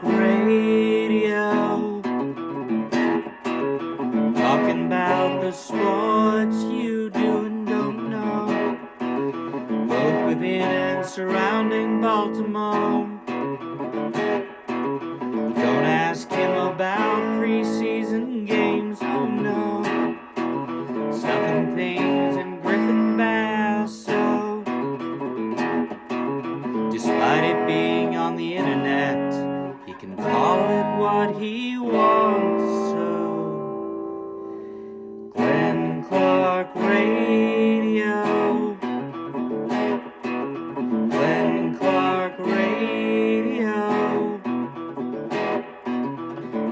Radio, talking about the sports you do and don't know, both within and surrounding Baltimore. Don't ask him about preseason games, oh no, stuffing things in Griffin Basso. Despite it being on the internet, he can call it what he wants, so Glenn Clark Radio, Glenn Clark Radio,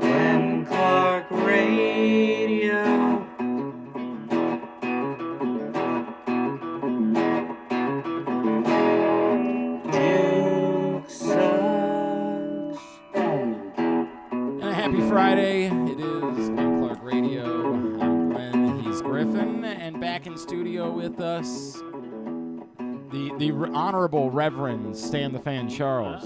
Glenn Clark Radio. Duke sucks. Happy Friday. It is Glenn Clark Radio. I'm Glenn. He's Griffin. And back in studio with us, the Honorable Reverend Stan the Fan Charles.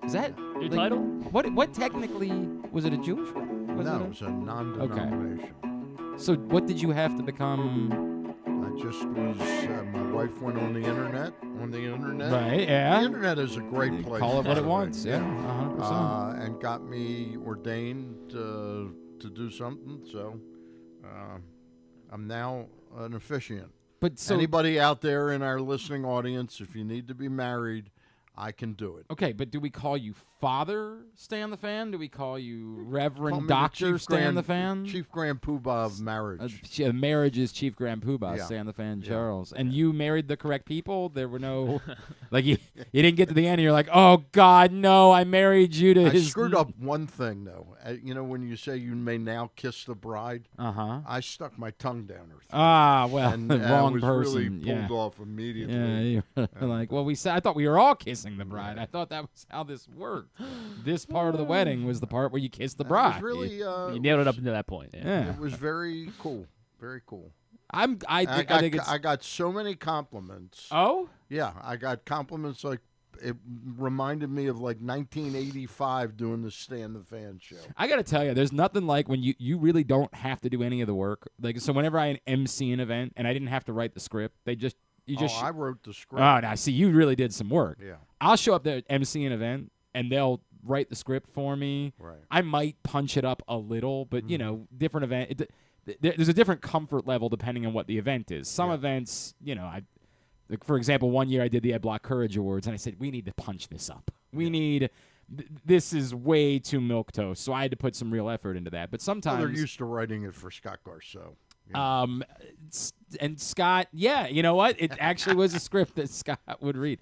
Is that your title? What technically, was it a Jewish one? No, it was a non-denomination. Okay. So what did you have to become? I just was, my wife went on the internet. Right, yeah. The internet is a great place. Call it what it wants, yeah. 100%. And got me ordained to do something, so I'm now an officiant. But so anybody out there in our listening audience, if you need to be married, I can do it. Okay, but do we call you Father Stan the Fan? Do we call you Reverend Call me the Doctor Chief Stan Grand- the Fan? Chief Grand Poobah of marriage. Marriage is Chief Grand Poobah, Yeah. Stan the Fan Yeah. Charles. And you married the correct people? There were no... like, you didn't get to the end and you're like, oh, God, no, I married you to I his... screwed up one thing, though. You know, when you say you may now kiss the bride, Uh-huh. I stuck my tongue down her throat. Ah, well, and the wrong was person. really pulled yeah. off immediately. Yeah, you were like, well, I thought we were all kissing the bride. I thought that was how this worked. This part of the wedding was the part where you kissed the It bride. was really, You nailed it up until that point. yeah. it was very cool. Very cool. I think it's... I got so many compliments. Oh? Yeah, I got compliments like it reminded me of like 1985 doing the Stan the Fan show. I got to tell you, there's nothing like when you really don't have to do any of the work. Like, so whenever I MC an event and I didn't have to write the script, I wrote the script. Oh, now see, you really did some work. Yeah. I'll show up there at MC an event and they'll write the script for me. Right. I might punch it up a little, but you know, different event. There's a different comfort level depending on what the event is. Some events, you know, like for example, one year I did the Ed Block Courage Awards, and I said we need to punch this up. We need. This is way too milquetoast, so I had to put some real effort into that. But sometimes Well, they're used to writing it for Scott Garceau. And Scott, yeah, you know what? It actually was a script that Scott would read.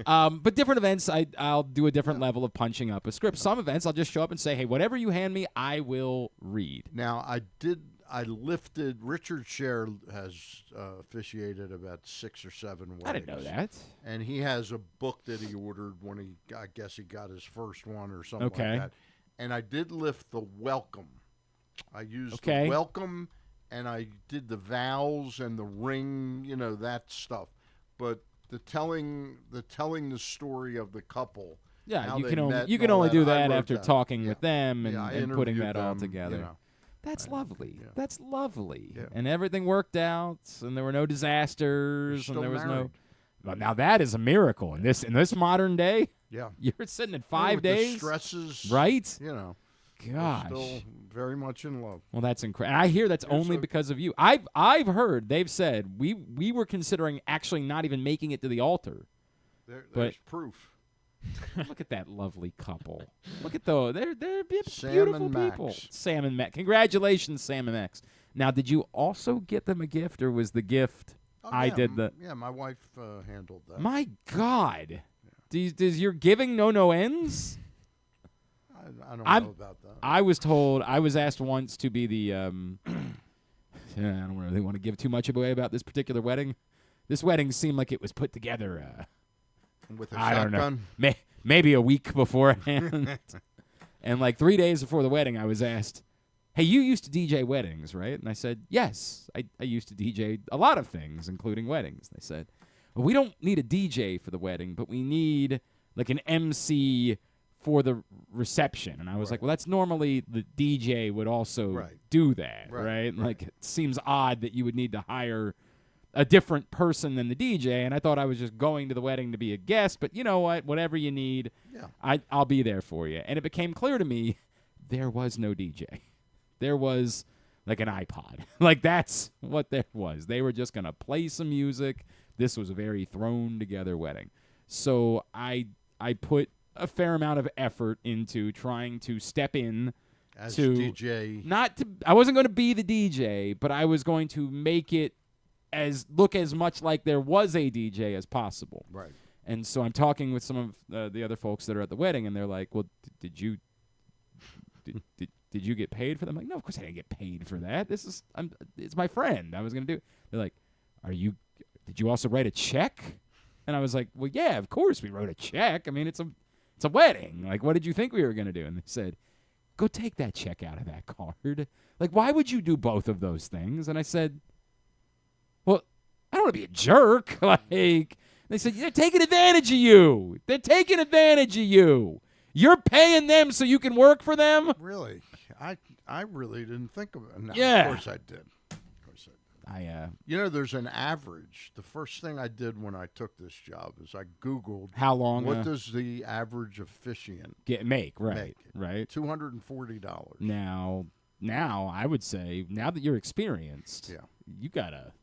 But different events, I'll do a different level of punching up a script. Some events, I'll just show up and say, hey, whatever you hand me, I will read. Now, I lifted, Richard Scher has officiated about 6 or 7 weddings. I didn't know that. And he has a book that he ordered when I guess he got his first one or something Okay. like that. And I did lift the welcome. I used Okay. the welcome, and I did the vows and the ring, you know, that stuff. But the telling the story of the couple. Yeah, how you they can met only and all do I that wrote after that. talking Yeah. with them and, Yeah, I and putting interviewed that all them, together. you know. That's lovely. Yeah. That's lovely. Yeah. And everything worked out, and there were no disasters, Still and there was married. no. Well, now that is a miracle in this modern day. Yeah. You're sitting at Yeah, 5 with days, the stresses, right? You know. Gosh. Still very much in love. Well, that's incredible. I hear that's only because of you. I've heard they've said we were considering actually not even making it to the altar. There's proof. Look at that lovely couple. Look at those. They're Sam beautiful and people. Max. Sam and Max. Congratulations, Sam and Max. Now, did you also get them a gift, or was the gift I did the? Yeah, my wife handled that. My God. Does your giving know no ends? I don't know about that. I was told, I was asked once to be the, I don't really want to give too much away about this particular wedding. This wedding seemed like it was put together, With a I don't shotgun? know, maybe a week beforehand. And like 3 days before the wedding, I was asked, hey, you used to DJ weddings, right? And I said, yes, I used to DJ a lot of things, including weddings. They said, well, we don't need a DJ for the wedding, but we need like an MC for the reception. And I was like, well, that's normally the DJ would also do that, right? Like, it seems odd that you would need to hire a different person than the DJ. And I thought I was just going to the wedding to be a guest. But you know what? Whatever you need, I'll be there for you. And it became clear to me there was no DJ. There was like an iPod. Like, that's what there was. They were just going to play some music. This was a very thrown-together wedding. So I put a fair amount of effort into trying to step in as to DJ. I wasn't going to be the DJ, but I was going to make it look as much like there was a DJ as possible. Right. And so I'm talking with some of the other folks that are at the wedding, and they're like, "Well, did you get paid for that?" I'm like, "No, of course I didn't get paid for that. It's my friend. I was going to do." They're like, "Did you also write a check?" And I was like, "Well, yeah, of course we wrote a check. I mean, it's a wedding. Like, what did you think we were going to do?" And they said, "Go take that check out of that card. Like, why would you do both of those things?" And I said, "Well, I don't want to be a jerk." Like, they said, "They're taking advantage of you. They're taking advantage of you. You're paying them so you can work for them?" Really? I really didn't think of it. No, Yeah. Of course I did. There's an average. The first thing I did when I took this job is I Googled how long what does the average officiant make, right? $240. Now I would say, now that you're experienced, you gotta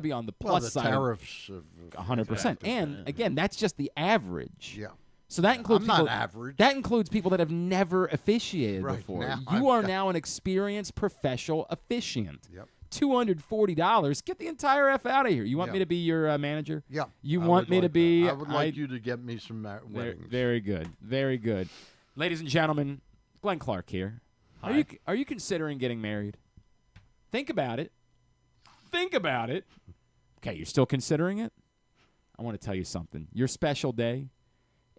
be on the plus the side. Tariffs of 100%. And again, that's just the average. Yeah. So that includes I'm people, not average. That includes people that have never officiated before. You are now an experienced professional officiant. Yep. $240. Get the entire F out of here. You want me to be your manager? Yeah. You want me to be? I would like you to get me some weddings. Very good. Very good. Ladies and gentlemen, Glenn Clark here. Hi. Are you considering getting married? Think about it. Think about it. Okay, you're still considering it? I want to tell you something. Your special day,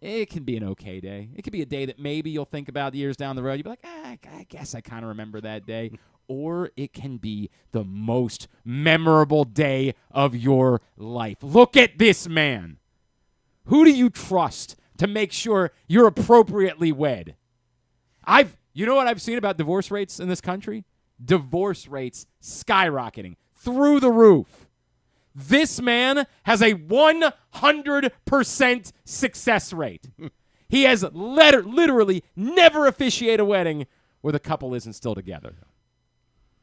it can be an okay day. It could be a day that maybe you'll think about years down the road. You'll be like, I guess I kind of remember that day. Or it can be the most memorable day of your life. Look at this man. Who do you trust to make sure you're appropriately wed? You know what I've seen about divorce rates in this country? Divorce rates skyrocketing through the roof. This man has a 100% success rate. He has literally never officiated a wedding where the couple isn't still together.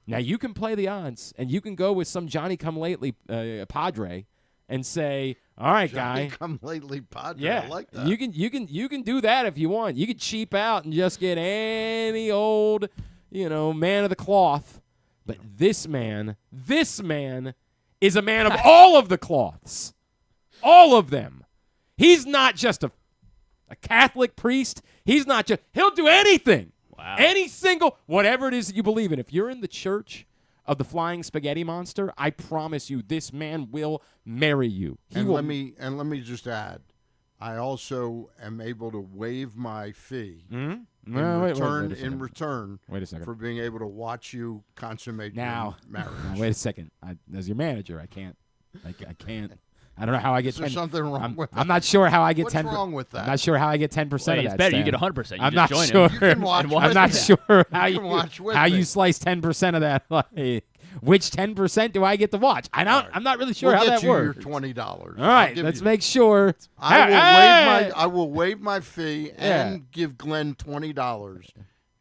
Now, you can play the odds, and you can go with some Johnny-come-lately padre and say, "All right, guy, Johnny-come-lately padre." Yeah, I like that. you can do that if you want. You can cheap out and just get any old, man of the cloth. But this man is a man of all of the cloths, all of them. He's not just a Catholic priest. He'll do anything. Wow. Any single, whatever it is that you believe in. If you're in the church of the Flying Spaghetti Monster, I promise you, this man will marry you. Let me just add, I also am able to waive my fee in return Wait a second. for being able to watch you consummate your marriage. Now, wait a second. As your manager, I can't. I don't know how I get 10. Is there something wrong with that? I'm not sure how I get 10. What's wrong with that? I'm not sure how I get 10% of that. It's better. Stan. You get 100%. I'm just not join sure. him. You can watch And with I'm not me. sure how You can watch with you me. slice 10% of that. Like, which 10% do I get to watch? I'm not really sure We'll how get that you works. your $20. All right, let's make sure. I will waive my fee and give Glenn $20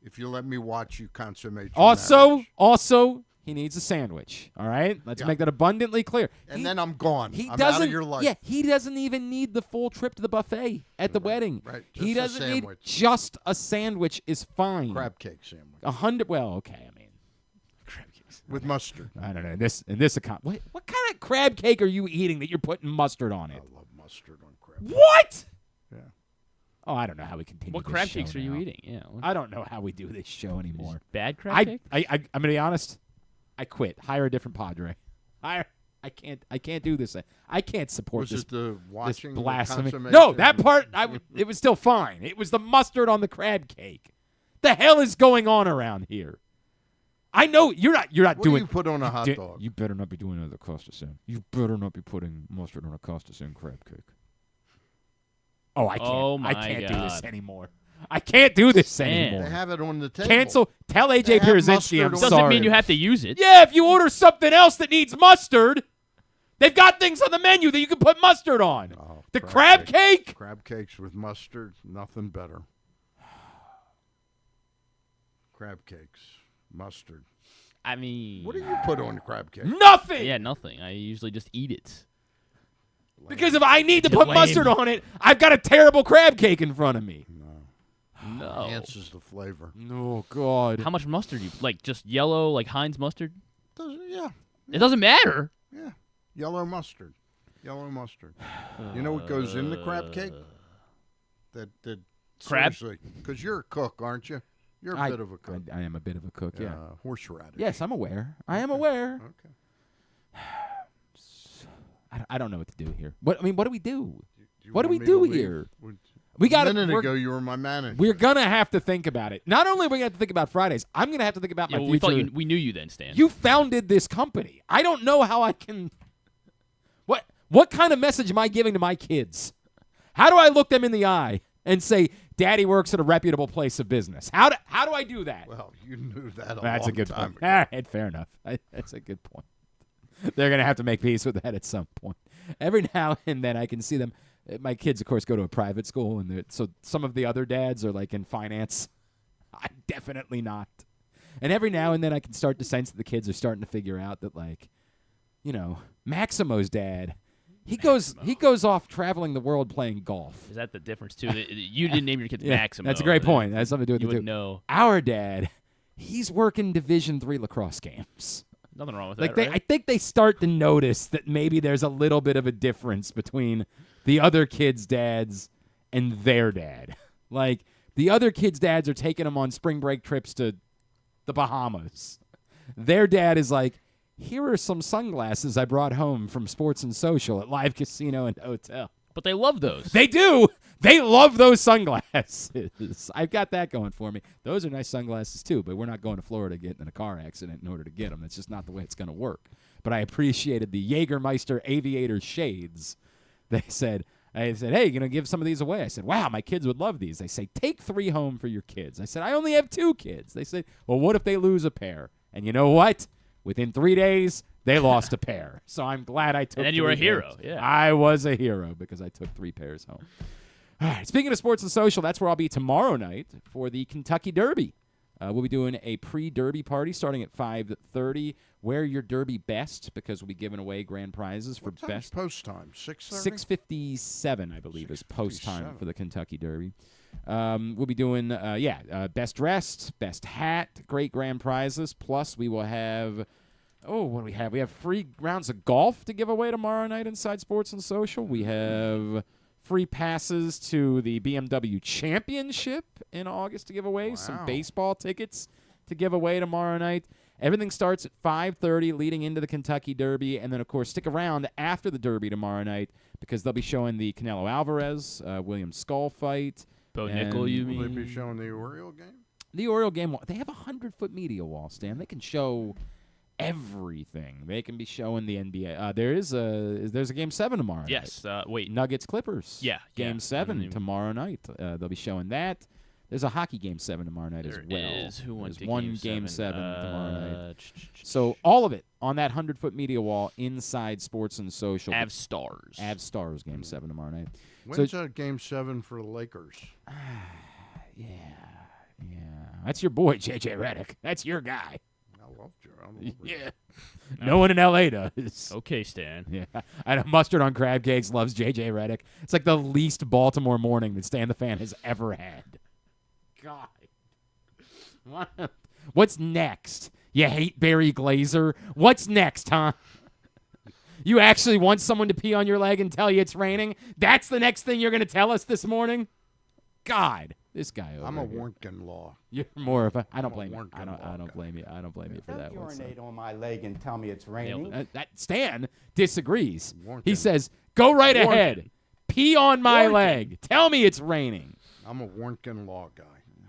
if you let me watch you consummate your marriage. Also, he needs a sandwich. All right, let's make that abundantly clear. And then I'm gone. He I'm doesn't. out of your life. Yeah, he doesn't even need the full trip to the buffet at the wedding. Right, He just a doesn't need sandwich. just a sandwich is fine. Crab cake sandwich 100. Well, okay. I mean, crab cakes with mustard. I don't know. In this account, what kind of crab cake are you eating that you're putting mustard on it? I love mustard on crab. What? Yeah. Oh, I don't know how we continue. What this crab show cakes are you now. eating? Yeah. I don't know how we do this show anymore. Bad crab cake? I'm gonna be honest. I quit. Hire a different padre. I can't do this. I can't support Was this. it the watching this the blasphemy. consummation? No, that part it was still fine. It was the mustard on the crab cake. The hell is going on around here? I know you're not What doing. do you put on a hot dog? You better not be doing it at Costa Sin. You better not be putting mustard on a Costa Sin crab cake. Oh, I can't. Oh, my I can't do this God. anymore. I can't do this Man. anymore. They have it on the table. Cancel. Tell They AJ have Pierzynski mustard I'm on- Doesn't sorry. mean you have to use it. Yeah, if you order something else that needs mustard, they've got things on the menu that you can put mustard on. Oh, The crab cake. Crab cakes with mustard, nothing better. Crab cakes, mustard. I mean, What do you put on the crab cake? Nothing. yeah, nothing. I usually just eat it. Because if I need to put Lame. mustard on it, I've got a terrible crab cake in front of me. No. Enhances the flavor. Oh, God. How much mustard you like? Just yellow, like Heinz mustard? Yeah, It doesn't matter. yeah. Yellow mustard. Yellow mustard. You know what goes in the crab cake? That Crab? Because you're a cook, aren't you? You're a bit of a cook. I am a bit of a cook, yeah. Horseradish. Yes, I'm aware. I am aware. Okay. I don't know what to do here. What do we do? You What do want we me do to leave? here? We got A minute ago, you were my manager. We're gonna have to think about it. Not only are we gonna have to think about Fridays, I'm gonna have to think about Yeah, my well, we future. thought we knew you then, Stan. You founded this company. I don't know how I can. What kind of message am I giving to my kids? How do I look them in the eye and say, "Daddy works at a reputable place of business"? How do I do that? Well, you knew that That's a good time point. ago. All right, fair enough. That's a good point. They're gonna have to make peace with that at some point. Every now and then, I can see them. My kids, of course, go to a private school, and so some of the other dads are like in finance. I'm definitely not. And every now and then, I can start to sense that the kids are starting to figure out that, like, Maximo's dad. He goes off traveling the world playing golf. Is that the difference too? You didn't name your kids Yeah, Maximo. that's a great point. That has something to do with You it too. would know. Our dad, he's working Division III lacrosse games. Nothing wrong with Like that, right? I think they start to notice that maybe there's a little bit of a difference between the other kids' dads and their dad. Like the other kids' dads are taking them on spring break trips to the Bahamas. Their dad is like, "Here are some sunglasses I brought home from Sports and Social at Live Casino and Hotel." But they love those. They do. They love those sunglasses. I've got that going for me. Those are nice sunglasses too, but we're not going to Florida getting in a car accident in order to get them. That's just not the way it's going to work. But I appreciated the Jägermeister Aviator shades. I said, "Hey, give some of these away." I said, "Wow, my kids would love these." They say, "Take 3 home for your kids." I said, "I only have 2 kids." They say, "Well, what if they lose a pair?" And you know what? Within 3 days, they lost a pair. So I'm glad I took. And then you were a 3 hero, pairs. yeah. I was a hero because I took 3 pairs home. All right. Speaking of Sports and Social, that's where I'll be tomorrow night for the Kentucky Derby. We'll be doing a pre-Derby party starting at 5:30. Wear your Derby best because we'll be giving away grand prizes for What time's best. post time? 6:30? 6:57, I believe, is post time 6:57. for the Kentucky Derby. We'll be doing, best dressed, best hat, great grand prizes. Plus, we will have, what do we have? We have free rounds of golf to give away tomorrow night inside Sports and Social. We have free passes to the BMW Championship in August to give away. Some Wow. baseball tickets to give away tomorrow night. Everything starts at 5:30 leading into the Kentucky Derby. And then, of course, stick around after the Derby tomorrow night because they'll be showing the Canelo Alvarez, William Skull fight. Bo and Nickel, you Will they mean? be showing the Oriole game? The Oriole game wall. They have a 100-foot media wall, Stan. They can show everything. They can be showing the NBA. There's a Game 7 tomorrow night. Yes. Wait. Nuggets Clippers. Yeah, Game yeah. 7 I don't even- tomorrow night. They'll be showing that. There's a hockey Game 7 tomorrow night as There well. is. Who went There's to one Game Game 7 tomorrow night. 7? So all of it on that 100-foot media wall inside Sports and Social. Avs Stars. Avs Stars Game 7 tomorrow night. When's Game 7 for the Lakers? Yeah. That's your boy, J.J. Redick. That's your guy. I love Jerome. Yeah. No one in L.A. does. Okay, Stan. Yeah. I know Mustard on Crab Cakes loves J.J. Redick. It's like the least Baltimore morning that Stan the Fan has ever had. God. What's next? You hate Barry Glazer? What's next, huh? You actually want someone to pee on your leg and tell you it's raining? That's the next thing you're going to tell us this morning? God. This guy over I'm a here. Warnken law. You're more of a. I don't I'm a blame you. Warnken I law don't guy. blame you. I don't blame you for that one. Urinate on my leg and tell me it's raining. That Stan disagrees. Warnken. He says, "Go right Warnken. ahead. Pee on my Warnken. leg. Tell me it's raining." I'm a Warnken law guy.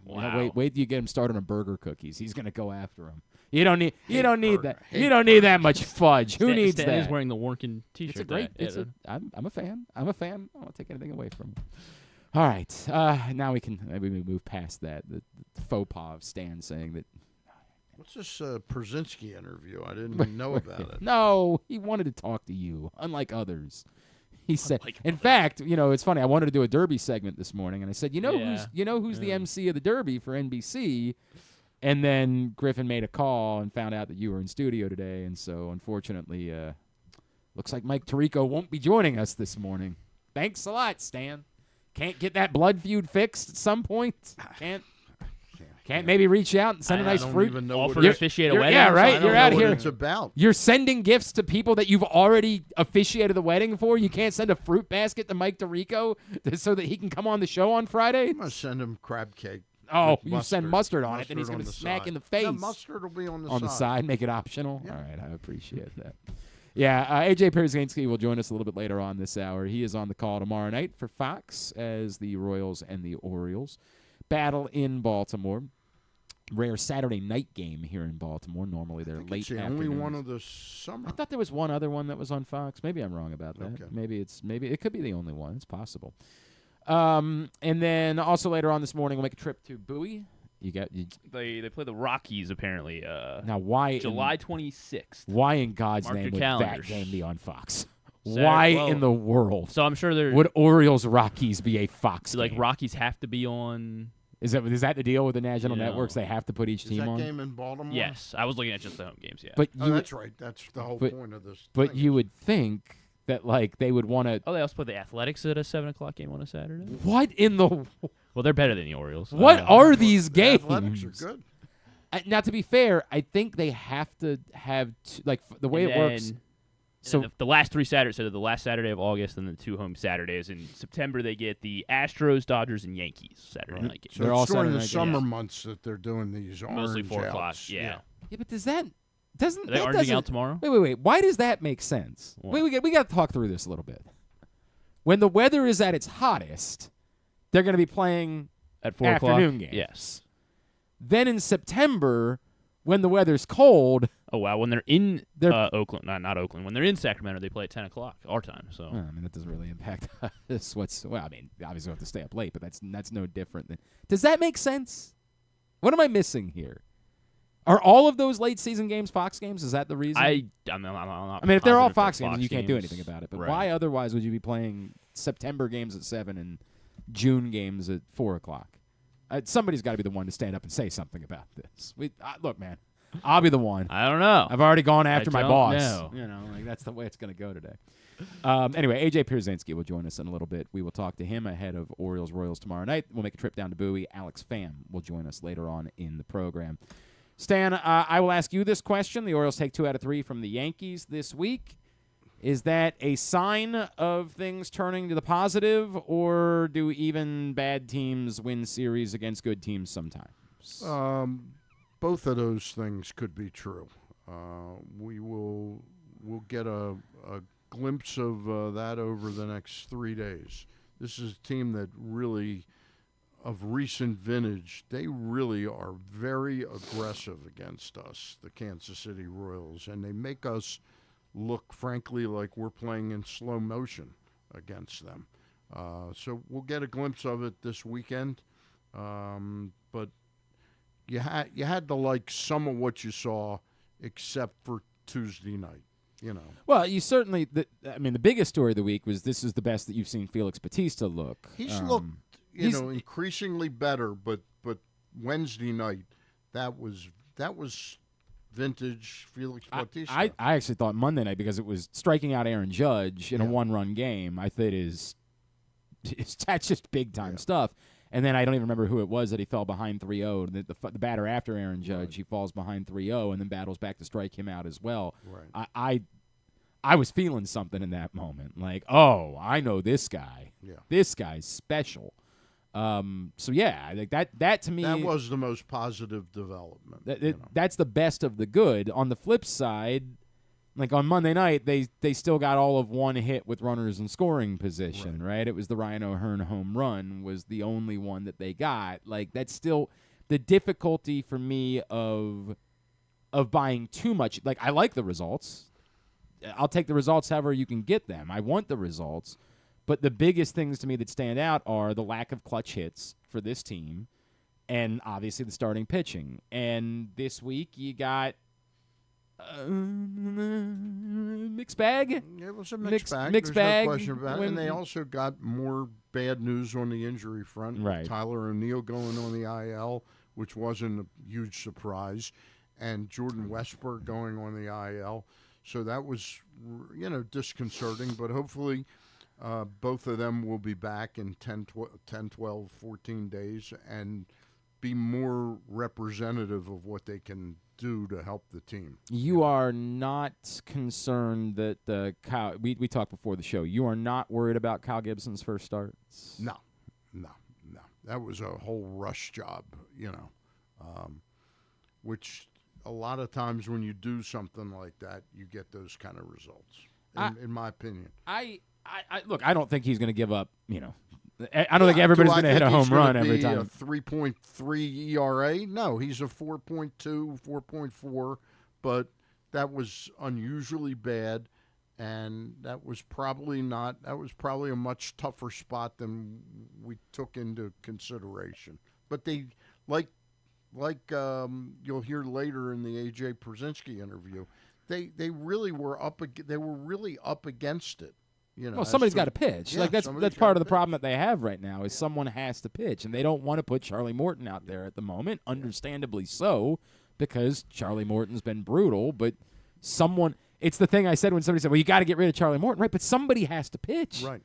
Wow. Wait till you get him started on burger cookies. He's gonna go after him. You don't need burger. that. Hate You don't need that much fudge. Who Stan, needs Stan that? is wearing the Warnken T-shirt. It's a great. that- I'm a fan. I'm a fan. I won't take anything away from him. All right. Now we can maybe move past that. The faux pas of Stan saying that. What's this Pierzynski interview? I didn't know about it. No, he wanted to talk to you, unlike others. He said. Unlike In others. fact, it's funny. I wanted to do a Derby segment this morning, and I said, Yeah. who's the MC of the Derby for NBC? And then Griffin made a call and found out that you were in studio today, and so unfortunately, looks like Mike Tirico won't be joining us this morning. Thanks a lot, Stan. Can't get that blood feud fixed at some point? Can't maybe reach out and send a nice I don't fruit? even know Offer what to it- officiate a you're- wedding. yeah, or right, I something? don't you're know out what here. it's about. You're sending gifts to people that you've already officiated the wedding for? You can't send a fruit basket to Mike Tirico so that he can come on the show on Friday? I'm gonna send him crab cake. Oh, with you send mustard on it, then he's Mustard going on to the smack side. in the face. No, mustard will be on the On the side, make it optional? Yeah. All right, I appreciate that. Yeah, AJ Pierzynski will join us a little bit later on this hour. He is on the call tomorrow night for Fox as the Royals and the Orioles battle in Baltimore. Rare Saturday night game here in Baltimore. Normally they're late It's the afternoons. only one of the summer. I thought there was one other one that was on Fox. Maybe I'm wrong about that. Okay. Maybe it could be the only one. It's possible. And then also later on this morning we'll make a trip to Bowie. They play the Rockies apparently. Now why July 26th. Why in God's Mark name your would that calendars. game be on Fox? Saturday- Why well, in the world So I'm sure they're would Orioles Rockies be a Fox like game? Rockies have to be on. Is that the deal with the national You know. networks? They have to put each Is team that on. game in Baltimore? Yes, I was looking at just the home games. Yeah. But Oh, you that's right. That's the whole but- point of this. but thing. you would think that they would want to. Oh, they also play the Athletics at a 7:00 game on a Saturday. What in the? Well, they're better than the Orioles. What are these The games? Athletics are good. Now, to be fair, I think they have to have the way it works. So So the last 3 Saturdays, so the last Saturday of August and the 2 home Saturdays in September, they get the Astros, Dodgers, and Yankees Saturday night games. So They're it's all during the Saturday night summer games. months that they're doing these Mostly orange 4 o'clock. outs. Yeah. yeah, but doesn't Are they that oranging doesn't- out tomorrow? Wait. Why does that make sense? What? We got to talk through this a little bit. When the weather is at its hottest, they're going to be playing At 4 o'clock? afternoon games. Yes. Then in September, when the weather's cold, Oh, wow. When they're in They're- Oakland, not Oakland. When they're in Sacramento, they play at 10 o'clock our time. So I mean that doesn't really impact us. I mean, obviously we have to stay up late, but that's no different than. Does that make sense? What am I missing here? Are all of those late season games Fox games? Is that the reason? I'm not I mean, if they're all positive Fox they're games, then you can't do games. anything about it. But Right. why otherwise would you be playing September games at 7 and June games at 4 o'clock? Somebody's got to be the one to stand up and say something about this. Look, man, I'll be the one. I don't know. I've already gone after my don't boss. know. That's the way it's going to go today. Anyway, AJ Pierzynski will join us in a little bit. We will talk to him ahead of Orioles-Royals tomorrow night. We'll make a trip down to Bowie. Alex Pham will join us later on in the program. Stan, I will ask you this question. The Orioles take 2 out of 3 from the Yankees this week. Is that a sign of things turning to the positive, or do even bad teams win series against good teams sometimes? Both of those things could be true. We'll get a glimpse of that over the next 3 days. This is a team that really, of recent vintage, they really are very aggressive against us, the Kansas City Royals, and they make us look, frankly, like we're playing in slow motion against them. So we'll get a glimpse of it this weekend, but you had to like some of what you saw, except for Tuesday night. Well, you certainly. The biggest story of the week was this is the best that you've seen Felix Bautista look. He's looked, he's- increasingly better, but Wednesday night, that was vintage Felix Bautista. I actually thought Monday night, because it was striking out Aaron Judge in a Yeah. one-run game, I think that's just big-time stuff. And then I don't even remember who it was that he fell behind 3-0. The batter after Aaron Judge, he falls behind 3-0 and then battles back to strike him out as well. Right. I was feeling something in that moment. Like, oh, I know this guy. Yeah. This guy's special. So, yeah, like that to me. That was the most positive development. That's the best of the good. On the flip side, like on Monday night, they still got all of one hit with runners in scoring position, right? It was the Ryan O'Hearn home run was the only one that they got. Like, that's still the difficulty for me of buying too much. Like, I like the results. I'll take the results however you can get them. I want the results. But the biggest things to me that stand out are the lack of clutch hits for this team and obviously the starting pitching. And this week you got mixed bag. It was a mixed bag. Mixed There's bag. no question about it. And they also got more bad news on the injury front. Right. Tyler O'Neill going on the IL, which wasn't a huge surprise, and Jordan Westberg going on the IL. So that was, disconcerting. But hopefully both of them will be back in 10, 12, 14 days and be more representative of what they can do to help the team. You are not concerned that Kyle. We talked before the show. You are not worried about Kyle Gibson's first starts. No. That was a whole rush job, which a lot of times when you do something like that, you get those kind of results. In my opinion, I look. I don't think he's going to give up. I don't think everybody's going to hit a home run every time. A 3.3 ERA? No, he's a 4.2, 4.4, but that was unusually bad, and that was probably a much tougher spot than we took into consideration. But they, like you'll hear later in the A.J. Pierzynski interview, they really were up against it. Well, somebody's got to pitch. Yeah, that's somebody's part of the gotta problem that they have right now is someone has to pitch, and they don't want to put Charlie Morton out there at the moment, understandably so, because Charlie Morton's been brutal. But it's the thing I said when somebody said, well, you got to get rid of Charlie Morton, right? But somebody has to pitch. Right.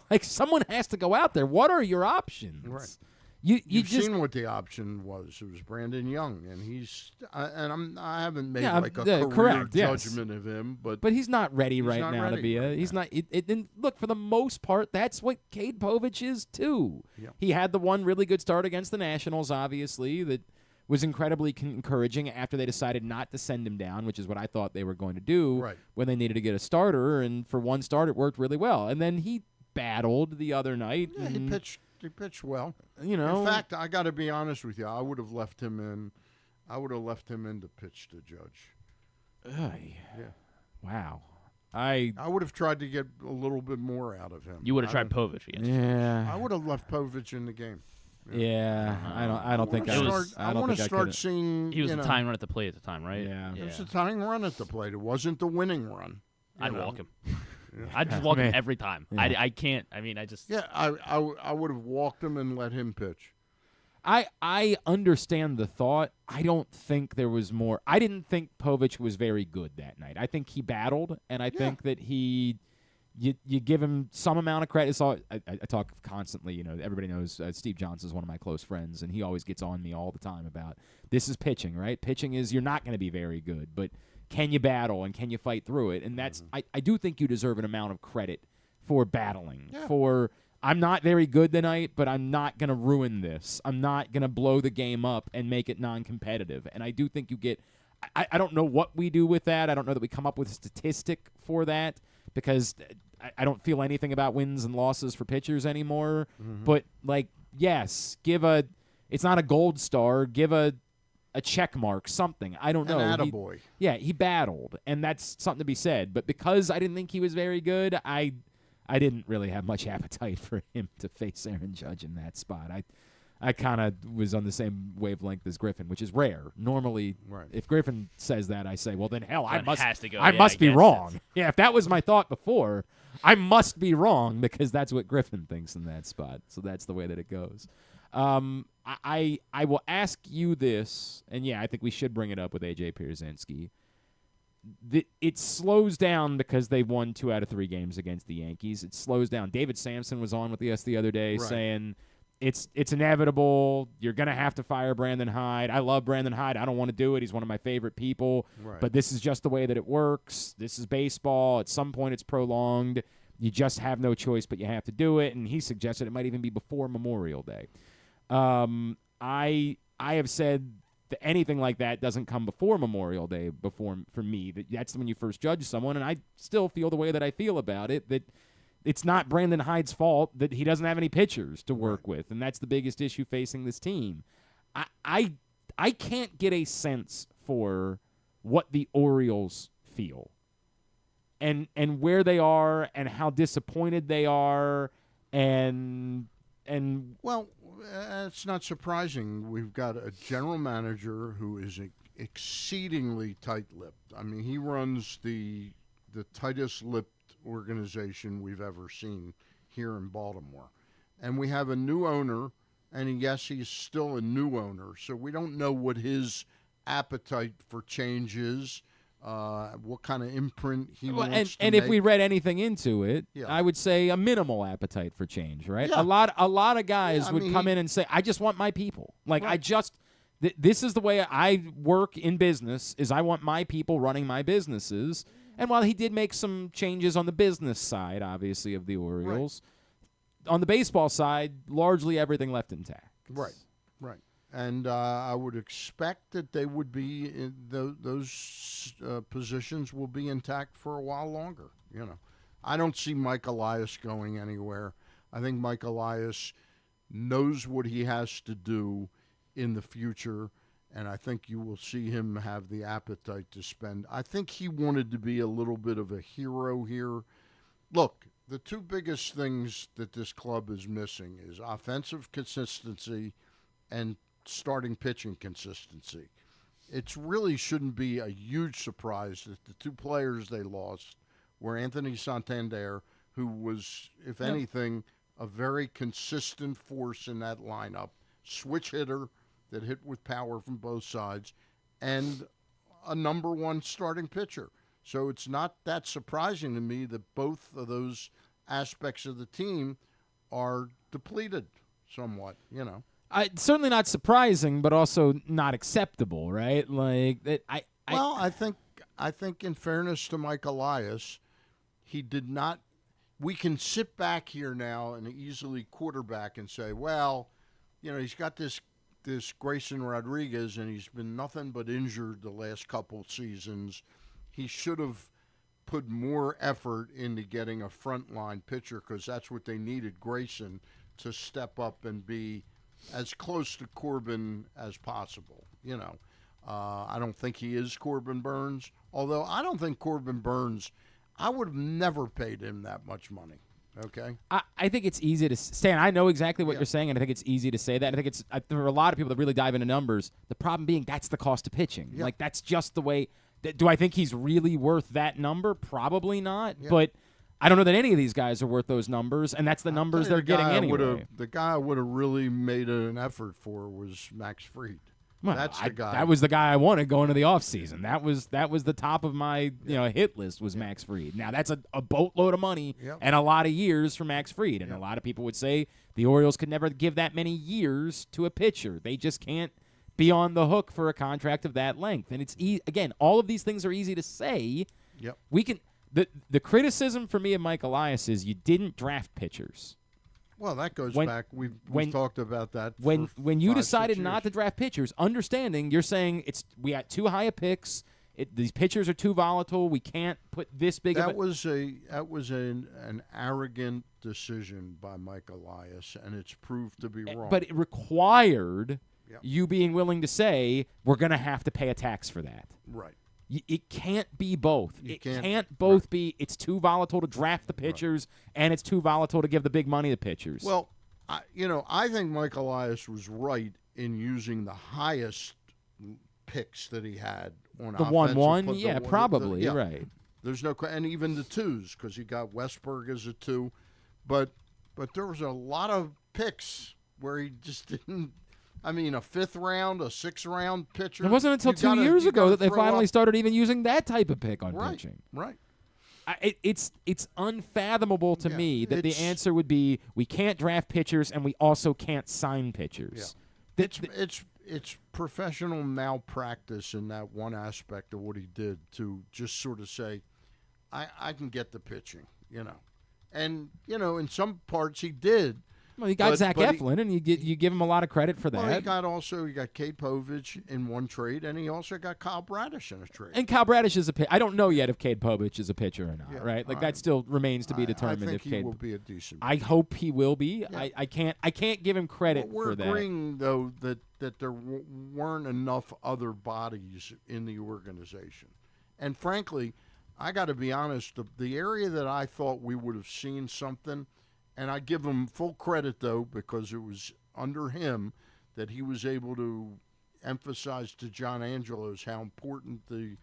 Like, someone has to go out there. What are your options? Right. You've just seen what the option was. It was Brandon Young, and I haven't made a career correct, yes. judgment of him, but he's not ready he's right not now ready to be right he's now. not. And look, for the most part, that's what Cade Povich is too. Yeah. He had the one really good start against the Nationals, obviously, that was incredibly encouraging after they decided not to send him down, which is what I thought they were going to do Right. when they needed to get a starter. And for one start, it worked really well. And then he battled the other night. Yeah, he pitched well. In fact, I got to be honest with you. I would have left him in. To pitch to Judge. Yeah. Wow. I would have tried to get a little bit more out of him. You would have tried Povich against him. Yeah. I would have left Povich in the game. Yeah. I don't think I want to start seeing. He was the tying run at the plate at the time, right? Yeah. It was the tying run at the plate. It wasn't the winning run. I'd walk him. I'd just walk him every time. Yeah. I can't. I mean, I just. Yeah, I would have walked him and let him pitch. I understand the thought. I don't think there was more. I didn't think Povich was very good that night. I think he battled, and I think that you give him some amount of credit. I talk constantly. Everybody knows Steve Johnson is one of my close friends, and he always gets on me all the time about this is pitching, right? Pitching is you're not going to be very good, but can you battle and can you fight through it? And that's I do think you deserve an amount of credit for battling. Yeah. I'm not very good tonight, but I'm not going to ruin this. I'm not going to blow the game up and make it non-competitive. And I do think you get I don't know what we do with that. I don't know that we come up with a statistic for that because I don't feel anything about wins and losses for pitchers anymore. Mm-hmm. But, yes, it's not a gold star. Give a check mark, something. I don't know. An attaboy. He battled, and that's something to be said. But because I didn't think he was very good, I didn't really have much appetite for him to face Aaron Judge in that spot. I kind of was on the same wavelength as Griffin, which is rare. Normally, if Griffin says that, I say, well, then hell, I must be wrong. Yeah, if that was my thought before, I must be wrong because that's what Griffin thinks in that spot. So that's the way that it goes. I will ask you this, and I think we should bring it up with A.J. Pierzynski. It slows down because they won 2 out of 3 games against the Yankees. It slows down. David Sampson was on with us the other day saying it's inevitable. You're going to have to fire Brandon Hyde. I love Brandon Hyde. I don't want to do it. He's one of my favorite people. Right. But this is just the way that it works. This is baseball. At some point it's prolonged. You just have no choice, but you have to do it. And he suggested it might even be before Memorial Day. I have said that anything like that doesn't come before Memorial Day for me. That's when you first judge someone, and I still feel the way that I feel about it, that it's not Brandon Hyde's fault that he doesn't have any pitchers to work with, and that's the biggest issue facing this team. I can't get a sense for what the Orioles feel. and where they are and how disappointed they are and Well, it's not surprising. We've got a general manager who is exceedingly tight-lipped. I mean, he runs the tightest-lipped organization we've ever seen here in Baltimore. And we have a new owner, and yes, he's still a new owner, so we don't know what his appetite for change is, what kind of imprint he wants to and make. if we read anything into it, Yeah. I would say a minimal appetite for change, right? Yeah. A lot of guys Yeah, I would mean, come in and say, I just want my people. Like, Right. this is the way I work in business, is I want my people running my businesses. And while he did make some changes on the business side, obviously, of the Orioles, on the baseball side, largely everything left intact. Right. And I would expect that they would be in those positions will be intact for a while longer. You know, I don't see Mike Elias going anywhere. I think Mike Elias knows what he has to do in the future, and I think you will see him have the appetite to spend. I think he wanted to be a little bit of a hero here. Look, the two biggest things that this club is missing is offensive consistency and starting pitching consistency. It really shouldn't be a huge surprise that the two players they lost were Anthony Santander, who was, if anything, a very consistent force in that lineup, switch hitter that hit with power from both sides, and a number one starting pitcher. So it's not that surprising to me that both of those aspects of the team are depleted somewhat, you know. Certainly not surprising, but also not acceptable, right? Like that. I think in fairness to Mike Elias, he did not. We can sit back here now and easily quarterback and say, well, you know, he's got this Grayson Rodriguez, and he's been nothing but injured the last couple seasons. He should have put more effort into getting a frontline pitcher because that's what they needed Grayson to step up and be as close to Corbin as possible. You know, I don't think he is Corbin Burns, although I don't think Corbin Burns, I would have never paid him that much money. Okay. I think it's easy to Stan. I know exactly what you're saying, and I think it's easy to say that. I think there are a lot of people that really dive into numbers. The problem being that's the cost of pitching. Yeah. Like that's just the way. Do I think he's really worth that number? Probably not. Yeah. But I don't know that any of these guys are worth those numbers, and that's the numbers they're getting anyway. The guy I would have really made an effort for was Max Fried. Well, That's the guy. That was the guy I wanted going to the offseason. That was the top of my hit list was Max Fried. Now that's a boatload of money and a lot of years for Max Fried, and a lot of people would say the Orioles could never give that many years to a pitcher. They just can't be on the hook for a contract of that length. And it's again, all of these things are easy to say. Yep. We can. The criticism for me of Mike Elias is you didn't draft pitchers. Well, that goes back. We've talked about that. When you 5, decided 6 not years. to draft pitchers, understanding you're saying we got too high a picks. These pitchers are too volatile. We can't put this big. That was an arrogant decision by Mike Elias, and it's proved to be wrong. But it required you being willing to say we're going to have to pay a tax for that. Right. It can't be both. You It can't- can't both be. It's too volatile to draft the pitchers, and it's too volatile to give the big money to pitchers. Well, I think Mike Elias was right in using the highest picks that he had on the offensive, 1-1, but yeah, probably yeah. right. There's no, and even the twos because he got Westberg as a 2, but there was a lot of picks where he just didn't. I mean, a 5th round, a 6th round pitcher. It wasn't until 2 years ago that they finally started even using that type of pick on pitching. Right. It's unfathomable to me that the answer would be we can't draft pitchers and we also can't sign pitchers. Yeah. It's professional malpractice in that one aspect of what he did to just sort of say, I can get the pitching, and in some parts he did. Well, you got Zach Eflin, and you give him a lot of credit for that. Well, he got Cade Povich in one trade, and he also got Kyle Bradish in a trade. And Kyle Bradish is a pitcher. I don't know yet if Cade Povich is a pitcher or not, right? Like that still remains to be determined. I think if he will be a decent pitcher. I hope he will be. Yeah. I can't give him credit we're for that. We're agreeing though that there weren't enough other bodies in the organization, and frankly, I got to be honest, the area that I thought we would have seen something, and I give him full credit, though, because it was under him that he was able to emphasize to John Angelos how important the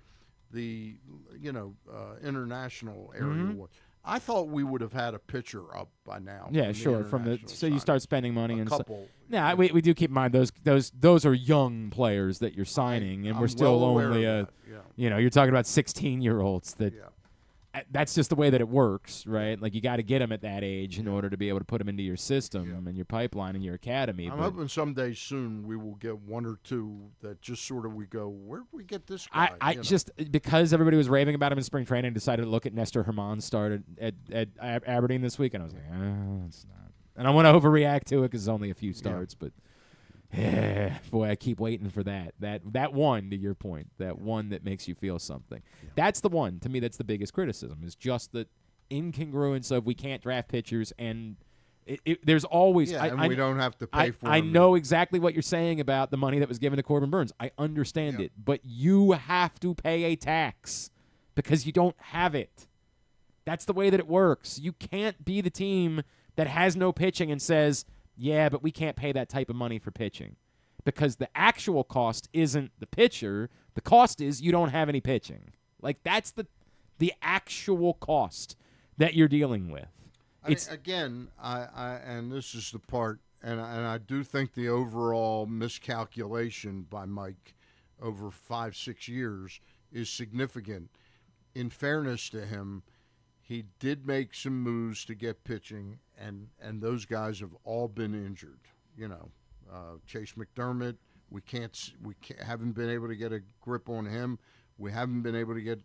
international area was. I thought we would have had a pitcher up by now. Yeah, sure. So you start spending money a and couple. Yeah, we do keep in mind those are young players that you're signing, and we're still well only you're talking about 16-year-olds that. Yeah. That's just the way that it works, right? Like, you got to get them at that age in order to be able to put them into your system and your pipeline and your academy. I'm hoping someday soon we will get one or two that just sort of we go, where did we get this guy? I just, because everybody was raving about him in spring training, decided to look at Nestor Herman's start at Aberdeen this week, and I was like, it's not. And I want to overreact to it because it's only a few starts, but boy, I keep waiting for that one, to your point, one that makes you feel something. Yeah. That's the one, to me, that's the biggest criticism, is just the incongruence of we can't draft pitchers, and there's always and we don't have to pay for I them. know exactly what you're saying about the money that was given to Corbin Burns. I understand it, but you have to pay a tax because you don't have it. That's the way that it works. You can't be the team that has no pitching and says, yeah, but we can't pay that type of money for pitching, because the actual cost isn't the pitcher. The cost is you don't have any pitching. Like, that's the actual cost that you're dealing with. Again, and this is the part, and I do think the overall miscalculation by Mike over 5-6 years is significant. In fairness to him, he did make some moves to get pitching, and those guys have all been injured. Chase McDermott, we haven't been able to get a grip on him. We haven't been able to get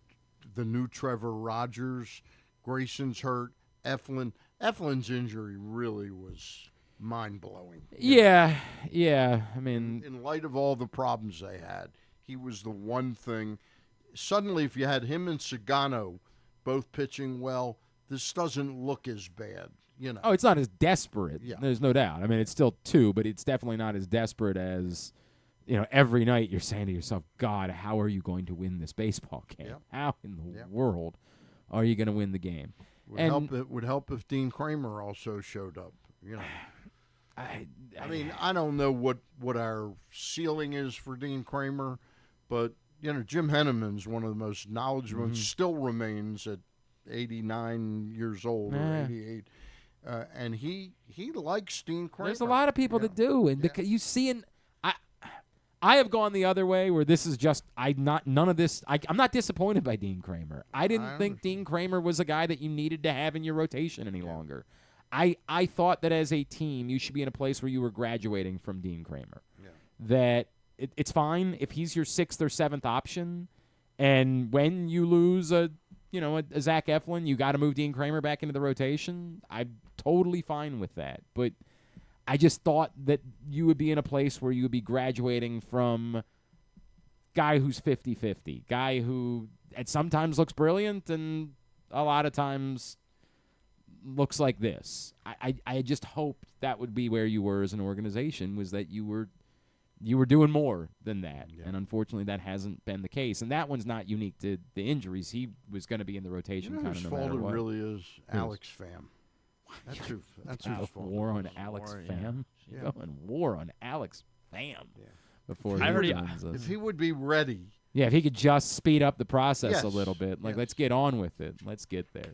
the new Trevor Rogers. Grayson's hurt. Eflin's injury really was mind-blowing. Yeah. I mean, in light of all the problems they had, he was the one thing. Suddenly, if you had him and Sagano both pitching well, this doesn't look as bad. Oh, it's not as desperate. Yeah. There's no doubt. I mean, it's still 2, but it's definitely not as desperate as, every night you're saying to yourself, God, how are you going to win this baseball game? Yep. How in the world are you going to win the game? It would help if Dean Kramer also showed up. I mean, I don't know what our ceiling is for Dean Kramer, but Jim Henneman's one of the most knowledgeable and still remains at 89 years old or 88. And he likes Dean Kramer. There's a lot of people that do, and you see, I have gone the other way where this is just I'm not disappointed by Dean Kramer. I didn't think Dean Kramer was a guy that you needed to have in your rotation any longer. I thought that as a team you should be in a place where you were graduating from Dean Kramer. Yeah. That it's fine if he's your 6th or 7th option, and when you lose a Zach Eflin, you got to move Dean Kramer back into the rotation. I'm totally fine with that. But I just thought that you would be in a place where you would be graduating from guy who's 50-50, guy who at sometimes looks brilliant and a lot of times looks like this. I just hoped that would be where you were as an organization, was that you were doing more than that. Yeah. And unfortunately, that hasn't been the case. And that one's not unique to the injuries. He was going to be in the rotation kind of no matter what. Whose fault it really is Alex Pham. That's whose fault. War on Alex Pham? Yeah. Going war on Alex Pham. Yeah. Before if he would be ready. Yeah, if he could just speed up the process a little bit. Let's get on with it. Let's get there.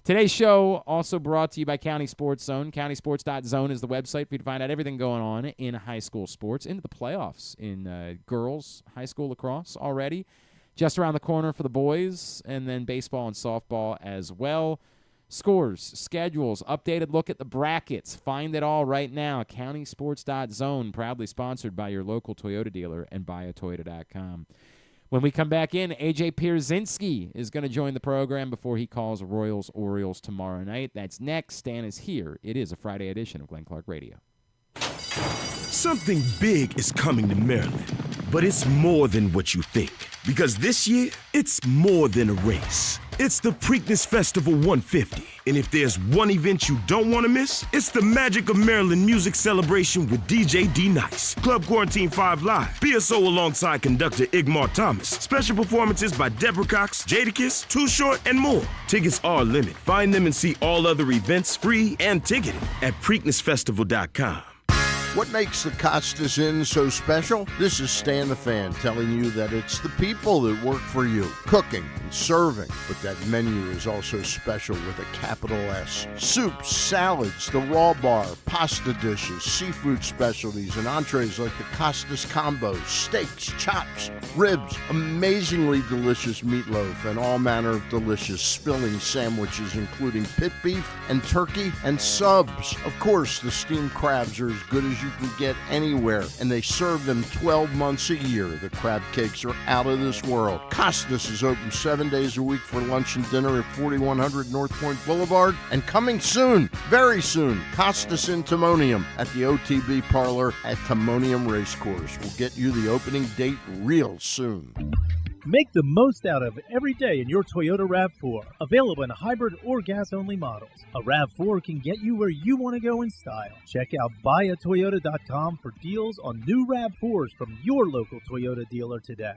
Today's show also brought to you by County Sports Zone. CountySports.zone is the website for you to find out everything going on in high school sports, into the playoffs in girls high school lacrosse already. Just around the corner for the boys, and then baseball and softball as well. Scores, schedules, updated look at the brackets. Find it all right now. CountySports.zone, proudly sponsored by your local Toyota dealer and buyatoyota.com. When we come back in, A.J. Pierzynski is going to join the program before he calls Royals-Orioles tomorrow night. That's next. Stan is here. It is a Friday edition of Glenn Clark Radio. Something big is coming to Maryland. But it's more than what you think. Because this year, it's more than a race. It's the Preakness Festival 150. And if there's one event you don't want to miss, it's the Magic of Maryland Music Celebration with DJ D-Nice. Club Quarantine 5 Live. BSO alongside conductor Igmar Thomas. Special performances by Deborah Cox, Jadakiss, Too Short, and more. Tickets are limited. Find them and see all other events free and ticketed at PreaknessFestival.com. What makes the Costas Inn so special? This is Stan the Fan telling you that it's the people that work for you, cooking and serving. But that menu is also special with a capital S. Soups, salads, the raw bar, pasta dishes, seafood specialties, and entrees like the Costas combos, steaks, chops, ribs, amazingly delicious meatloaf, and all manner of delicious spilling sandwiches, including pit beef and turkey and subs. Of course, the steamed crabs are as good as you can get anywhere, and they serve them 12 months a year. The crab cakes are out of this world. Costas is open 7 days a week for lunch and dinner at 4100 North Point Boulevard, and coming soon, very soon, Costas in Timonium at the OTB Parlor at Timonium Racecourse. We'll get you the opening date real soon. Make the most out of every day in your Toyota RAV4. Available in hybrid or gas-only models. A RAV4 can get you where you want to go in style. Check out buyatoyota.com for deals on new RAV4s from your local Toyota dealer today.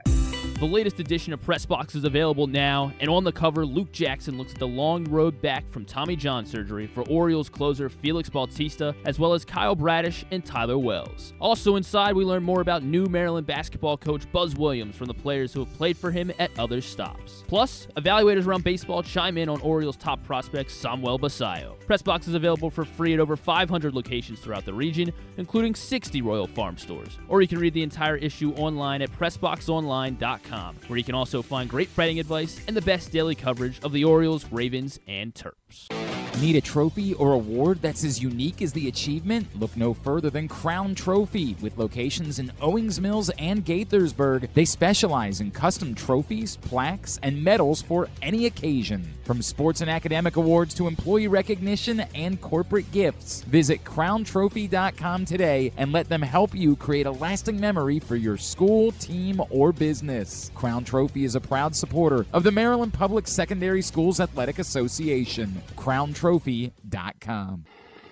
The latest edition of Press Box is available now, and on the cover, Luke Jackson looks at the long road back from Tommy John surgery for Orioles closer Felix Bautista, as well as Kyle Bradish and Tyler Wells. Also inside, we learn more about new Maryland basketball coach Buzz Williams from the players who have played for him at other stops. Plus, evaluators around baseball chime in on Orioles' top prospect Samuel Basayo. Press Box is available for free at over 500 locations throughout the region, including 60 Royal Farm stores. Or you can read the entire issue online at PressBoxOnline.com, where you can also find great betting advice and the best daily coverage of the Orioles, Ravens, and Terps. Need a trophy or award that's as unique as the achievement? Look no further than Crown Trophy. With locations in Owings Mills and Gaithersburg, they specialize in custom trophies, plaques, and medals for any occasion. From sports and academic awards to employee recognition and corporate gifts, visit crowntrophy.com today and let them help you create a lasting memory for your school, team, or business. Crown Trophy is a proud supporter of the Maryland Public Secondary Schools Athletic Association. crowntrophy.com.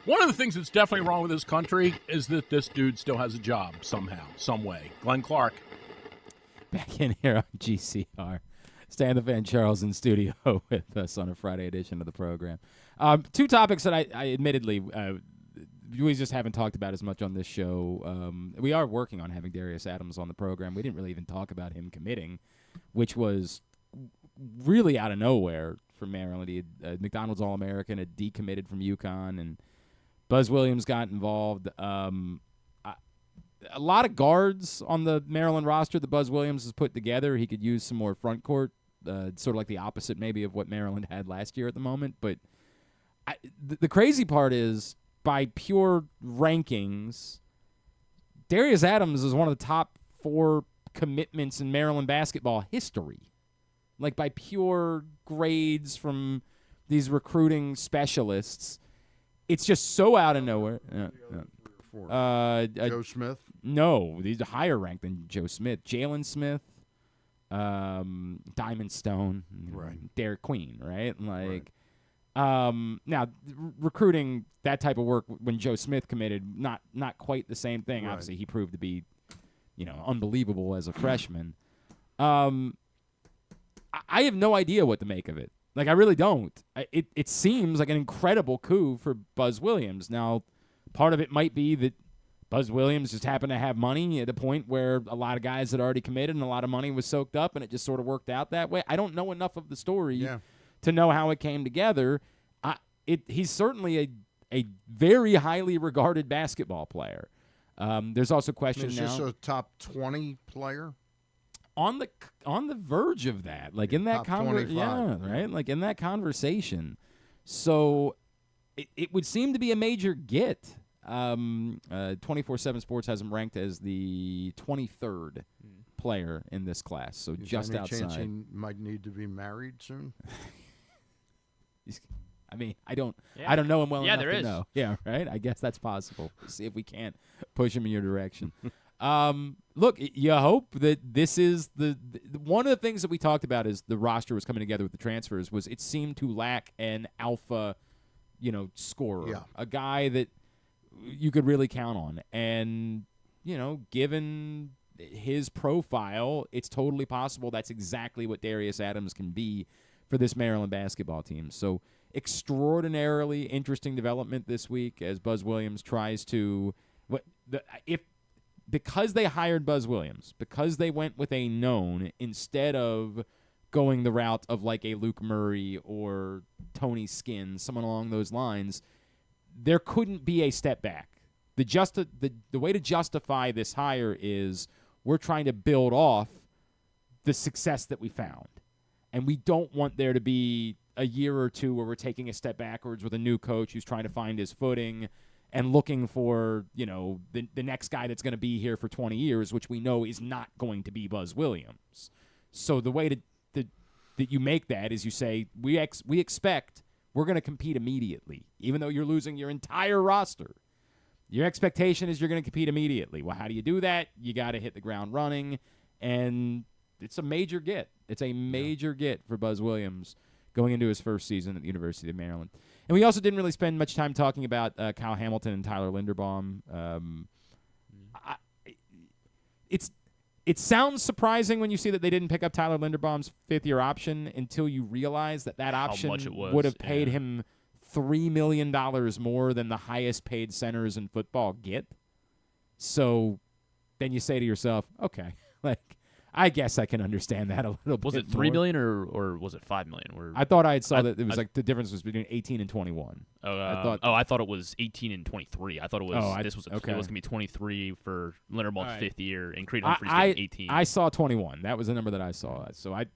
One of the things that's definitely wrong with this country is that this dude still has a job somehow, some way. Glenn Clark. Back in here on GCR. Stan the Fan Charles in studio with us on a Friday edition of the program. Two topics that I admittedly we just haven't talked about as much on this show. We are working on having Darius Adams on the program. We didn't really even talk about him committing, which was really out of nowhere for Maryland. He had McDonald's All-American, had decommitted from UConn, and Buzz Williams got involved. A lot of guards on the Maryland roster that Buzz Williams has put together. He could use some more front court, sort of like the opposite maybe of what Maryland had last year at the moment. But the crazy part is, by pure rankings, Darius Adams is one of the top 4 commitments in Maryland basketball history. Like, by pure grades from these recruiting specialists. It's just so out of nowhere. Joe Smith? No, he's higher ranked than Joe Smith. Jalen Smith, Diamond Stone, right. Derek Queen, right? Like, now recruiting that type of work when Joe Smith committed, not quite the same thing. Right. Obviously, he proved to be, unbelievable as a freshman. I have no idea what to make of it. Like, I really don't. It seems like an incredible coup for Buzz Williams. Now, part of it might be that Buzz Williams just happened to have money at a point where a lot of guys had already committed and a lot of money was soaked up, and it just sort of worked out that way. I don't know enough of the story to know how it came together. He's certainly a very highly regarded basketball player. There's also questions now. Is this a top 20 player? On the verge of that, like in that conversation, like in that conversation. So it would seem to be a major get. 24/7 Sports has him ranked as the 23rd player in this class, so Is just there any outside. chance he might need to be married soon? I don't know him well enough there to is. know. Yeah, right. I guess that's possible. See if we can't push him in your direction. Look, you hope that this is the one of the things that we talked about as the roster was coming together with the transfers was it seemed to lack an alpha, scorer, a guy that you could really count on. And, given his profile, it's totally possible that's exactly what Darius Adams can be for this Maryland basketball team. So extraordinarily interesting development this week as Buzz Williams tries to because they hired Buzz Williams, because they went with a known instead of going the route of like a Luke Murray or Tony Skins, someone along those lines, there couldn't be a step back. The way to justify this hire is we're trying to build off the success that we found. And we don't want there to be a year or two where we're taking a step backwards with a new coach who's trying to find his footing and looking for, the next guy that's going to be here for 20 years, which we know is not going to be Buzz Williams. So the way that you make that is you say, we expect we're going to compete immediately, even though you're losing your entire roster. Your expectation is you're going to compete immediately. Well, how do you do that? You got to hit the ground running, and it's a major get. It's a major get for Buzz Williams going into his first season at the University of Maryland. And we also didn't really spend much time talking about Kyle Hamilton and Tyler Linderbaum. It sounds surprising when you see that they didn't pick up Tyler Linderbaum's fifth-year option until you realize that option would have paid him $3 million more than the highest-paid centers in football get. So then you say to yourself, okay, I guess I can understand that a little bit. Was it $3 million or was it $5 million? I thought I saw that it was the difference was between 18 and 21. I thought it was 18 and 23. I thought it was it was going to be 23 for Linderbaum's fifth year and Creed Humphrey's getting 18. I saw 21. That was the number that I saw. So I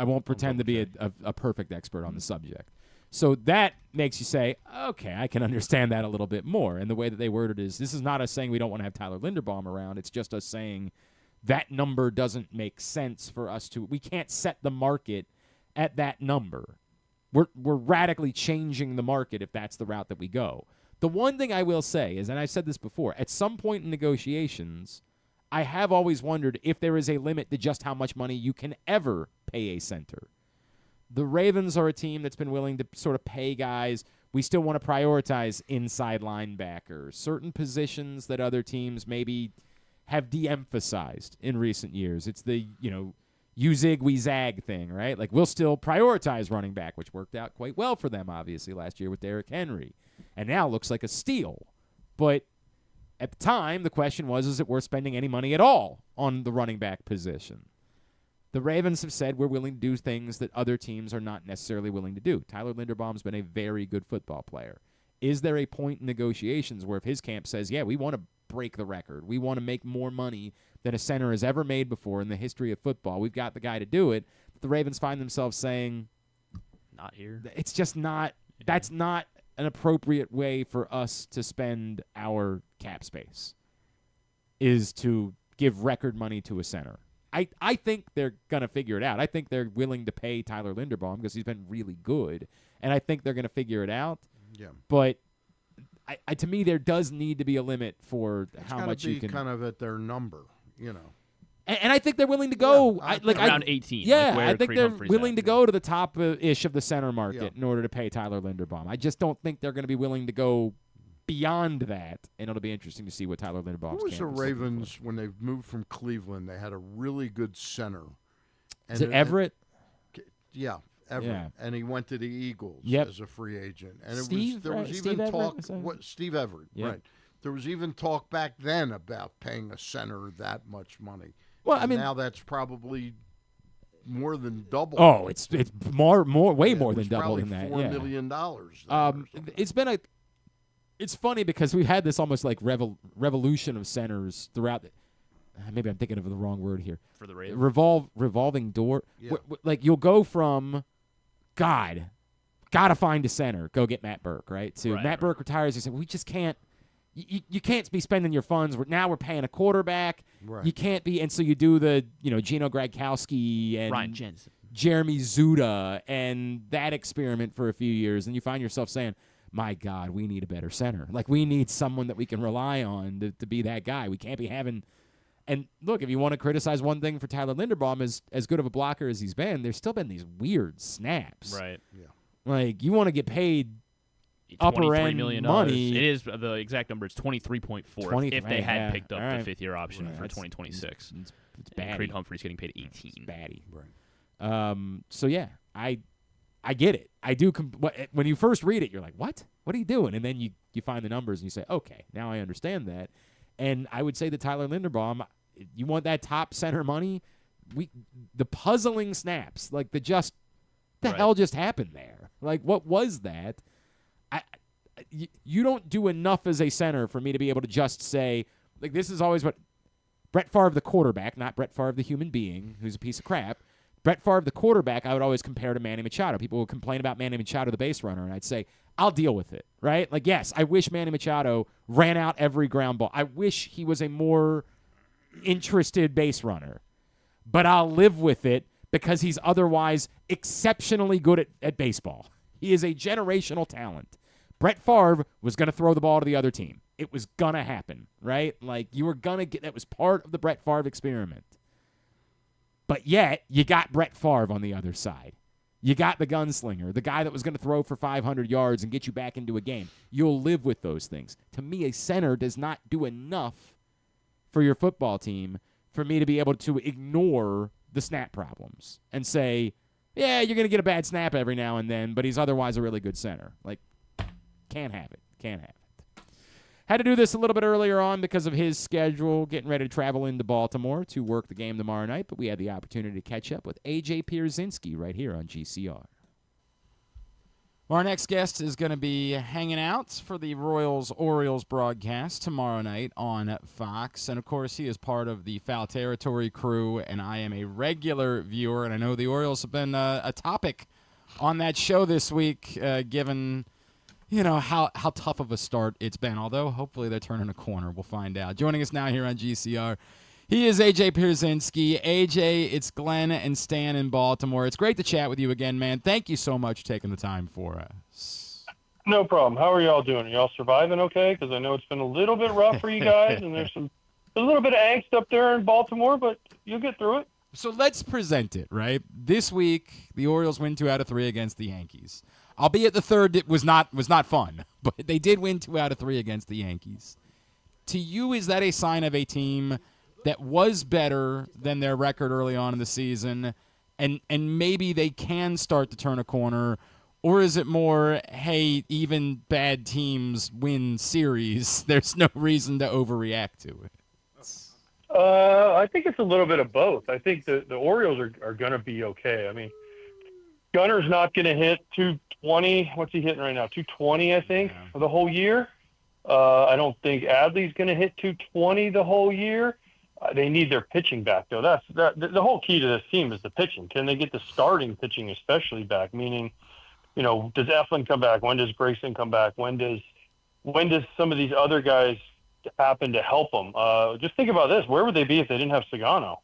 won't pretend to be a perfect expert on the subject. So that makes you say, okay, I can understand that a little bit more. And the way that they worded it is, this is not us saying we don't want to have Tyler Linderbaum around. It's just us saying that number doesn't make sense for us to. We can't set the market at that number. We're radically changing the market if that's the route that we go. The one thing I will say is, and I've said this before, at some point in negotiations, I have always wondered if there is a limit to just how much money you can ever pay a center. The Ravens are a team that's been willing to sort of pay guys. We still want to prioritize inside linebackers, certain positions that other teams maybe have de-emphasized in recent years. It's the, you zig, we zag thing, right? Like, we'll still prioritize running back, which worked out quite well for them, obviously, last year with Derrick Henry. And now looks like a steal. But at the time, the question was, is it worth spending any money at all on the running back position? The Ravens have said we're willing to do things that other teams are not necessarily willing to do. Tyler Linderbaum's been a very good football player. Is there a point in negotiations where if his camp says, yeah, we want to break the record, we want to make more money than a center has ever made before in the history of football, we've got the guy to do it, the Ravens find themselves saying, not here. It's just not, that's not an appropriate way for us to spend our cap space, is to give record money to a center. I think they're going to figure it out. I think they're willing to pay Tyler Linderbaum because he's been really good, and I think they're going to figure it out. Yeah. But to me, there does need to be a limit for how much you can. It's kind of at their number, And I think they're willing to go around 18. Yeah, I think they're willing to go to the top-ish of the center market in order to pay Tyler Linderbaum. I just don't think they're going to be willing to go beyond that, and it'll be interesting to see what Tyler Linderbaum's. Who was the Ravens when they moved from Cleveland? They had a really good center. Is it Everett? Yeah, Everett, and he went to the Eagles as a free agent. And there was even talk. Steve Everett, right? There was even talk back then about paying a center that much money. Well, I mean, now that's probably more than double. Oh, it's more way more than double than that. $4 million. It's been It's funny because we had this almost like revolution of centers throughout. Maybe I'm thinking of the wrong word here. For the Ravens. Revolving door. Yeah. Like you'll go from, gotta find a center. Go get Matt Burke, right? To Matt Burke retires. You say, we just can't. You can't be spending your funds. Now we're paying a quarterback. Right. You can't be, and so you do the Gino Gradkowski and Ryan Jensen, Jeremy Zuda, and that experiment for a few years, and you find yourself saying, my God, we need a better center. Like, we need someone that we can rely on to be that guy. We can't be having – and, look, if you want to criticize one thing for Tyler Linderbaum, as good of a blocker as he's been, there's still been these weird snaps. Right. Yeah. Like, you want to get paid upper-end $23 million. money. It is the exact number. It's 23.4 if they had picked up all right. the fifth-year option for That's- 2026. It's And batty. Creed Humphrey's getting paid 18. It's batty. Right. So, yeah, I get it. I do. When you first read it, you're like, what? What are you doing? And then you find the numbers and you say, okay, now I understand that. And I would say that Tyler Linderbaum, you want that top center money, the puzzling snaps, like the hell just happened there? Like, what was that? You don't do enough as a center for me to be able to just say, like, this is always what Brett Favre, the quarterback, not Brett Favre, the human being, who's a piece of crap. Brett Favre, the quarterback, I would always compare to Manny Machado. People would complain about Manny Machado, the base runner, and I'd say, I'll deal with it, right? Like, yes, I wish Manny Machado ran out every ground ball. I wish he was a more interested base runner. But I'll live with it because he's otherwise exceptionally good at baseball. He is a generational talent. Brett Favre was going to throw the ball to the other team. It was going to happen, right? Like, you were going to get – that was part of the Brett Favre experiment. But yet, you got Brett Favre on the other side. You got the gunslinger, the guy that was going to throw for 500 yards and get you back into a game. You'll live with those things. To me, a center does not do enough for your football team for me to be able to ignore the snap problems and say, yeah, you're going to get a bad snap every now and then, but he's otherwise a really good center. Like, can't have it. Can't have it. Had to do this a little bit earlier on because of his schedule, getting ready to travel into Baltimore to work the game tomorrow night, but we had the opportunity to catch up with A.J. Pierzynski right here on GCR. Well, our next guest is going to be hanging out for the Royals-Orioles broadcast tomorrow night on Fox, and, of course, he is part of the Foul Territory crew, and I am a regular viewer, and I know the Orioles have been a topic on that show this week, given – you know, how tough of a start it's been, although hopefully they're turning a corner. We'll find out. Joining us now here on GCR, he is A.J. Pierzynski. A.J., it's Glenn and Stan in Baltimore. It's great to chat with you again, man. Thank you so much for taking the time for us. No problem. How are y'all doing? Are y'all surviving okay? Because I know it's been a little bit rough for you guys, and there's a little bit of angst up there in Baltimore, but you'll get through it. So let's present it, right? This week, the Orioles win 2 out of 3 against the Yankees. Albeit the third it was not fun, but they did win 2 out of 3 against the Yankees. To you, is that a sign of a team that was better than their record early on in the season, and maybe they can start to turn a corner, or is it more, hey, even bad teams win series, there's no reason to overreact to it? I think it's a little bit of both. I think the Orioles are going to be okay. I mean, Gunner's not going to hit 220. What's he hitting right now? 220, I think, for the whole year. I don't think Adley's going to hit 220 the whole year. They need their pitching back, though. The whole key to this team is the pitching. Can they get the starting pitching especially back? Meaning, you know, does Eflin come back? When does Grayson come back? When does some of these other guys happen to help them? Just think about this. Where would they be if they didn't have Sagano?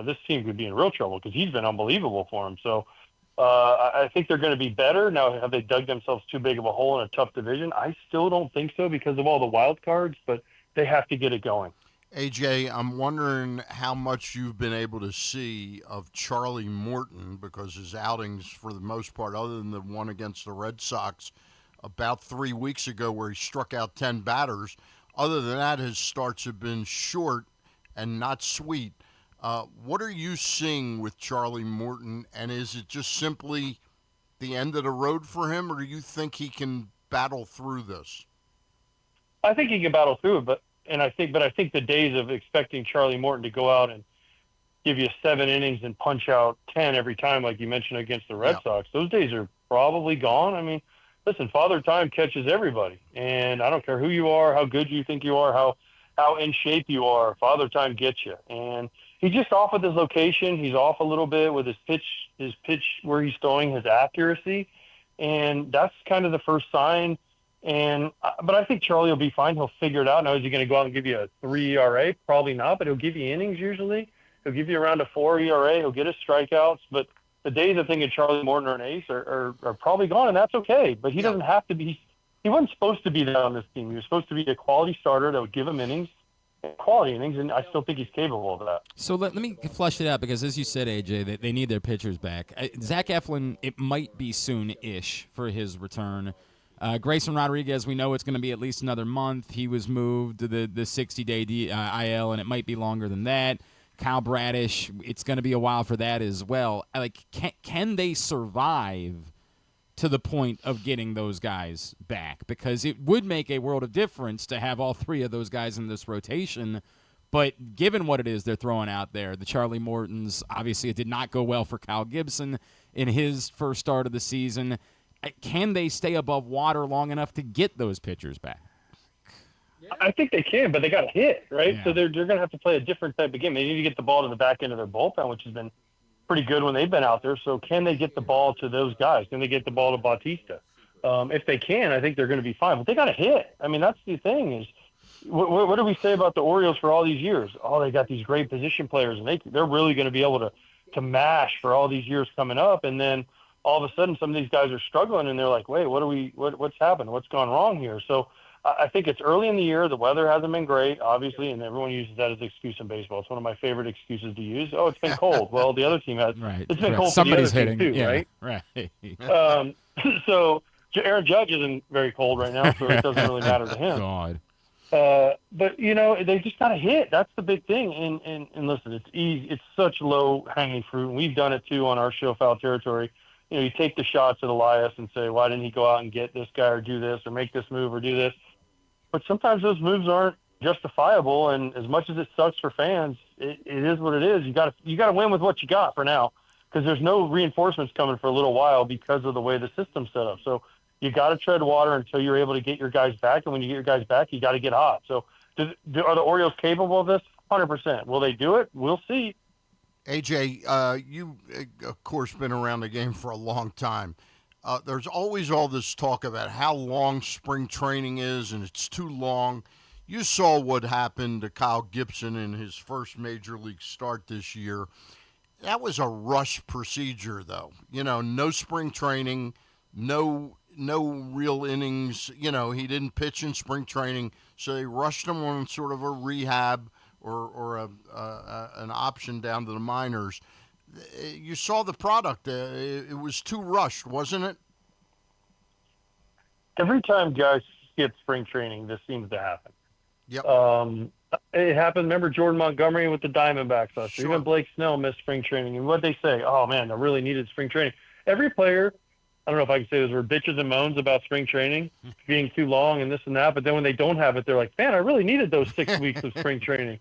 This team could be in real trouble because he's been unbelievable for them. So, I think they're going to be better. Now, have they dug themselves too big of a hole in a tough division? I still don't think so because of all the wild cards, but they have to get it going. AJ, I'm wondering how much you've been able to see of Charlie Morton, because his outings, for the most part, other than the one against the Red Sox about 3 weeks ago where he struck out 10 batters, other than that, his starts have been short and not sweet. What are you seeing with Charlie Morton, and is it just simply the end of the road for him, or do you think he can battle through this? I think he can battle through it, but I think the days of expecting Charlie Morton to go out and give you 7 innings and punch out 10 every time, like you mentioned against the Red Sox, those days are probably gone. I mean, listen, Father Time catches everybody, and I don't care who you are, how good you think you are, how in shape you are, Father Time gets you. And he's just off with his location. He's off a little bit with his pitch where he's throwing, his accuracy. And that's kind of the first sign. But I think Charlie will be fine. He'll figure it out. Now, is he going to go out and give you a 3 ERA? Probably not, but he'll give you innings usually. He'll give you around a 4 ERA. He'll get his strikeouts. But the days of thinking Charlie Morton or an ace are probably gone, and that's okay. But he doesn't have to be. he wasn't supposed to be that on this team. He was supposed to be a quality starter that would give him quality innings, and I still think he's capable of that. So let me flush it out because, as you said, AJ, they need their pitchers back. Zach Eflin, it might be soon-ish for his return. Grayson Rodriguez, we know it's going to be at least another month. He was moved to the 60-day IL, and it might be longer than that. Kyle Bradish, it's going to be a while for that as well. Like, can they survive to the point of getting those guys back? Because it would make a world of difference to have all three of those guys in this rotation. But given what it is they're throwing out there, the Charlie Mortons, obviously it did not go well for Kyle Gibson in his first start of the season. Can they stay above water long enough to get those pitchers back? I think they can, but they got to hit, right? Yeah. So they're going to have to play a different type of game. They need to get the ball to the back end of their bullpen, which has been pretty good when they've been out there. So can they get the ball to those guys? Can they get the ball to Bautista? If they can, I think they're going to be fine. But they got to hit. I mean, that's the thing is, what do we say about the Orioles for all these years? Oh, they got these great position players, and they're really going to be able to mash for all these years coming up. And then all of a sudden, some of these guys are struggling, and they're like, wait, what's happened? What's gone wrong here? So I think it's early in the year. The weather hasn't been great, obviously, and everyone uses that as an excuse in baseball. It's one of my favorite excuses to use. Oh, it's been cold. Well, the other team has. Right. It's been right. cold Somebody's for the other hitting. team too, yeah. right? Right. So Aaron Judge isn't very cold right now, so it doesn't really matter to him. God. But they just got to hit. That's the big thing. And listen, it's easy. It's such low hanging fruit, and we've done it too on our show, Foul Territory. You take the shots at Elias and say, why didn't he go out and get this guy or do this or make this move or do this? But sometimes those moves aren't justifiable, and as much as it sucks for fans, it is what it is. You got to win with what you got for now, because there's no reinforcements coming for a little while because of the way the system's set up. So you got to tread water until you're able to get your guys back, and when you get your guys back, you got to get hot. So are the Orioles capable of this? 100%. Will they do it? We'll see. AJ, you, of course, been around the game for a long time. There's always all this talk about how long spring training is, and it's too long. You saw what happened to Kyle Gibson in his first major league start this year. That was a rush procedure, though. No spring training, no real innings. He didn't pitch in spring training, so they rushed him on sort of a rehab or an option down to the minors. You saw the product. It was too rushed, wasn't it? Every time guys skip spring training, this seems to happen. Yep. It happened. Remember Jordan Montgomery with the Diamondbacks last year? Sure. Even Blake Snell missed spring training. And what they say, oh, man, I really needed spring training. Every player, I don't know if I can say this, were bitches and moans about spring training being too long and this and that. But then when they don't have it, they're like, man, I really needed those 6 weeks of spring training.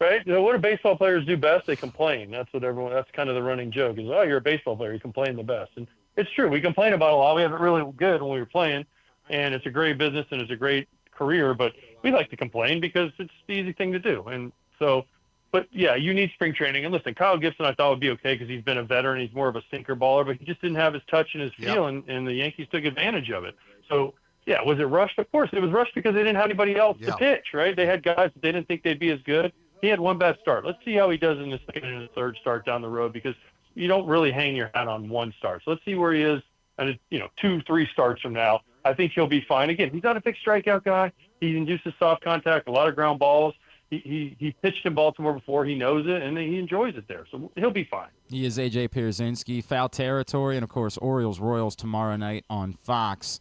Right? What do baseball players do best? They complain. That's kind of the running joke is, oh, you're a baseball player. You complain the best. And it's true. We complain about a lot. We have it really good when we were playing, and it's a great business and it's a great career, but we like to complain because it's the easy thing to do. And so, but yeah, you need spring training. And listen, Kyle Gibson I thought would be okay because he's been a veteran. He's more of a sinker baller, but he just didn't have his touch and his feel, and the Yankees took advantage of it. So, yeah, was it rushed? Of course, it was rushed because they didn't have anybody else to pitch, right? They had guys that they didn't think they'd be as good. He had one bad start. Let's see how he does in the second and the third start down the road, because you don't really hang your hat on one start. So let's see where he is, and 2-3 starts from now. I think he'll be fine. Again, he's not a big strikeout guy. He induces soft contact, a lot of ground balls. He pitched in Baltimore before. He knows it, and he enjoys it there. So he'll be fine. He is AJ Pierzynski, Foul Territory, and, of course, Orioles-Royals tomorrow night on Fox.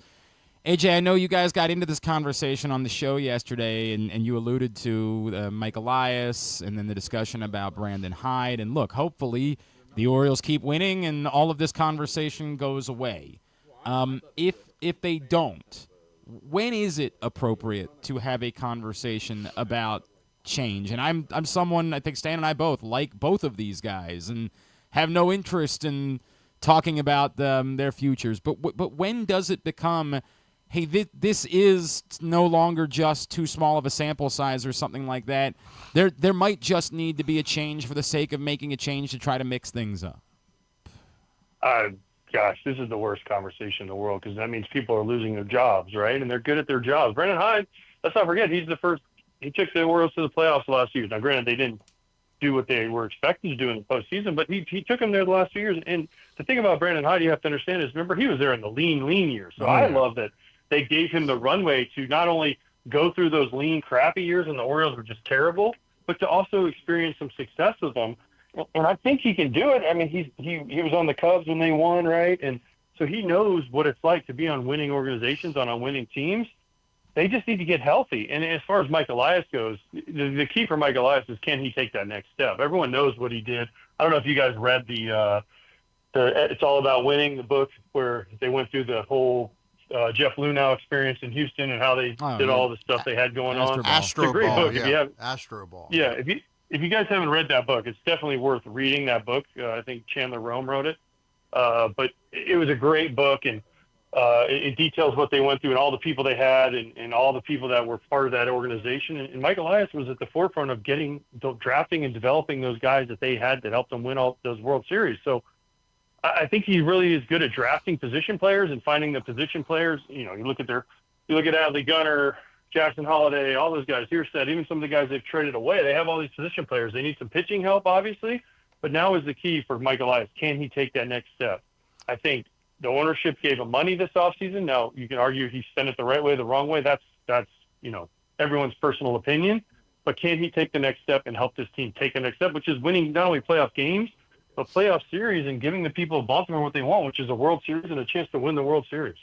AJ, I know you guys got into this conversation on the show yesterday, and you alluded to Mike Elias and then the discussion about Brandon Hyde. And, look, hopefully the Orioles keep winning and all of this conversation goes away. If they don't, when is it appropriate to have a conversation about change? And I'm someone, I think Stan and I both like both of these guys and have no interest in talking about their futures. But when does it become, hey, this is no longer just too small of a sample size or something like that? There might just need to be a change for the sake of making a change to try to mix things up. Gosh, this is the worst conversation in the world, because that means people are losing their jobs, right? And they're good at their jobs. Brandon Hyde, let's not forget, he took the Orioles to the playoffs last year. Now, granted, they didn't do what they were expected to do in the postseason, but he took them there the last 2 years. And the thing about Brandon Hyde you have to understand is, remember, he was there in the lean years. So I love that they gave him the runway to not only go through those lean, crappy years and the Orioles were just terrible, but to also experience some success with them. And I think he can do it. I mean, he was on the Cubs when they won, right? And so he knows what it's like to be on winning organizations, on winning teams. They just need to get healthy. And as far as Mike Elias goes, the key for Mike Elias is, can he take that next step? Everyone knows what he did. I don't know if you guys read the It's All About Winning, the book where they went through the whole Jeff Lunau experience in Houston and how they did all the stuff they had going on. Astro it's a great Ball, book. yeah. If you have, Astro Ball. Yeah, if you guys haven't read that book, it's definitely worth reading that book. I think Chandler Rome wrote it. But it was a great book, and it details what they went through and all the people they had and all the people that were part of that organization. And Mike Elias was at the forefront of drafting and developing those guys that they had that helped them win all those World Series. So I think he really is good at drafting position players and finding the position players. You know, you look at Adley, Gunnar, Jackson Holiday, all those guys, Hierstead, even some of the guys they've traded away. They have all these position players. They need some pitching help, obviously, but now is the key for Mike Elias. Can he take that next step? I think the ownership gave him money this offseason. Now, you can argue he spent it the right way, the wrong way. That's everyone's personal opinion. But can he take the next step and help this team take the next step, which is winning not only playoff games, but playoff series and giving the people of Baltimore what they want, which is a World Series and a chance to win the World Series.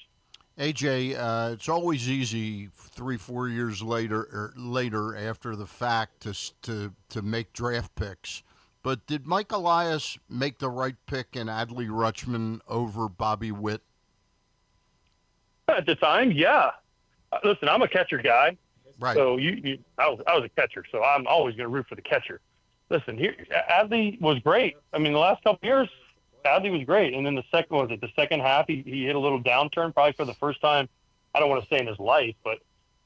AJ, it's always easy 3-4 years later after the fact to make draft picks. But did Mike Elias make the right pick in Adley Rutschman over Bobby Witt? At the time, yeah. Listen, I'm a catcher guy. Right. So I was a catcher, so I'm always going to root for the catcher. Listen, Adley was great. I mean, the last couple of years, Adley was great. And then the second half, he hit a little downturn, probably for the first time, I don't want to say in his life, but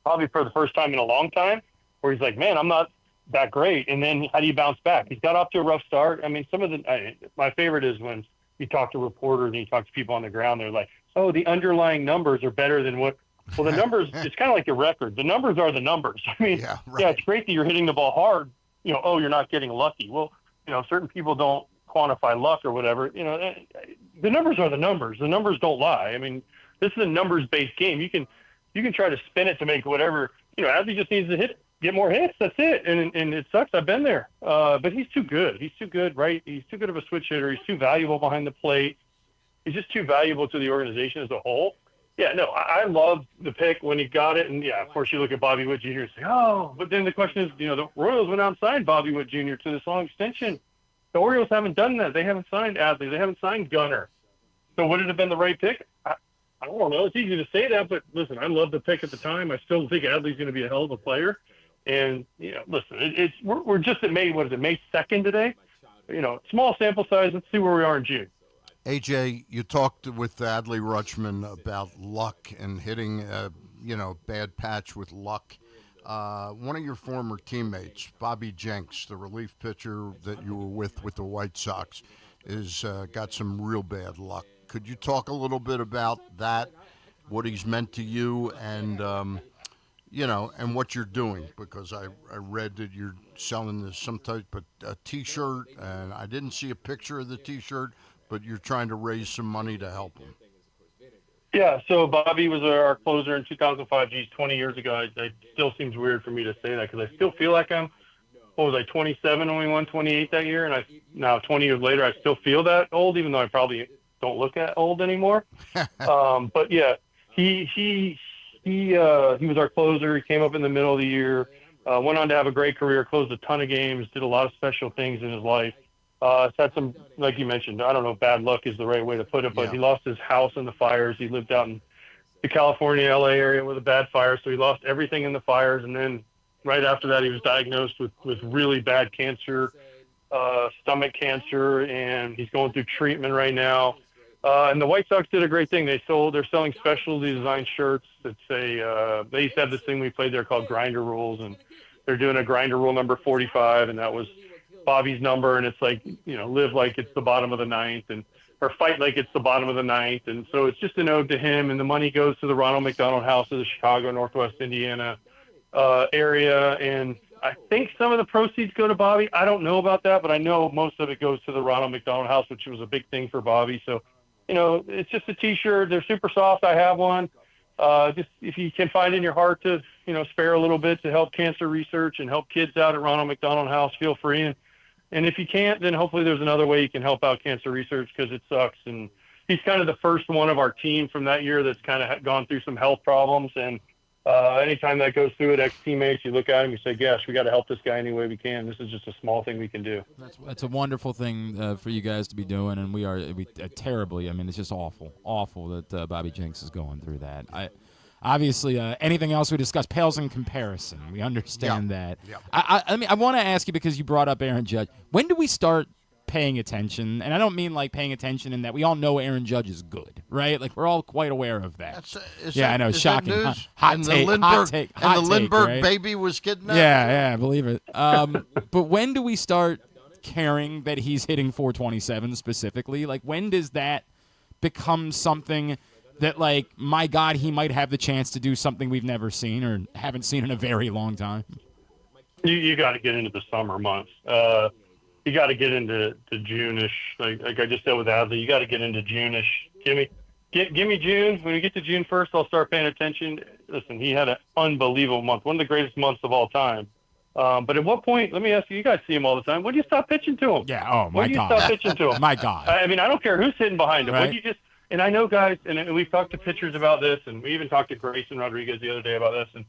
probably for the first time in a long time, where he's like, man, I'm not that great. And then how do you bounce back? He's got off to a rough start. I mean, my favorite is when you talk to reporters and you talk to people on the ground, they're like, oh, the underlying numbers are better than what. Well, the numbers, it's kind of like your record. The numbers are the numbers. I mean, yeah, it's great that you're hitting the ball hard. You know, oh, you're not getting lucky. Well, certain people don't quantify luck or whatever. The numbers are the numbers. The numbers don't lie. I mean, this is a numbers-based game. You can try to spin it to make whatever. Adley just needs to get more hits. That's it. And it sucks. I've been there. But he's too good. He's too good, right? He's too good of a switch hitter. He's too valuable behind the plate. He's just too valuable to the organization as a whole. Yeah, no, I loved the pick when he got it. And, yeah, of course, you look at Bobby Witt Jr. and say, oh. But then the question is, the Royals went out and signed Bobby Witt Jr. to this long extension. The Orioles haven't done that. They haven't signed Adley. They haven't signed Gunnar. So would it have been the right pick? I don't know. It's easy to say that, but listen, I loved the pick at the time. I still think Adley's going to be a hell of a player. And listen, we're just at May 2nd today. Small sample size. Let's see where we are in June. AJ, you talked with Adley Rutschman about luck and hitting, bad patch with luck. One of your former teammates, Bobby Jenks, the relief pitcher that you were with the White Sox, is got some real bad luck. Could you talk a little bit about that, what he's meant to you, and and what you're doing? Because I read that you're selling some type of a T-shirt, and I didn't see a picture of the T-shirt, but you're trying to raise some money to help him. Yeah, so Bobby was our closer in 2005. Geez, 20 years ago. It still seems weird for me to say that because I still feel like I'm, 27 when we won 28 that year, and now 20 years later, I still feel that old, even though I probably don't look that old anymore. But yeah, he was our closer. He came up in the middle of the year, went on to have a great career, closed a ton of games, did a lot of special things in his life. Had some, like you mentioned, I don't know if bad luck is the right way to put it, but he lost his house in the fires. He lived out in the California, LA area with a bad fire, so he lost everything in the fires. And then right after that, he was diagnosed with really bad cancer, stomach cancer, and he's going through treatment right now. And the White Sox did a great thing. They're selling specialty design shirts that say, they used to have this thing we played there called Grinder Rules, and they're doing a Grinder Rule number 45, and that was Bobby's number, and it's like, live like it's the bottom of the ninth, or fight like it's the bottom of the ninth. And so it's just an ode to him, and the money goes to the Ronald McDonald House of the Chicago, Northwest Indiana area. And I think some of the proceeds go to Bobby. I don't know about that, but I know most of it goes to the Ronald McDonald House, which was a big thing for Bobby. So, it's just a T-shirt. They're super soft. I have one. just if you can find in your heart to, spare a little bit to help cancer research and help kids out at Ronald McDonald House, feel free. And if you can't, then hopefully there's another way you can help out cancer research, because it sucks. And he's kind of the first one of our team from that year that's kind of gone through some health problems. And anytime that goes through it, ex-teammates, you look at him, you say, gosh, we got to help this guy any way we can. This is just a small thing we can do. That's a wonderful thing for you guys to be doing, and we terribly. I mean, it's just awful that Bobby Jenks is going through that. Obviously, anything else we discuss pales in comparison. We understand that. Yeah. I want to ask you, because you brought up Aaron Judge. When do we start paying attention? And I don't mean like paying attention in that we all know Aaron Judge is good, right? Like, we're all quite aware of that. I know, shocking. Hot take. And the Lindbergh right? baby was kidnapped. Yeah, believe it. But when do we start caring that he's hitting 427 specifically? Like, when does that become something that, like, my God, he might have the chance to do something we've never seen or haven't seen in a very long time? You got to get into the summer months. You got to get into June-ish. Like I just said with Adley, you got to get into June-ish. Give me June. When we get to June 1st, I'll start paying attention. Listen, he had an unbelievable month, one of the greatest months of all time. But at what point, let me ask you guys see him all the time. When do you stop pitching to him? Yeah, oh, my God. When do you stop pitching to him? My God. I mean, I don't care who's sitting behind him. Right. When do you just – and I know guys, and we've talked to pitchers about this, and we even talked to Grayson Rodriguez the other day about this, and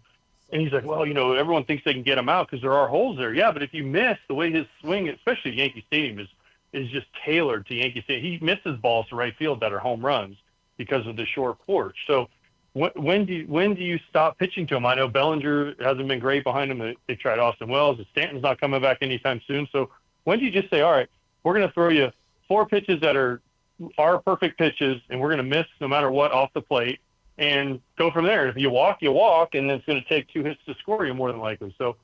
he's like, well, everyone thinks they can get him out because there are holes there. Yeah, but if you miss the way his swing, especially Yankee Stadium, is just tailored to Yankee Stadium. He misses balls to right field that are home runs because of the short porch. So when do you stop pitching to him? I know Bellinger hasn't been great behind him. They tried Austin Wells. Stanton's not coming back anytime soon. So when do you just say, all right, we're going to throw you 4 pitches that are perfect pitches, and we're going to miss no matter what off the plate, and go from there. If you walk, and then it's going to take 2 hits to score you more than likely. So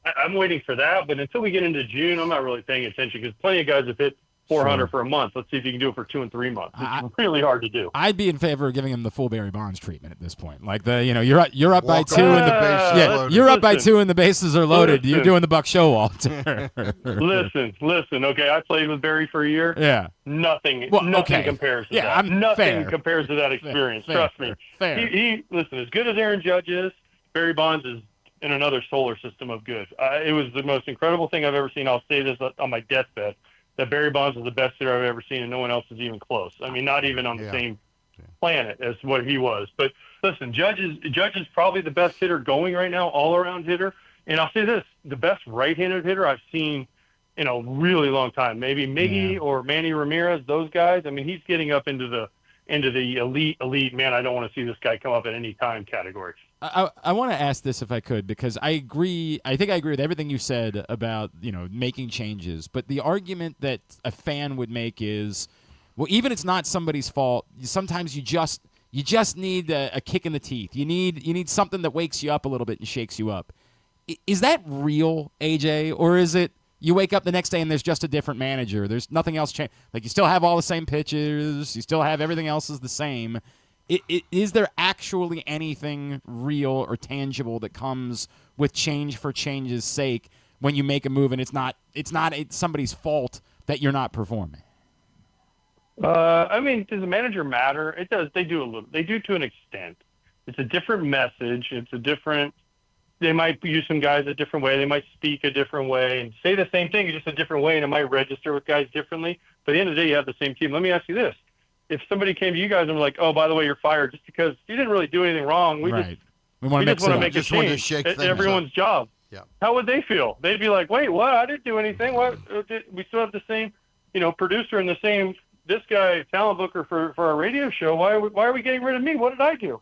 I'm waiting for that. But until we get into June, I'm not really paying attention, because plenty of guys have hit 400 for a month. Let's see if you can do it for 2 and 3 months. It's really hard to do. I'd be in favor of giving him the full Barry Bonds treatment at this point. Like you're up by 2 and the bases loaded. You're up by 2 and the bases are loaded. You're doing the Buck Showalter. listen. Okay, I played with Barry for a year. Yeah. Nothing compares to that. Nothing compares to that experience. Trust me. Fair. He listen, as good as Aaron Judge is, Barry Bonds is in another solar system of good. It was the most incredible thing I've ever seen. I'll say this on my deathbed, that Barry Bonds is the best hitter I've ever seen, and no one else is even close. I mean, not even on the same planet as what he was. But listen, Judge is probably the best hitter going right now, all-around hitter. And I'll say this, the best right-handed hitter I've seen in a really long time. Maybe Miggy or Manny Ramirez, those guys. I mean, he's getting up into the elite, man, I don't want to see this guy come up at any time category. I want to ask this if I could, because I think I agree with everything you said about, making changes. But the argument that a fan would make is, well, even it's not somebody's fault. Sometimes you just need a kick in the teeth. You need something that wakes you up a little bit and shakes you up. Is that real, AJ, or is it you wake up the next day and there's just a different manager? There's nothing else changed. Like, you still have all the same pitches. You still have everything else is the same. Is there actually anything real or tangible that comes with change for change's sake when you make a move and it's not somebody's fault that you're not performing? I mean, does the manager matter? It does. They do a little. They do to an extent. It's a different message. They might use some guys a different way. They might speak a different way and say the same thing, just a different way, and it might register with guys differently. But at the end of the day, you have the same team. Let me ask you this. If somebody came to you guys and were like, oh, by the way, you're fired just because you didn't really do anything wrong. We just want to make a change. Everyone's job. Yeah. How would they feel? They'd be like, wait, what? I didn't do anything. What? We still have the same, producer and the same, this guy, talent booker for our radio show. Why are we getting rid of me? What did I do?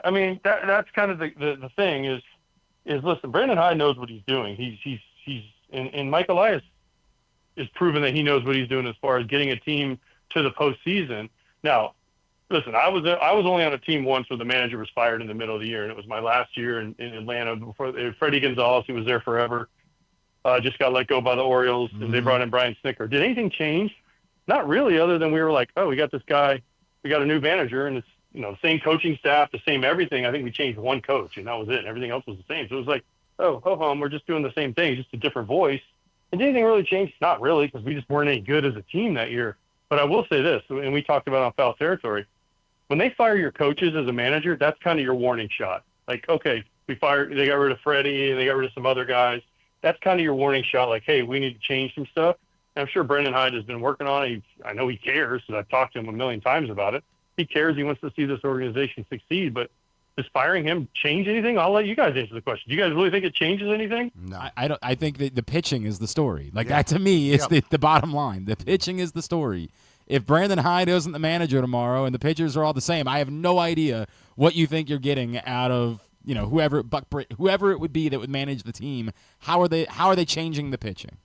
I mean, that's kind of the thing is listen, Brandon Hyde knows what he's doing. And Mike Elias is proven that he knows what he's doing as far as getting a team to the postseason. Now, listen, I was only on a team once where the manager was fired in the middle of the year, and it was my last year in Atlanta. Before Freddie Gonzalez, who was there forever, just got let go by the Orioles, and they brought in Brian Snitker. Did anything change? Not really, other than we were like, oh, we got this guy, we got a new manager, and it's the same coaching staff, the same everything. I think we changed one coach, and that was it. And everything else was the same. So it was like, oh, ho-hum, we're just doing the same thing, just a different voice. And did anything really change? Not really, because we just weren't any good as a team that year. But I will say this, and we talked about on Foul Territory, when they fire your coaches as a manager, that's kind of your warning shot. Like, okay, they got rid of Freddie, they got rid of some other guys. That's kind of your warning shot. Like, hey, we need to change some stuff. And I'm sure Brendan Hyde has been working on it. I know he cares because I've talked to him a million times about it. He cares. He wants to see this organization succeed. But does firing him change anything? I'll let you guys answer the question. Do you guys really think it changes anything? No. I don't. I think that the pitching is the story. Like that to me is the bottom line. The pitching is the story. If Brandon Hyde isn't the manager tomorrow and the pitchers are all the same, I have no idea what you think you're getting out of whoever it would be that would manage the team. How are they changing the pitching?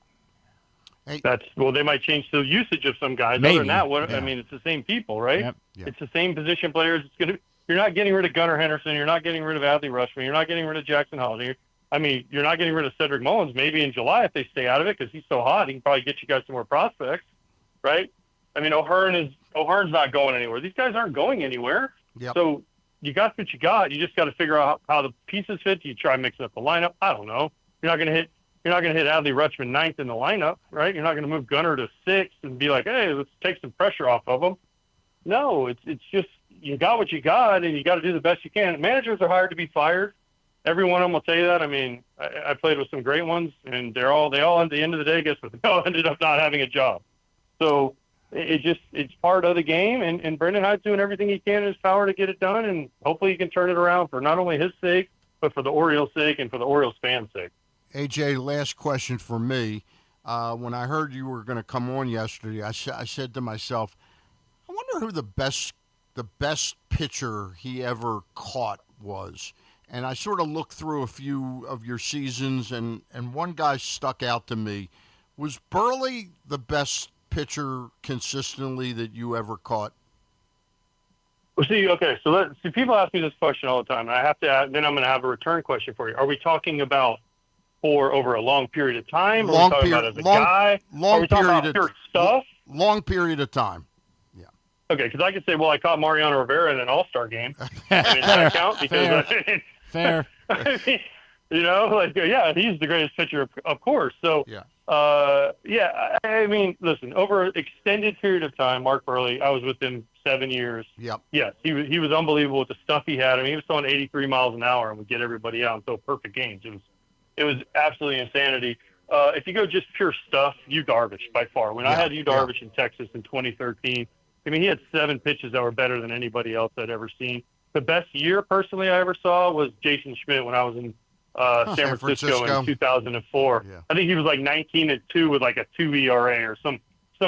They might change the usage of some guys. Maybe. Other than that, I mean, it's the same people, right? Yep. It's the same position players. You're not getting rid of Gunnar Henderson. You're not getting rid of Adley Rutschman. You're not getting rid of Jackson Holliday. I mean, you're not getting rid of Cedric Mullins. Maybe in July if they stay out of it because he's so hot, he can probably get you guys some more prospects, right? I mean, O'Hearn's not going anywhere. These guys aren't going anywhere. Yep. So you got what you got. You just got to figure out how the pieces fit. Do you try mixing up the lineup? I don't know. You're not going to hit Adley Rutschman 9th in the lineup, right? You're not going to move Gunnar to 6th and be like, hey, let's take some pressure off of him. No, it's just you got what you got, and you got to do the best you can. Managers are hired to be fired. Every one of them will tell you that. I mean, I played with some great ones, and they all at the end of the day, guess what? They all ended up not having a job. So it's part of the game, and Brendan Hyde's doing everything he can in his power to get it done, and hopefully he can turn it around for not only his sake, but for the Orioles' sake and for the Orioles fans' sake. AJ, last question for me. When I heard you were going to come on yesterday, I said to myself, I wonder who the best pitcher he ever caught was. And I sort of looked through a few of your seasons, and one guy stuck out to me. Was Burley the best pitcher consistently that you ever caught? Well, so people ask me this question all the time, and I have to then I'm going to have a return question for you. Are we talking about for over a long period of time? Are we talking about as a guy? Are we talking about pure stuff? Long period of time. Yeah. Okay, because I could say, well, I caught Mariano Rivera in an All-Star game. I mean, does that count? Because Fair. I mean, he's the greatest pitcher, of course. So, I mean, listen, over an extended period of time, Mark Burley, I was with him 7 years. Yep. Yes, he was unbelievable with the stuff he had. I mean, he was throwing 83 miles an hour and would get everybody out and throw perfect games. It was absolutely insanity. If you go just pure stuff, Yu Darvish by far. When I had Yu Darvish in Texas in 2013, I mean, he had 7 pitches that were better than anybody else I'd ever seen. The best year, personally, I ever saw was Jason Schmidt when I was in San Francisco in 2004. Yeah. I think he was like 19-2 with like a 2 ERA or some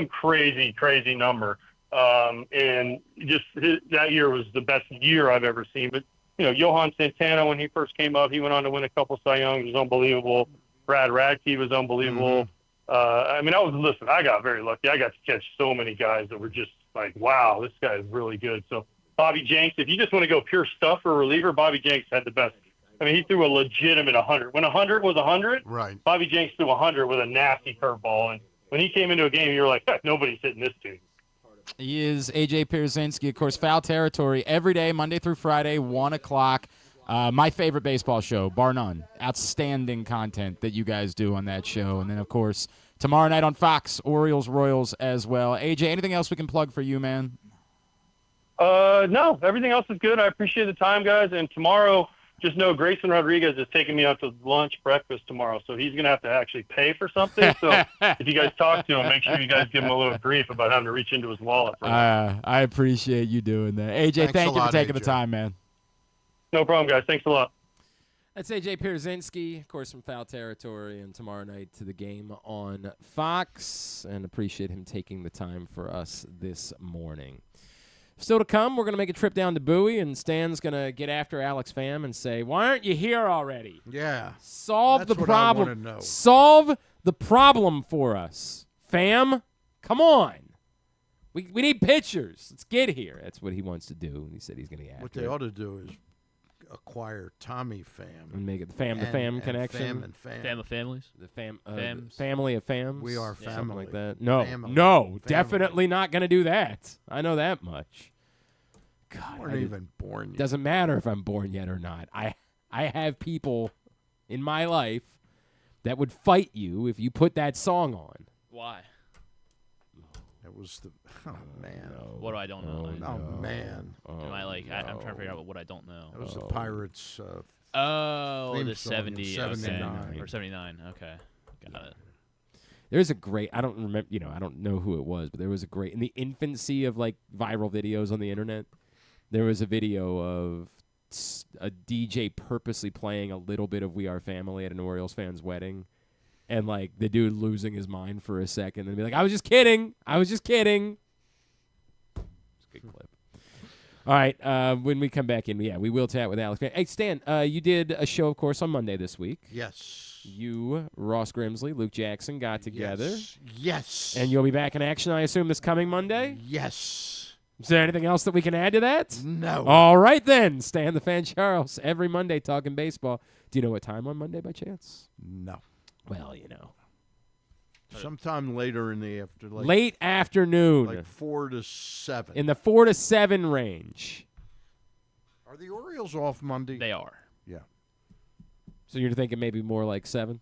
crazy number. And just that year was the best year I've ever seen. But, Johan Santana, when he first came up, he went on to win a couple Cy Youngs. It was unbelievable. Brad Radke was unbelievable. I mean, I got very lucky. I got to catch so many guys that were just like, wow, this guy is really good. So Bobby Jenks, if you just want to go pure stuff for a reliever, Bobby Jenks had the best. I mean, he threw a legitimate 100. When 100 was 100, right? Bobby Jenks threw 100 with a nasty curveball. And when he came into a game, you were like, nobody's hitting this dude. He is AJ Pierzynski, of course, Foul Territory, every day, Monday through Friday, 1 o'clock. My favorite baseball show, bar none. Outstanding content that you guys do on that show. And then, of course, tomorrow night on Fox, Orioles-Royals as well. AJ, anything else we can plug for you, man? No, everything else is good. I appreciate the time, guys. And tomorrow, just know Grayson Rodriguez is taking me out to lunch, breakfast tomorrow. So he's going to have to actually pay for something. So if you guys talk to him, make sure you guys give him a little grief about having to reach into his wallet. I appreciate you doing that. AJ, thank you for taking the time, man. No problem, guys. Thanks a lot. That's AJ Pierzynski, of course, from Foul Territory, and tomorrow night to the game on Fox. And appreciate him taking the time for us this morning. Still to come, we're going to make a trip down to Bowie, and Stan's going to get after Alex Pham and say, why aren't you here already? Yeah. Solve That's the what I problem. wanna know. Solve the problem for us. Pham, come on. We need pitchers. Let's get here. That's what he wants to do, and he said he's going to get after What they ought to do is acquire Tommy Pham. And make it the Pham connection. Pham and Pham. Fam of families. The Phams. family of Phams. We are Something family. like that. No, Family. no, Family. definitely not going to do that. I know that much. God, You weren't even born yet. Doesn't matter if I'm born yet or not. I have people in my life that would fight you if you put that song on. Why? It was the man. What do I don't know? Man. Am I like? I'm trying to figure out what I don't know. It was the Pirates. The theme song in 70 79. or 79. Okay, got it. There's a great, I don't remember, I don't know who it was, but there was a great, in the infancy of like viral videos on the internet, there was a video of a DJ purposely playing a little bit of We Are Family at an Orioles fan's wedding, and like the dude losing his mind for a second and be like, I was just kidding. It's a good clip. All right, when we come back in, we will chat with Alex. Hey, Stan, you did a show, of course, on Monday this week. Yes. You, Ross Grimsley, Luke Jackson got together. Yes. And you'll be back in action, I assume, this coming Monday? Yes. Is there anything else that we can add to that? No. All right, then. Stan the Fan Charles, every Monday talking baseball. Do you know what time on Monday by chance? No. Well, Sometime later in the afternoon. Late afternoon. Like 4 to 7. In the 4 to 7 range. Are the Orioles off Monday? They are. Yeah. So you're thinking maybe more like 7?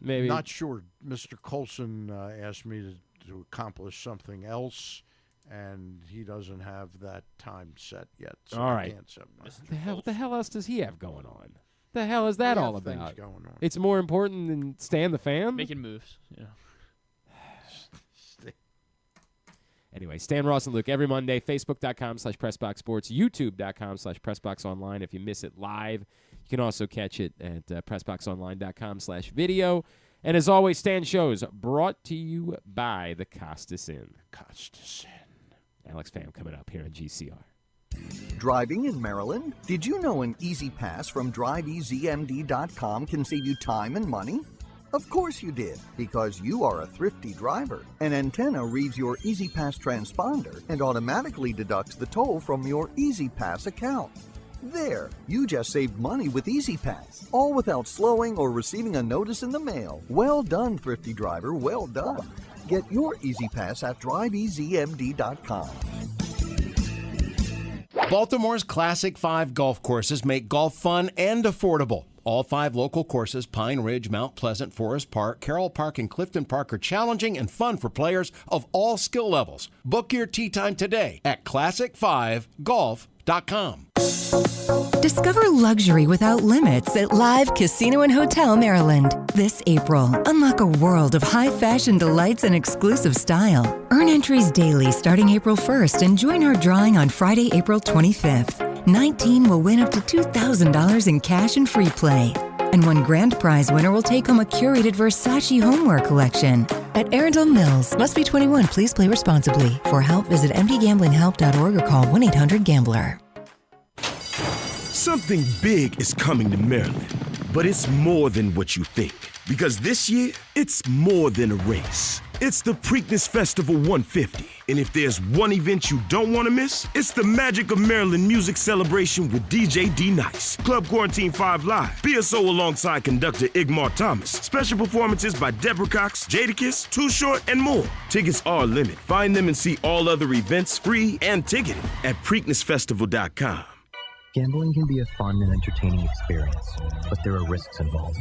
Maybe. Not sure. Mr. Colson asked me to accomplish something else, and he doesn't have that time set yet. So all I right. can't set my What the hell else does he have going on? The hell is that all things about? going on. It's more important than Stan the Fan? Making moves. Yeah. Anyway, Stan, Ross, and Luke every Monday, Facebook.com/PressBoxSports, YouTube.com/PressBoxOnline. If you miss it live, you can also catch it at PressBoxOnline.com/video. And as always, Stan shows brought to you by the Costas Inn. Costas Inn. Alex Pham coming up here on GCR. Driving in Maryland? Did you know an Easy Pass from DriveEasyMD.com can save you time and money? Of course you did, because you are a thrifty driver. An antenna reads your Easy Pass transponder and automatically deducts the toll from your Easy Pass account. There, you just saved money with Easy Pass, all without slowing or receiving a notice in the mail. Well done, thrifty driver, well done. Get your Easy Pass at DriveEasyMD.com. Baltimore's Classic 5 golf courses make golf fun and affordable. All 5 local courses, Pine Ridge, Mount Pleasant, Forest Park, Carroll Park, and Clifton Park, are challenging and fun for players of all skill levels. Book your tee time today at classic5golf.com. Discover luxury without limits at Live Casino and Hotel Maryland. This April, unlock a world of high-fashion delights and exclusive style. Earn entries daily starting April 1st and join our drawing on Friday, April 25th. 19 will win up to $2,000 in cash and free play. And one grand prize winner will take home a curated Versace homeware collection. At Arundel Mills, must be 21. Please play responsibly. For help, visit mdgamblinghelp.org or call 1-800-GAMBLER. Something big is coming to Maryland, but it's more than what you think. Because this year, it's more than a race. It's the Preakness Festival 150. And if there's one event you don't want to miss, it's the Magic of Maryland Music Celebration with DJ D-Nice. Club Quarantine 5 Live. BSO alongside conductor Igmar Thomas. Special performances by Deborah Cox, Jadakiss, Too Short, and more. Tickets are limited. Find them and see all other events free and ticketed at PreaknessFestival.com. Gambling can be a fun and entertaining experience, but there are risks involved.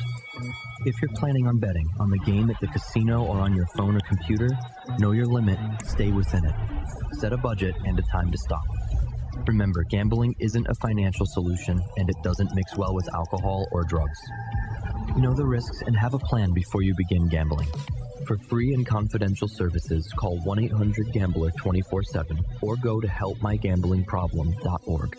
If you're planning on betting on the game at the casino or on your phone or computer, know your limit, stay within it. Set a budget and a time to stop. Remember, gambling isn't a financial solution, and it doesn't mix well with alcohol or drugs. Know the risks and have a plan before you begin gambling. For free and confidential services, call 1-800-GAMBLER 24/7 or go to helpmygamblingproblem.org.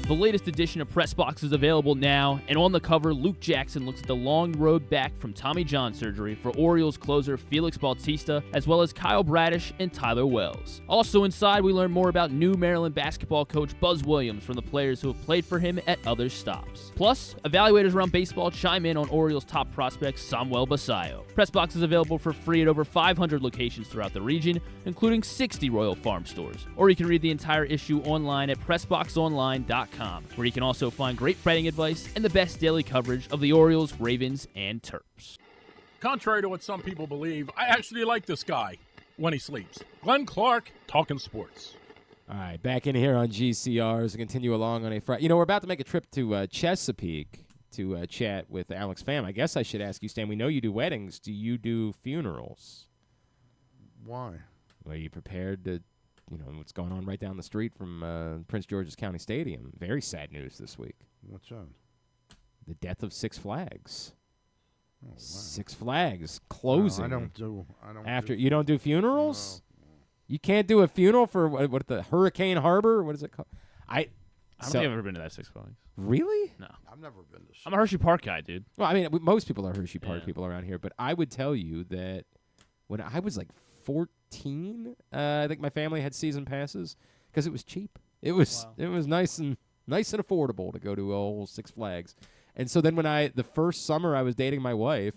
The latest edition of Press Box is available now, and on the cover, Luke Jackson looks at the long road back from Tommy John surgery for Orioles closer Felix Bautista, as well as Kyle Bradish and Tyler Wells. Also inside, we learn more about new Maryland basketball coach Buzz Williams from the players who have played for him at other stops. Plus, evaluators around baseball chime in on Orioles' top prospect Samuel Basayo. Press Box is available for free at over 500 locations throughout the region, including 60 Royal Farm stores. Or you can read the entire issue online at PressBoxOnline.com. Where you can also find great betting advice and the best daily coverage of the Orioles, Ravens, and Terps. Contrary to what some people believe, I actually like this guy when he sleeps. Glenn Clark, talking sports. All right, back in here on GCR as we continue along on a Friday. We're about to make a trip to Chesapeake to chat with Alex Pham. I guess I should ask you, Stan, we know you do weddings. Do you do funerals? Why? Well, you prepared to, what's going on right down the street from Prince George's County Stadium. Very sad news this week. What's that? The death of Six Flags. Oh, wow. Six Flags closing. No, I don't. You don't do funerals? No. You can't do a funeral for what the Hurricane Harbor? What is it called? I don't think I've ever been to that Six Flags. Really? No. I've never been to. I'm a Hershey Park guy, dude. Well, I mean, most people are Hershey Park people around here, but I would tell you that when I was like 14, I think my family had season passes because it was cheap. It was nice and affordable to go to old Six Flags. And so then the first summer I was dating my wife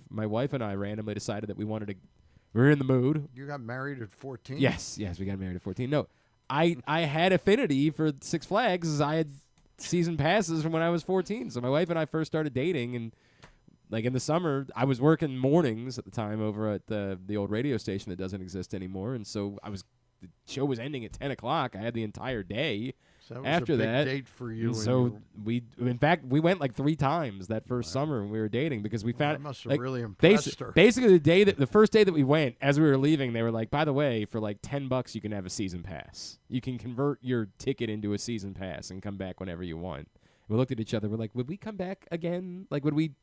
and I randomly decided that we were in the mood. You got married at 14? Yes, we got married at 14. No, I had affinity for Six Flags as I had season passes from when I was 14. So my wife and I first started dating, and like in the summer, I was working mornings at the time over at the old radio station that doesn't exist anymore. And so the show was ending at 10 o'clock. I had the entire day. So that was after a big that, date for you. So we went like 3 times that first summer when we were dating because we found that must have really impressed her. Basically, the first day that we went, as we were leaving, they were like, "By the way, for like $10, you can have a season pass. You can convert your ticket into a season pass and come back whenever you want." We looked at each other. We're like, "Would we come back again? Like, would we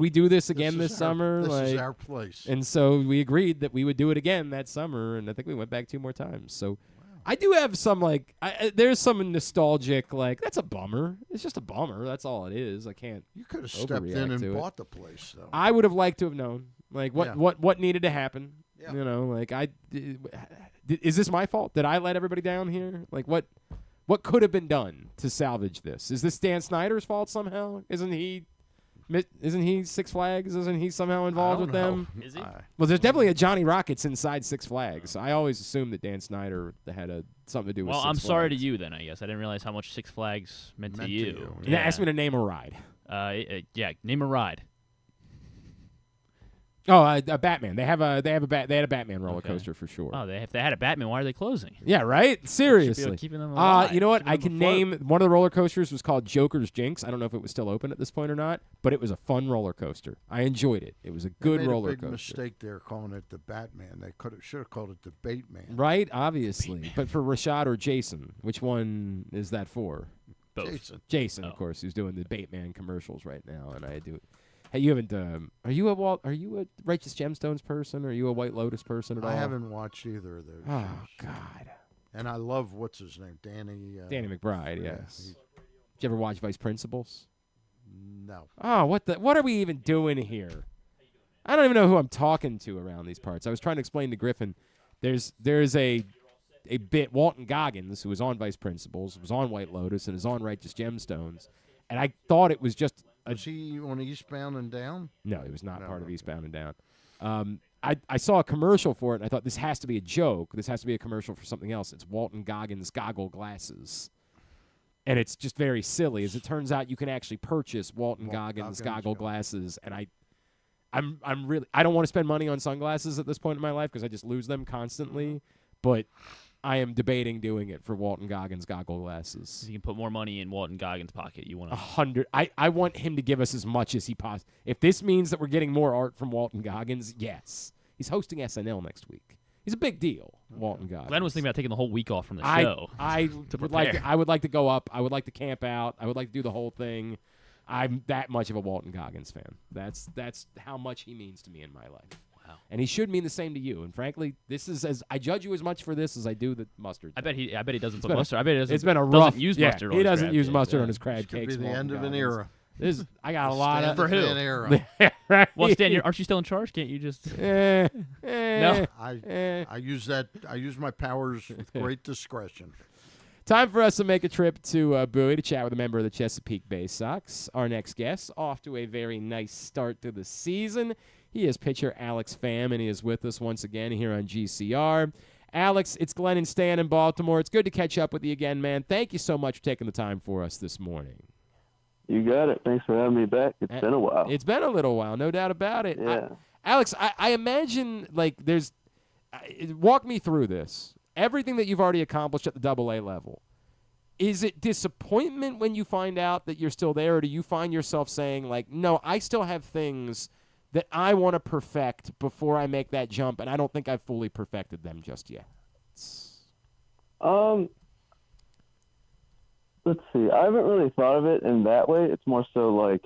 do this again this summer? This is our place." And so we agreed that we would do it again that summer, and I think we went back 2 more times. So. I do have some, there's some nostalgic, that's a bummer. It's just a bummer. That's all it is. I can't. You could have stepped in and bought the place, though. I would have liked to have known, what needed to happen. Yeah. Is this my fault? Did I let everybody down here? What could have been done to salvage this? Is this Dan Snyder's fault somehow? Isn't he Six Flags? Isn't he somehow involved with them? Is he? Well, there's definitely a Johnny Rockets inside Six Flags. I always assumed that Dan Snyder had something to do with Six Flags. Well, I'm sorry to you then, I guess. I didn't realize how much Six Flags meant to you. Yeah. Ask me to name a ride. Name a ride. Oh, Batman. They had a Batman roller coaster for sure. Oh, if they had a Batman, why are they closing? Yeah, right. Seriously. Keeping them alive. You know what? I can name one of the roller coasters was called Joker's Jinx. I don't know if it was still open at this point or not, but it was a fun roller coaster. I enjoyed it. It was a good roller coaster. They made a big mistake there calling it the Batman. They should have called it the Bateman. Right, obviously. Bateman. But for Rashad or Jason, which one is that for? Both. Jason, of course, who's doing the Bateman commercials right now, and I do it. Hey, you haven't? Are you a Righteous Gemstones person? Or are you a White Lotus person at all? I haven't watched either of those. Oh God! And I love what's his name, Danny McBride. Yes. Did you ever watch Vice Principals? No. Oh, what are we even doing here? I don't even know who I'm talking to around these parts. I was trying to explain to Griffin. There's a bit. Walton Goggins, who was on Vice Principals, was on White Lotus, and is on Righteous Gemstones, and I thought it was just. Was he on Eastbound and Down? No, he was not part of Eastbound and Down. I saw a commercial for it, and I thought this has to be a joke. This has to be a commercial for something else. It's Walton Goggins goggle glasses. And it's just very silly. As it turns out, you can actually purchase Walton Goggins goggle glasses, and I'm really I don't want to spend money on sunglasses at this point in my life because I just lose them constantly, but I am debating doing it for Walton Goggins goggle glasses. You can put more money in Walton Goggins' pocket. You want 100. I want him to give us as much as he possibly. If this means that we're getting more art from Walton Goggins, yes. He's hosting SNL next week. He's a big deal, Walton Goggins. Glenn was thinking about taking the whole week off from the show. I would like to go up. I would like to camp out. I would like to do the whole thing. I'm that much of a Walton Goggins fan. That's how much he means to me in my life. And he should mean the same to you. And frankly, this is as I judge you as much for this as I do the mustard. I bet he doesn't put mustard. I bet he doesn't. It's been a rough. Use mustard. He doesn't use mustard on his crab cakes. Cakes. Could be the end of an era. I got a lot of for who? Era. Right. Well, Stan, aren't you still in charge? Can't you just? No. I use that. I use my powers with great discretion. Time for us to make a trip to Bowie to chat with a member of the Chesapeake Bay Sox. Our next guest, off to a very nice start to the season. He is pitcher Alex Pham, and he is with us once again here on GCR. Alex, it's Glenn and Stan in Baltimore. It's good to catch up with you again, man. Thank you so much for taking the time for us this morning. You got it. Thanks for having me back. It's been a while. It's been a little while, no doubt about it. Yeah. Alex, I imagine, there's walk me through this. Everything that you've already accomplished at the AA level. Is it disappointment when you find out that you're still there, or do you find yourself saying, no, I still have things that I want to perfect before I make that jump, and I don't think I've fully perfected them just yet? habits? Let's see. I haven't really thought of it in that way. It's more so like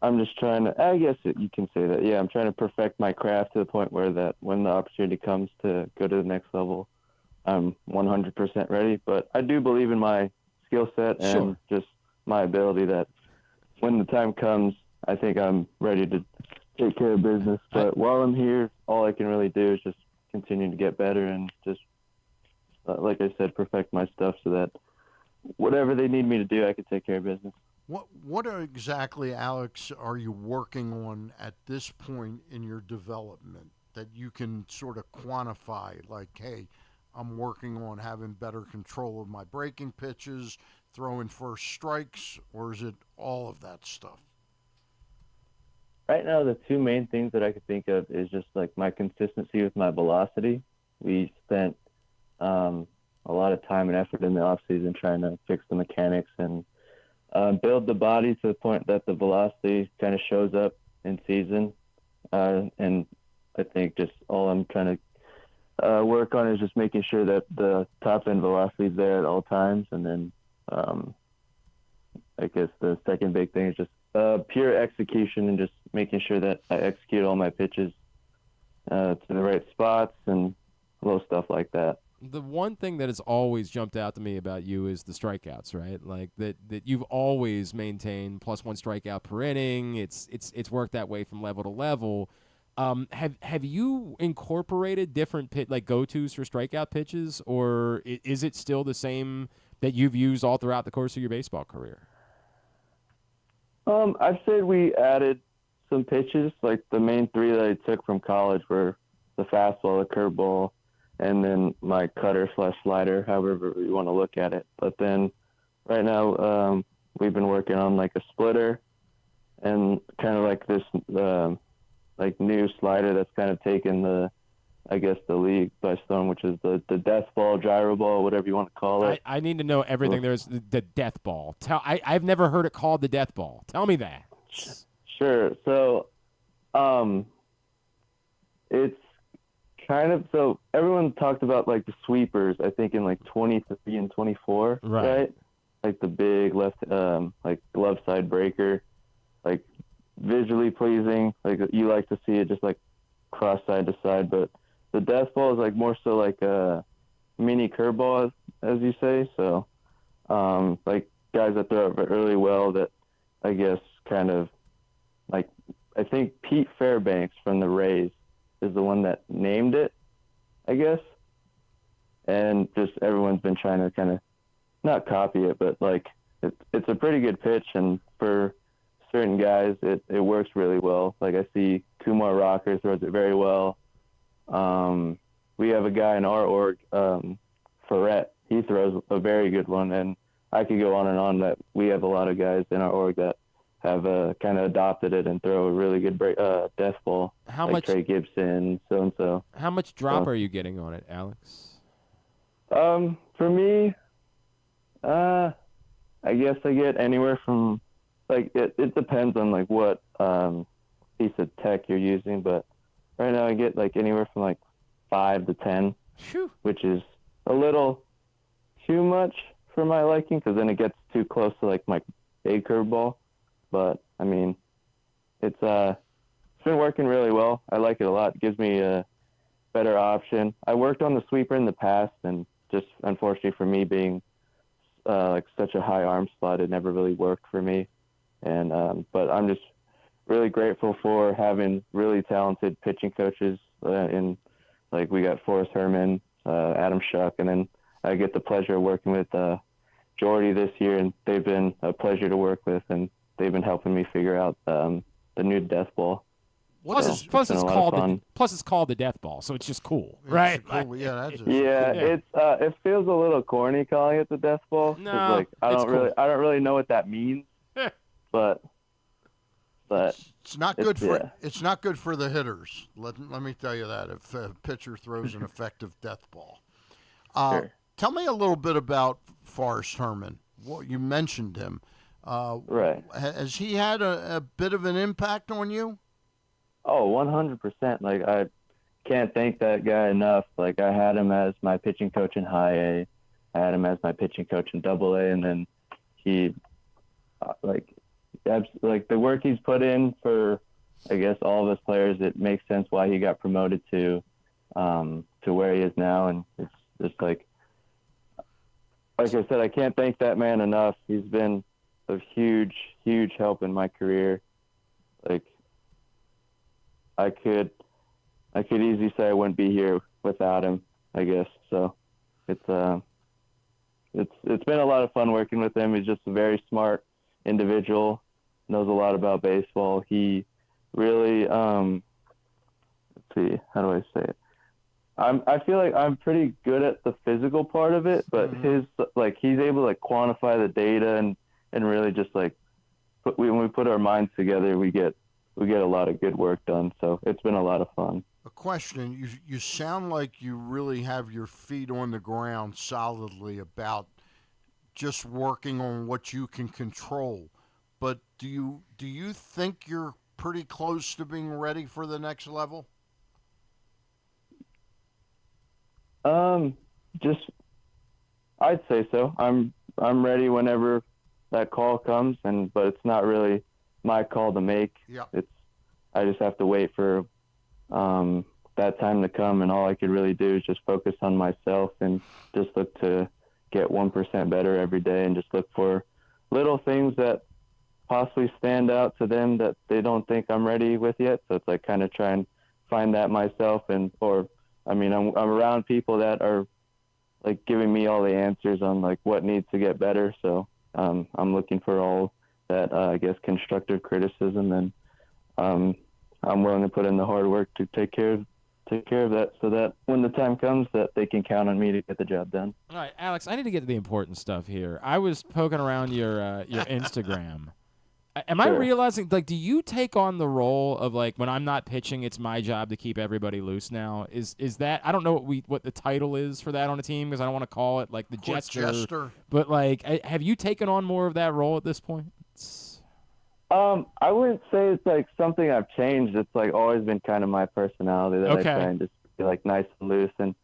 I'm just trying to, I guess you can say that. Yeah, I'm trying to perfect my craft to the point where that when the opportunity comes to go to the next level, I'm 100% ready. But I do believe in my skill set and just my ability that when the time comes, I think I'm ready to take care of business. But while I'm here, all I can really do is just continue to get better and just, like I said, perfect my stuff so that whatever they need me to do, I can take care of business. What exactly, Alex, are you working on at this point in your development that you can sort of quantify? Like, hey, I'm working on having better control of my breaking pitches, throwing first strikes, or is it all of that stuff? Right now, the two main things that I could think of is just like my consistency with my velocity. We spent a lot of time and effort in the off season trying to fix the mechanics and build the body to the point that the velocity kind of shows up in season. And I think just all I'm trying to work on is just making sure that the top end velocity is there at all times. And then I guess the second big thing is just pure execution and just making sure that I execute all my pitches to the right spots and little stuff like that. The one thing that has always jumped out to me about you is the strikeouts, right? Like that you've always maintained +1 strikeout per inning. It's worked that way from level to level. Have you incorporated different go-tos for strikeout pitches, or is it still the same that you've used all throughout the course of your baseball career? I'd say we added some pitches. Like the main three that I took from college were the fastball, the curveball, and then my cutter/slider, however you want to look at it. But then right now we've been working on like a splitter and kind of like this like new slider that's kind of taken the league by storm, which is the death ball, gyro ball, whatever you want to call it. I need to know everything. There's the death ball. I've never heard it called the death ball. Tell me that. Sure. So it's kind of, so everyone talked about like the sweepers, I think in like 23 and 24, right? Like the big left, like glove side breaker, like visually pleasing. Like you like to see it just like cross side to side, but the death ball is like more so like a mini curveball, as you say. So like guys that throw it really well that I guess kind of like, I think Pete Fairbanks from the Rays is the one that named it, I guess. And just everyone's been trying to kind of not copy it, but like it's a pretty good pitch. And for certain guys, it works really well. Like I see Kumar Rocker throws it very well. We have a guy in our org, Ferret. He throws a very good one. And I could go on and on that we have a lot of guys in our org that have kind of adopted it and throw a really good death ball. How like much Trey Gibson, so-and-so. How much drop are you getting on it, Alex? For me, I guess I get anywhere from, like, it depends on, like, what piece of tech you're using, but right now I get, like, anywhere from, like, 5 to 10, which is a little too much for my liking, because then it gets too close to, like, my big curveball. But, I mean, it's been working really well. I like it a lot. It gives me a better option. I worked on the sweeper in the past, and just unfortunately for me being like such a high arm slot, it never really worked for me. And but I'm just really grateful for having really talented pitching coaches in, like, we got Forrest Herman, Adam Shuck, and then I get the pleasure of working with Jordy this year, and they've been a pleasure to work with, and they've been helping me figure out the new death ball. Plus, it's called the death ball, so it's just cool, right? Cool. Yeah, that's it feels a little corny calling it the death ball. No, like I don't really know what that means, but it's not good for it's not good for the hitters. Let me tell you that if a pitcher throws an effective death ball. Sure. Tell me a little bit about Forrest Herman. Well, you mentioned him. Right. Has he had a bit of an impact on you? Oh, 100%. Like can't thank that guy enough. Like, I had him as my pitching coach in high A. I had him as my pitching coach in double A, and then he, like the work he's put in for, I guess, all of us players, it makes sense why he got promoted to where he is now. And it's just like I said, I can't thank that man enough. He's been a huge, huge help in my career. Like, I could easily say I wouldn't be here without him, I guess. So it's been a lot of fun working with him. He's just a very smart individual, knows a lot about baseball. He really, let's see, how do I say it? I feel like I'm pretty good at the physical part of it, but he's able to like quantify the data and really just like when we put our minds together, we get a lot of good work done. So it's been a lot of fun. A question: you sound like you really have your feet on the ground solidly about just working on what you can control. But do you think you're pretty close to being ready for the next level? I'd say so. I'm ready whenever that call comes, but it's not really my call to make. Yeah. I just have to wait for that time to come, and all I could really do is just focus on myself and just look to get 1% better every day, and just look for little things that possibly stand out to them that they don't think I'm ready with yet. So it's like kind of try and find that myself, I'm around people that are like giving me all the answers on like what needs to get better. So I'm looking for all that, I guess, constructive criticism, and I'm willing to put in the hard work to take care of that, so that when the time comes that they can count on me to get the job done. All right, Alex, I need to get to the important stuff here. I was poking around your Instagram. Am I realizing, like, do you take on the role of, like, when I'm not pitching, it's my job to keep everybody loose now? Is that, I don't know what the title is for that on a team, because I don't want to call it, like, the jester. But, like, have you taken on more of that role at this point? I wouldn't say it's, like, something I've changed. It's, like, always been kind of my personality that I try and just be, like, nice and loose and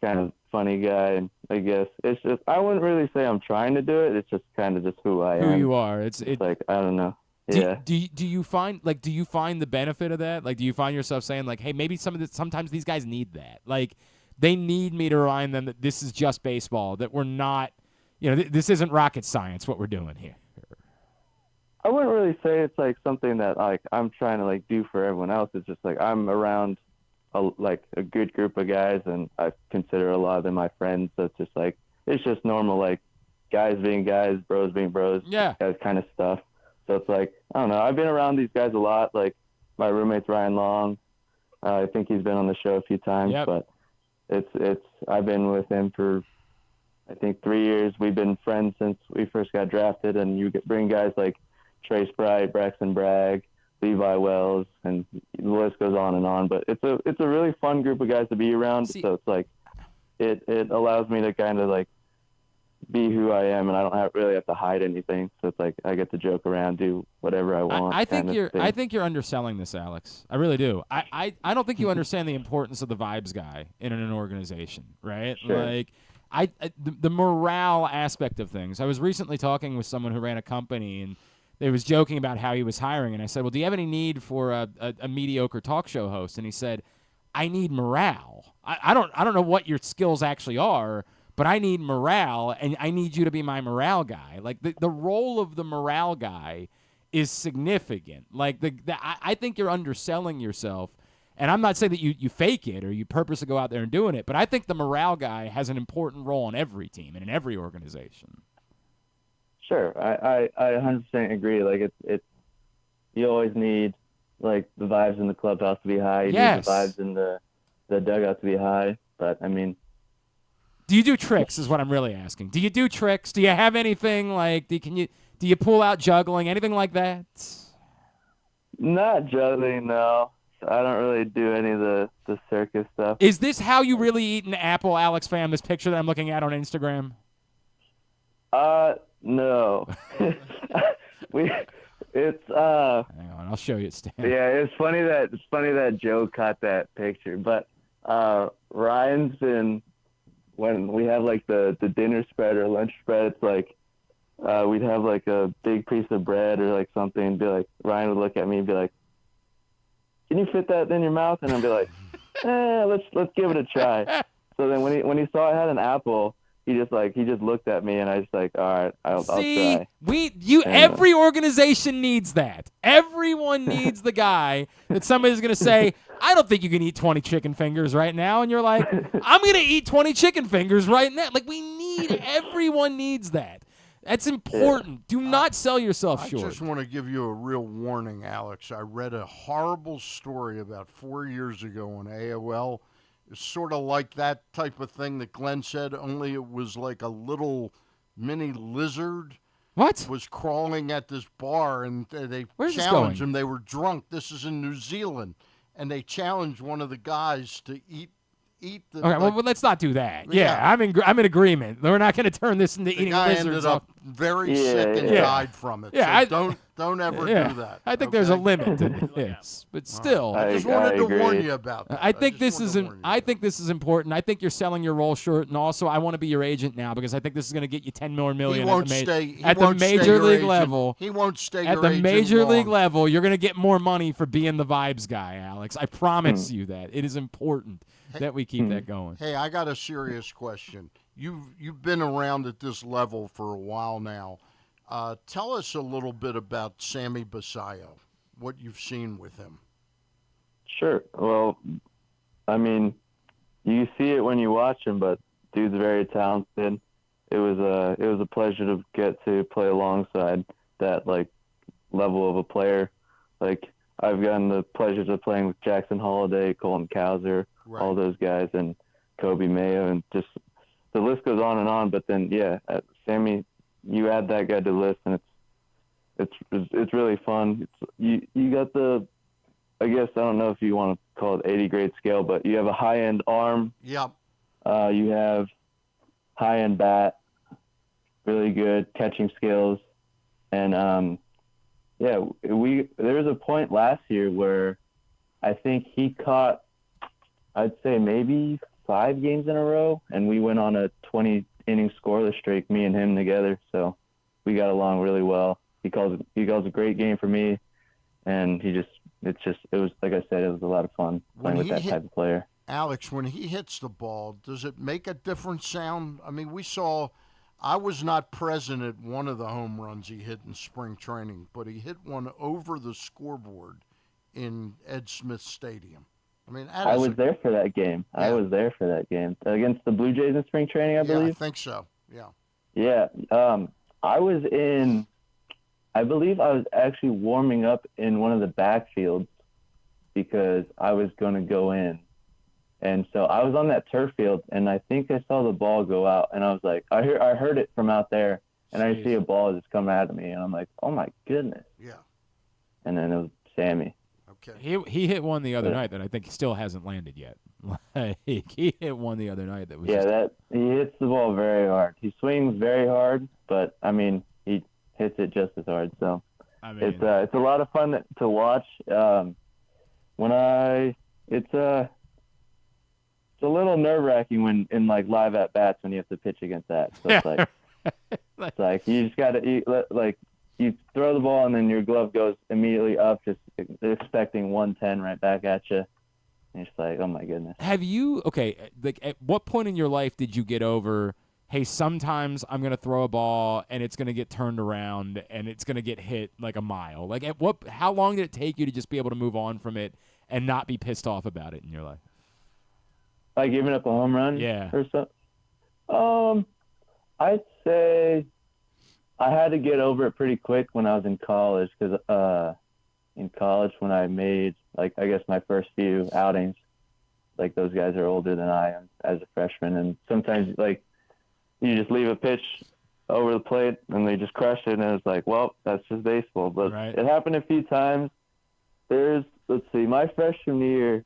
kind of funny guy. And I guess it's just, I wouldn't really say I'm trying to do it. It's just kind of just who I am. Who you are. It's like, I don't know. Yeah. Do you find the benefit of that? Like, do you find yourself saying, like, hey, maybe sometimes these guys need that. Like, they need me to remind them that this is just baseball, that we're not, this isn't rocket science what we're doing here. I wouldn't really say it's like something that like I'm trying to like do for everyone else. It's just like I'm around a good group of guys, and I consider a lot of them my friends. So it's just like, it's just normal, like guys being guys, bros being bros, that kind of stuff. So it's like, I don't know. I've been around these guys a lot. Like my roommate's Ryan Long. I think he's been on the show a few times, but I've been with him for, I think, 3 years. We've been friends since we first got drafted, and you bring guys like Trey Sprite, Braxton Bragg, Levi Wells, and the list goes on and on. But it's a really fun group of guys to be around. So it's like it allows me to kind of like be who I am, and I don't really have to hide anything. So it's like I get to joke around, do whatever I want. I think you're underselling this, Alex. I really do. I don't think you understand the importance of the vibes guy in an organization, right? Sure. Like the morale aspect of things. I was recently talking with someone who ran a company, and they was joking about how he was hiring, and I said, well, do you have any need for a mediocre talk show host? And he said, I need morale. I don't know what your skills actually are, but I need morale, and I need you to be my morale guy. Like the role of the morale guy is significant. Like I think you're underselling yourself, and I'm not saying that you fake it or you purposely go out there and doing it, but I think the morale guy has an important role on every team and in every organization. Sure, I 100% agree. Like it's you always need like the vibes in the clubhouse to be high. You need the vibes in the dugout to be high. But I mean, do you do tricks? Is what I'm really asking. Do you do tricks? Do you have anything like? Do you pull out juggling? Anything like that? Not juggling, no. I don't really do any of the circus stuff. Is this how you really eat an apple, Alex Pham? This picture that I'm looking at on Instagram. No. It's Hang on, I'll show you. Stan. Yeah, it's funny that Joe caught that picture. But Ryan's been, when we have like the dinner spread or lunch spread, it's like we'd have like a big piece of bread or like something, and be like, Ryan would look at me and be like, "Can you fit that in your mouth?" And I'd be like, let's give it a try. So then when he saw I had an apple, he just looked at me, and I just like, all right, I'll try. Every organization needs that. Everyone needs the guy that somebody's gonna say, "I don't think you can eat 20 chicken fingers right now," and you're like, "I'm gonna eat 20 chicken fingers right now." Like everyone needs that. That's important. Do not sell yourself short. I just want to give you a real warning, Alex. I read a horrible story about 4 years ago on AOL. It's sort of like that type of thing that Glenn said, only it was like a little mini lizard. What? Was crawling at this bar, and they challenged him. They were drunk. This is in New Zealand, and they challenged one of the guys to eat the. Okay, well, let's not do that. Yeah, I'm in agreement. We're not going to turn this into eating lizards. The guy ended up very sick and died from it. Yeah, so don't ever do that. I think there's a limit to this, but still, I just wanted to warn you about that. I think this is important. I think you're selling your role short, and also I want to be your agent now because I think this is going to get you $10 more million at the major league level. He won't stay at the major league level. You're going to get more money for being the vibes guy, Alex. I promise you that. It is important that we keep that going. Hey, I got a serious question. You've been around at this level for a while now. Tell us a little bit about Sammy Basayo, what you've seen with him. Sure. Well, I mean, you see it when you watch him, but dude's very talented. It was a pleasure to get to play alongside that like level of a player. Like I've gotten the pleasure of playing with Jackson Holliday, Colton Cowser, all those guys, and Kobe Mayo, and just the list goes on and on. But then, Sammy, you add that guy to the list, and it's really fun. You got the, I guess I don't know if you want to call it 80 grade scale, but you have a high end arm. Yep. You have high end bat, really good catching skills, and there was a point last year where I think he caught, I'd say maybe 5 games in a row, and we went on a 20-inning scoreless streak, me and him together. So we got along really well. He calls a great game for me, and it was like I said, it was a lot of fun playing with that type of player. Alex, when he hits the ball, does it make a different sound? I mean, I was not present at one of the home runs he hit in spring training, but he hit one over the scoreboard in Ed Smith Stadium. I mean, I was there for that game. Yeah. I was there for that game against the Blue Jays in spring training, I believe. Yeah, I think so. Yeah. Yeah. I believe I was actually warming up in one of the backfields because I was going to go in. And so I was on that turf field, and I think I saw the ball go out, and I was like, I heard it from out there, and I see a ball just come at me, and I'm like, oh my goodness. Yeah. And then it was Sammy. Okay. He hit one the other night that I think still hasn't landed yet. He hit one the other night that was. Yeah, he hits the ball very hard. He swings very hard, but I mean he hits it just as hard. So it's a lot of fun to watch. It's a little nerve-wracking when in like live at bats when you have to pitch against that. So it's like you just got to you throw the ball and then your glove goes immediately up, just expecting 110 right back at you. And you're just like, oh my goodness. Have you at what point in your life did you get over, hey, sometimes I'm gonna throw a ball and it's gonna get turned around and it's gonna get hit like a mile? Like how long did it take you to just be able to move on from it and not be pissed off about it in your life? Like giving up a home run? Yeah. Or something? I'd say I had to get over it pretty quick when I was in college because in college when I made, like, I guess my first few outings, like those guys are older than I am as a freshman. And sometimes, like, you just leave a pitch over the plate and they just crush it. And it's like, well, that's just baseball. But It happened a few times. My freshman year,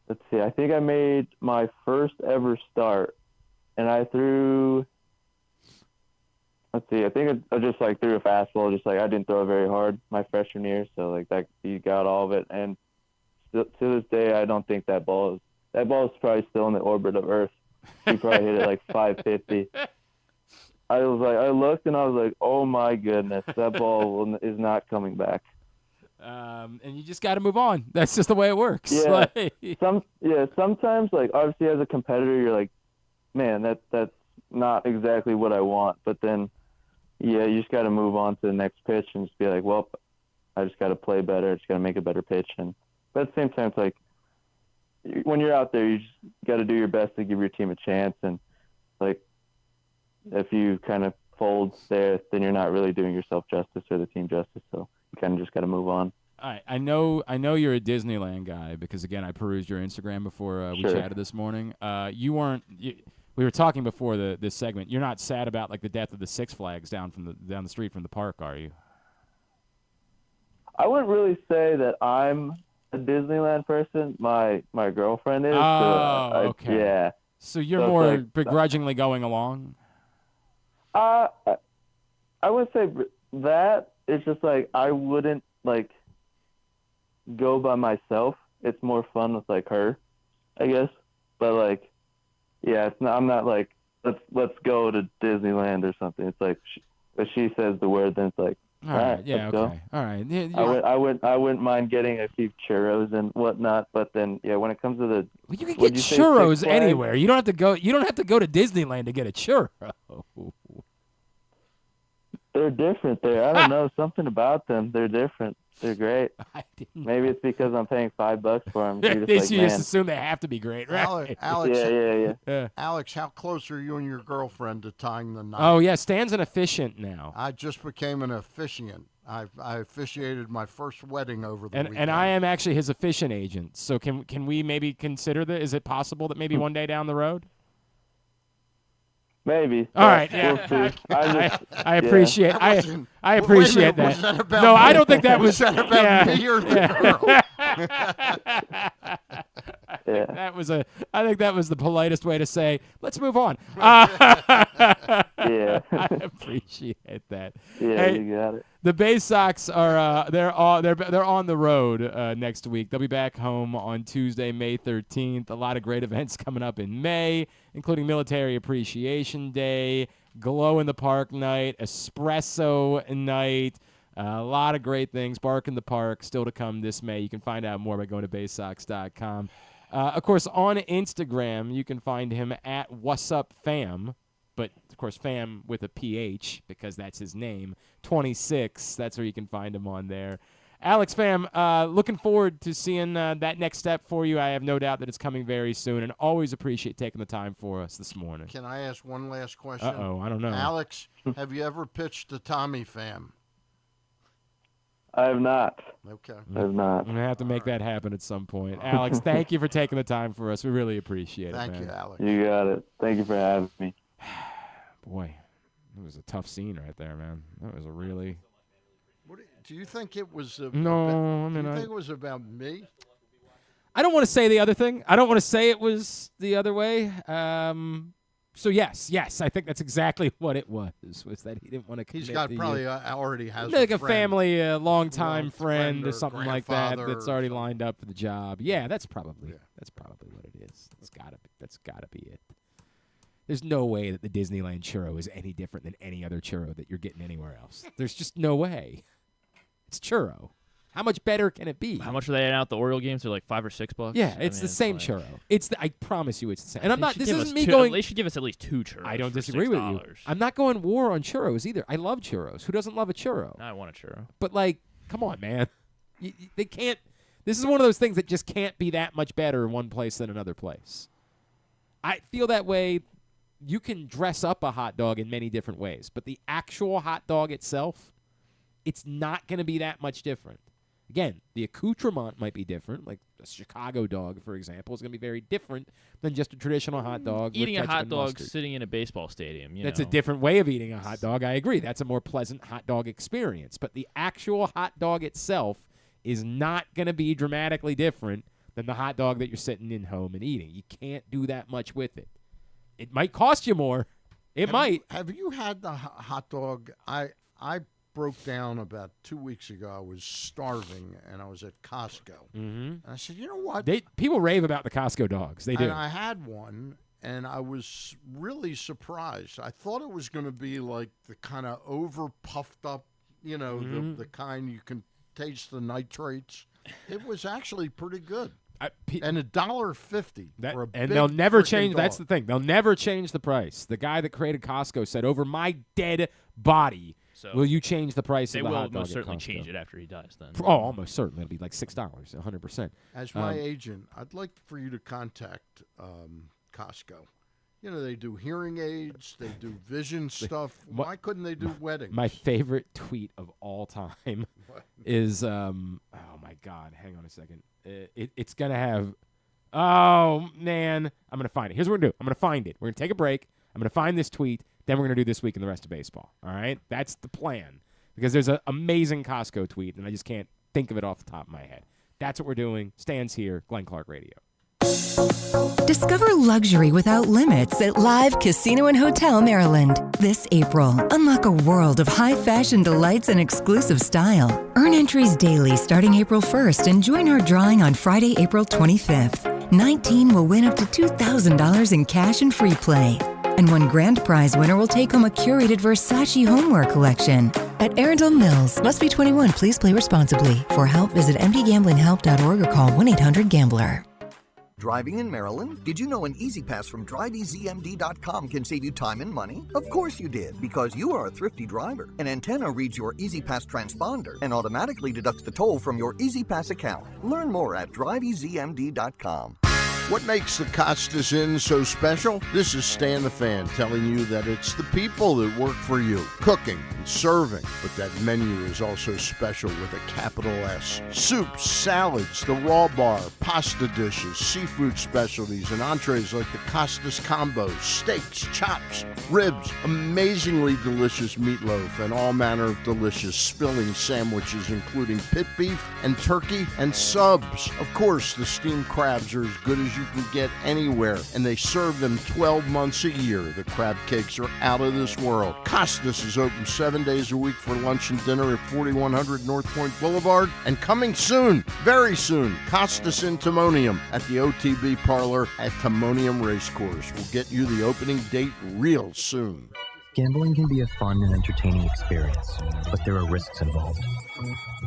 I think I made my first ever start, and I threw let's see. I think I just like threw a fastball. Just like I didn't throw it very hard my freshman year, so like that he got all of it. And to this day, I don't think that ball is probably still in the orbit of Earth. He probably hit it like 550. I looked and I was like, oh my goodness, that ball is not coming back. And you just got to move on. That's just the way it works. Yeah. Sometimes, like, obviously as a competitor, you're like, man, that's not exactly what I want. But then, yeah, you just got to move on to the next pitch and just be like, well, I just got to play better. I just got to make a better pitch. But at the same time, it's like when you're out there, you just got to do your best to give your team a chance. And like, if you kind of fold there, then you're not really doing yourself justice or the team justice. So you kind of just got to move on. All right, I know you're a Disneyland guy because, again, I perused your Instagram before we chatted this morning. We were talking before this segment. You're not sad about like the death of the Six Flags down the street from the park, are you? I wouldn't really say that I'm a Disneyland person. My girlfriend is. Oh, okay. Yeah. So you're more begrudgingly going along? I wouldn't say that. It's just like I wouldn't like go by myself. It's more fun with like her, I guess. But like, yeah, I'm not like let's go to Disneyland or something. It's like if she says the word, then it's like all right, yeah, let's okay, go. all right. Yeah, I wouldn't mind getting a few churros and whatnot. But then yeah, when it comes to the you can get churros anywhere. You don't have to go. You don't have to go to Disneyland to get a churro. They're different there. I don't know, something about them. They're different. They're great. Maybe it's because I'm paying $5 for them. You just assume they have to be great, right? Alex, yeah. Alex, how close are you and your girlfriend to tying the knot? Oh yeah, Stan's an officiant now. I just became an officiant. I officiated my first wedding over the weekend. And I am actually his officiant agent. So can we maybe consider that? Is it possible that maybe one day down the road? Maybe. All right. Yeah. I appreciate. I appreciate that. Was that about no, me? I don't think that was that about me or the girl? That was I think that was the politest way to say, let's move on. Yeah. I appreciate that. Yeah, hey, you got it. The Bay Sox are they're on the road next week. They'll be back home on Tuesday, May 13th. A lot of great events coming up in May, including Military Appreciation Day, Glow in the Park night, Espresso night. A lot of great things. Bark in the Park still to come this May. You can find out more by going to baysox.com. Of course, on Instagram, you can find him at whatsuppham. But, of course, Pham with a PH because that's his name. 26, that's where you can find him on there. Alex Pham, looking forward to seeing that next step for you. I have no doubt that it's coming very soon, and always appreciate taking the time for us this morning. Can I ask one last question? Uh-oh, I don't know. Alex, have you ever pitched to Tommy Pham? I have not. Okay. I have not. I'm going to have to make that happen at some point. Alex, thank you for taking the time for us. We really appreciate it, man. Thank you, Alex. You got it. Thank you for having me. Boy, it was a tough scene right there, man. That was a really... Do you think it was No, about, I mean, do you think it was about me? I don't want to say the other thing. I don't want to say it was the other way. So yes, I think that's exactly what it was that he didn't want to commit. He's got probably already has like a friend, family, longtime friend or something like that grandfather that's already lined up for the job. Yeah, that's probably what it is. That's gotta be it. There's no way that the Disneyland churro is any different than any other churro that you're getting anywhere else. There's just no way. It's churro. How much better can it be? How much are they out the Oriole games? They're like $5 or $6. Yeah, it's the same churro. I promise you, it's the same. And I'm not. This isn't me two, going. They should give us at least 2 churros. I don't for disagree with $6. you. I'm not going war on churros either. I love churros. Who doesn't love a churro? I want a churro. But like, come on, man. They can't. This is one of those things that just can't be that much better in one place than another place. I feel that way. You can dress up a hot dog in many different ways, but the actual hot dog itself, it's not going to be that much different. Again, the accoutrement might be different. Like a Chicago dog, for example, is going to be very different than just a traditional hot dog. Eating with a hot dog mustard. sitting in a baseball stadium. That's a different way of eating a hot dog. I agree. That's a more pleasant hot dog experience. But the actual hot dog itself is not going to be dramatically different than the hot dog that you're sitting in home and eating. You can't do that much with it. It might cost you more, might. Have you had the hot dog? I broke down about 2 weeks ago. I was starving, and I was at Costco. Mm-hmm. And I said, you know what? People rave about the Costco dogs. They do. And I had one, and I was really surprised. I thought it was going to be like the kind of over-puffed up, the kind you can taste the nitrates. It was actually pretty good. And $1.50 for a big they'll never change. dog. That's the thing. They'll never change the price. The guy that created Costco said, "Over my dead body, will you change the price of the hot dog?" They will most certainly at Costco?" change it after he dies. Then. Oh, almost certainly. It'll be like $6, 100%. As my agent, I'd like for you to contact Costco. They do hearing aids, they do vision stuff. Why couldn't they do weddings? My favorite tweet of all time is, oh my God, hang on a second. It's going to have, oh man, I'm going to find it. Here's what we're going to do. I'm going to find it. We're going to take a break. I'm going to find this tweet. Then we're going to do This Week in the Rest of Baseball. All right? That's the plan. Because there's an amazing Costco tweet, and I just can't think of it off the top of my head. That's what we're doing. Stan's here, Glenn Clark Radio. Discover luxury without limits at Live Casino and Hotel Maryland. This April, unlock a world of high-fashion delights and exclusive style. Earn entries daily starting April 1st and join our drawing on Friday, April 25th. 19 will win up to $2,000 in cash and free play. And one grand prize winner will take home a curated Versace homeware collection. At Arundel Mills, must be 21. Please play responsibly. For help, visit mdgamblinghelp.org or call 1-800-GAMBLER. Driving in Maryland? Did you know an Easy Pass from driveeasymd.com can save you time and money? Of course you did, because you are a thrifty driver. An antenna reads your Easy Pass transponder and automatically deducts the toll from your Easy Pass account. Learn more at driveeasymd.com. What makes the Costas Inn so special? This is Stan the Fan telling you that it's the people that work for you, cooking and serving. But that menu is also special with a capital S. Soups, salads, the raw bar, pasta dishes, seafood specialties, and entrees like the Costas combos, steaks, chops, ribs, amazingly delicious meatloaf, and all manner of delicious spilling sandwiches, including pit beef and turkey and subs. Of course, the steamed crabs are as good as you can get anywhere, and they serve them 12 months a year. The crab cakes are out of this world. Costas is open 7 days a week for lunch and dinner at 4100 North Point Boulevard, and coming soon, very soon, Costas in Timonium at the OTB Parlor at Timonium Racecourse. We'll get you the opening date real soon. Gambling can be a fun and entertaining experience, but there are risks involved.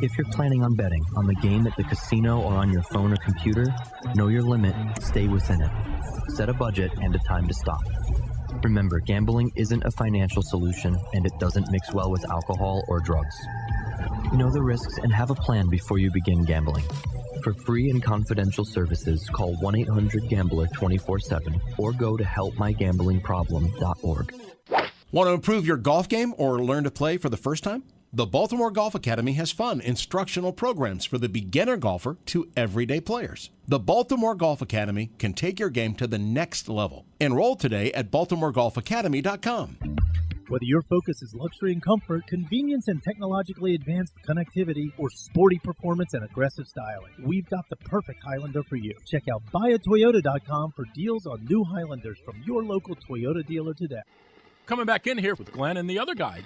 If you're planning on betting on the game at the casino or on your phone or computer, know your limit, stay within it. Set a budget and a time to stop. Remember, gambling isn't a financial solution, and it doesn't mix well with alcohol or drugs. Know the risks and have a plan before you begin gambling. For free and confidential services, call 1-800-GAMBLER 24/7 or go to helpmygamblingproblem.org. Want to improve your golf game or learn to play for the first time? The Baltimore Golf Academy has fun, instructional programs for the beginner golfer to everyday players. The Baltimore Golf Academy can take your game to the next level. Enroll today at baltimoregolfacademy.com. Whether your focus is luxury and comfort, convenience and technologically advanced connectivity, or sporty performance and aggressive styling, we've got the perfect Highlander for you. Check out buyatoyota.com for deals on new Highlanders from your local Toyota dealer today. Coming back in here with Glenn and the other guy,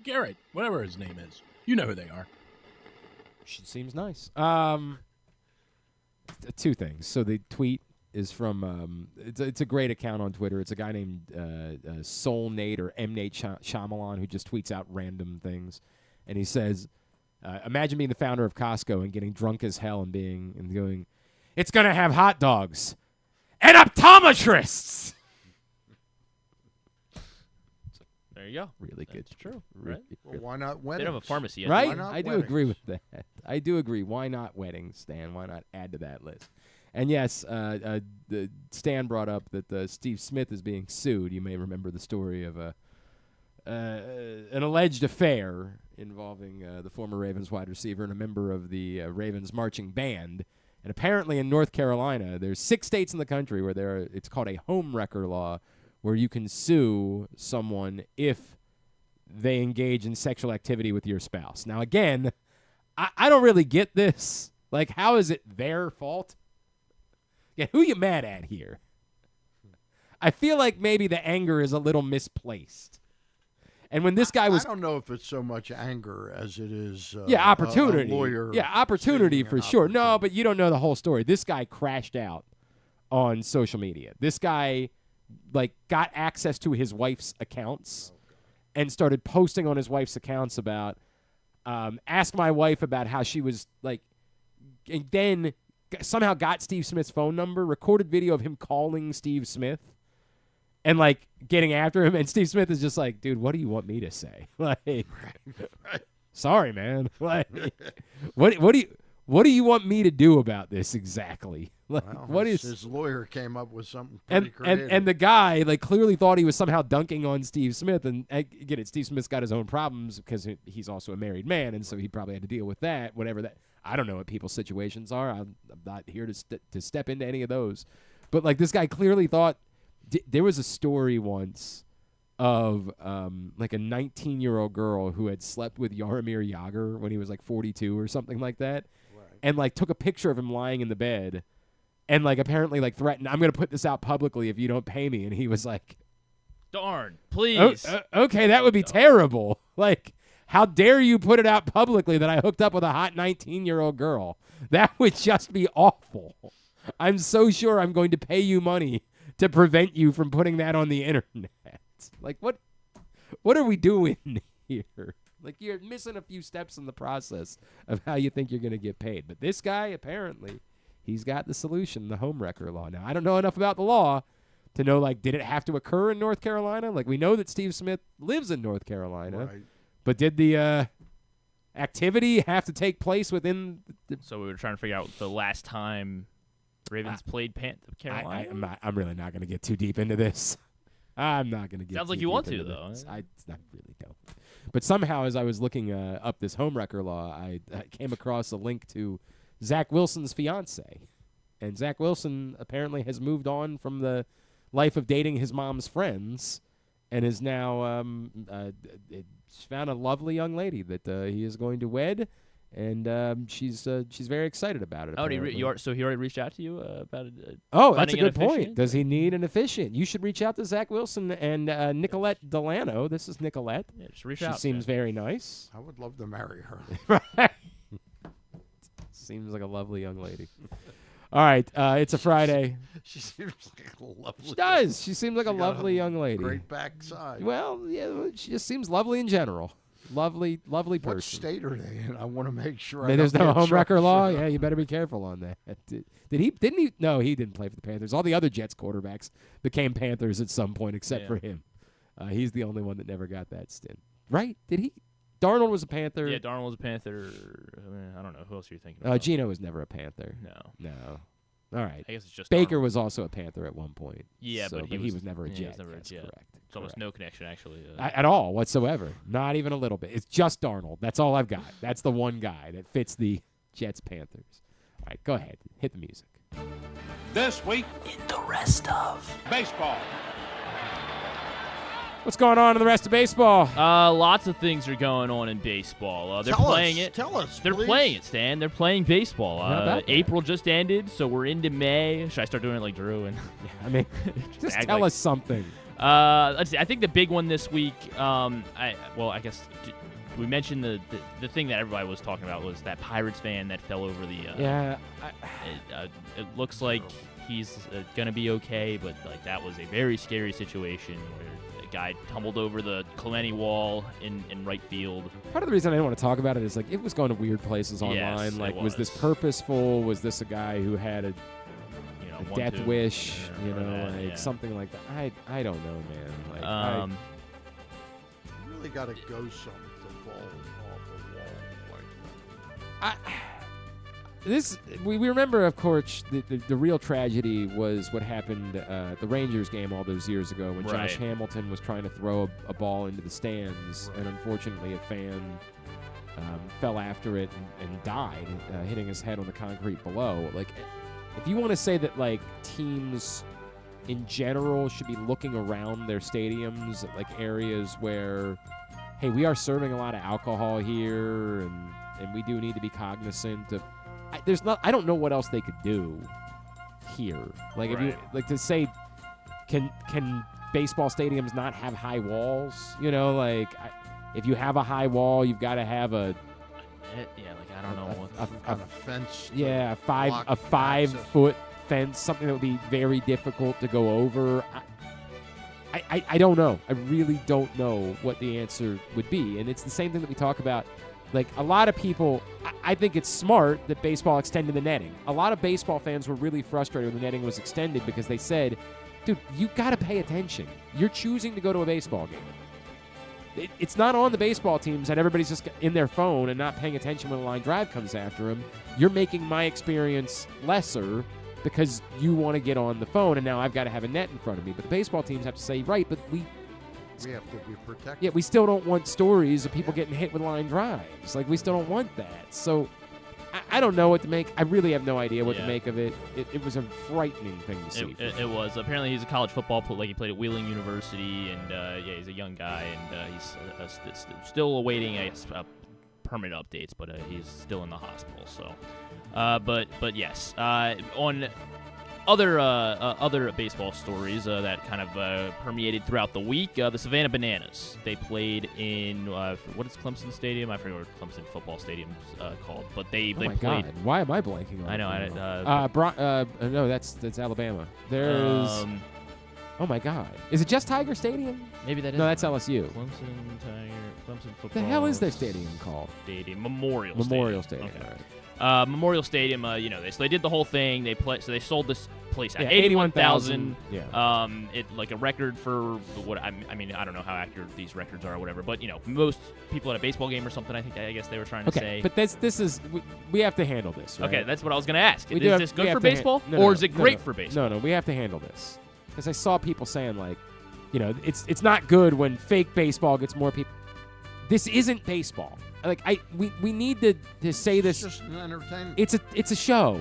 Garrett, whatever his name is. You know who they are. She seems nice. Two things. So the tweet is from it's a great account on Twitter. It's a guy named Soul Nate or M. Nate Shyamalan who just tweets out random things, and he says, "Imagine being the founder of Costco and getting drunk as hell and going, it's gonna have hot dogs and optometrists." There you go. Really good. It's true, right? Well, why not weddings? They don't have a pharmacy yet. Right? Why not I do weddings? agree with that. I do agree. Why not weddings, Stan? Why not add to that list? And yes, Stan brought up that Steve Smith is being sued. You may remember the story of an alleged affair involving the former Ravens wide receiver and a member of the Ravens marching band. And apparently in North Carolina, there's 6 states in the country where it's called a home wrecker law, where you can sue someone if they engage in sexual activity with your spouse. Now, again, I don't really get this. Like, how is it their fault? Yeah, who you mad at here? I feel like maybe the anger is a little misplaced. And when this guy was, I don't know if it's so much anger as it is opportunity. A lawyer opportunity for sure. opportunity. No, but you don't know the whole story. This guy crashed out on social media. This guy got access to his wife's accounts and started posting on his wife's accounts about ask my wife about how she was and then somehow got Steve Smith's phone number, recorded video of him calling Steve Smith and getting after him, and Steve Smith is just like, dude, what do you want me to say? Sorry, man. What do you want me to do about this exactly? His lawyer came up with something pretty creative. And the guy clearly thought he was somehow dunking on Steve Smith, and get it, Steve Smith's got his own problems because he's also a married man, and so he probably had to deal with that, whatever that. I don't know what people's situations are. I'm not here to step into any of those, but this guy clearly thought. There was a story once of a 19-year-old girl who had slept with Jaromir Jagr when he was 42 or something like that, and took a picture of him lying in the bed, and apparently threatened, I'm gonna put this out publicly if you don't pay me, and he was like, darn, please. Okay, that would be terrible. How dare you put it out publicly that I hooked up with a hot 19-year-old girl? That would just be awful. I'm so sure I'm going to pay you money to prevent you from putting that on the internet. What are we doing here? You're missing a few steps in the process of how you think you're going to get paid. But this guy, apparently, he's got the solution, the homewrecker law. Now, I don't know enough about the law to know, did it have to occur in North Carolina? We know that Steve Smith lives in North Carolina. Right. But did the activity have to take place within So we were trying to figure out the last time Ravens played Carolina. I'm really not going to get too deep into this. I'm not going to get. Sounds too like you deep want to, into though. this. I really don't. But somehow, as I was looking up this homewrecker law, I came across a link to Zach Wilson's fiance, and Zach Wilson apparently has moved on from the life of dating his mom's friends, and is now found a lovely young lady that he is going to wed. And she's very excited about it. Oh, so he already reached out to you about it? That's a good point. Does he need an officiant? You should reach out to Zach Wilson and Nicolette Delano. This is Nicolette. Yeah, just reach out. She seems very nice. I would love to marry her. Seems like a lovely young lady. All right, it's a Friday. She seems like a lovely. She does. She seems like a lovely young lady. Great backside. Well, yeah, she just seems lovely in general. Lovely person. What state are they in? I want to make sure. There's no homewrecker law. Yeah, you better be careful on that. Did he? Didn't he? No, he didn't play for the Panthers. All the other Jets quarterbacks became Panthers at some point, except for him. He's the only one that never got that stint. Right? Did he? Darnold was a Panther. Yeah, Darnold was a Panther. I don't know. Who else are you thinking about? Geno was never a Panther. No. All right. I guess it's just Baker Darnold. Was also a Panther at one point. Yeah, but he was never a Jet. He was never a That's Jet. correct. It's almost no connection, actually. At all, whatsoever. Not even a little bit. It's just Darnold. That's all I've got. That's the one guy that fits the Jets Panthers. All right, go ahead. Hit the music. This week In the rest of baseball. What's going on in the rest of baseball? Lots of things are going on in baseball. They're playing it. Tell us. They're please. playing it, Stan. They're playing baseball. How about that? April just ended, so we're into May. Should I start doing it like Drew? And I mean, just tell us something. Let's see. I think the big one this week. I guess we mentioned the thing that everybody was talking about was that Pirates fan that fell over the. It looks like he's gonna be okay, but that was a very scary situation where a guy tumbled over the Clemente wall in right field. Part of the reason I didn't want to talk about it is it was going to weird places online. Yes, was this purposeful? Was this a guy who had a death wish? Something like that. I don't know, man. You really got to go something to fall off a wall like that. We remember, of course, the real tragedy was what happened at the Rangers game all those years ago when Josh Hamilton was trying to throw a ball into the stands, and unfortunately a fan fell after it and died, hitting his head on the concrete below. If you want to say that teams in general should be looking around their stadiums at areas where, hey, we are serving a lot of alcohol here, and we do need to be cognizant of. I don't know what else they could do here. If you to say can baseball stadiums not have high walls? You know, like if you have a high wall, you've got to have a I don't know a fence. Yeah, a 5 access. foot fence, something that would be very difficult to go over. I don't know. I really don't know what the answer would be. And it's the same thing that we talk about. Like, a lot of people, I think it's smart that baseball extended the netting. A lot of baseball fans were really frustrated when the netting was extended because they said, dude, you got to pay attention. You're choosing to go to a baseball game. It's not on the baseball teams that everybody's just in their phone and not paying attention when a line drive comes after them. You're making my experience lesser because you want to get on the phone, and now I've got to have a net in front of me. But the baseball teams have to say, right, but we have to be protected. Yeah, we still don't want stories of people getting hit with line drives. Like, we still don't want that. So I don't know what to make. I really have no idea what to make of it. It was a frightening thing to see. It was. Apparently, he's a college football player. Like, he played at Wheeling University, and he's a young guy, and he's still awaiting permanent updates, but he's still in the hospital. So, but yes, on other baseball stories that kind of permeated throughout the week, the Savannah Bananas. They played in what is Clemson Stadium? I forget what Clemson football stadium's called, but they played. God, why am I blanking on? I know. No, that's Alabama. There's. Oh my God! Is it just Tiger Stadium? Maybe that is. No, that's LSU. Clemson football. The hell is their stadium called? Memorial Stadium. Okay. All right. Memorial Stadium. They did the whole thing. So they sold this place at 81,000. Yeah. It like a record for what I mean. I don't know how accurate these records are or whatever, but most people at a baseball game or something. I guess they were trying to say. But this is we have to handle this. Right? Okay, that's what I was going to ask. Is this good for to baseball, or is it great for baseball? No, we have to handle this because I saw people saying like, it's not good when fake baseball gets more people. This isn't baseball. Like we need to say this. It's just an entertainment. It's a show.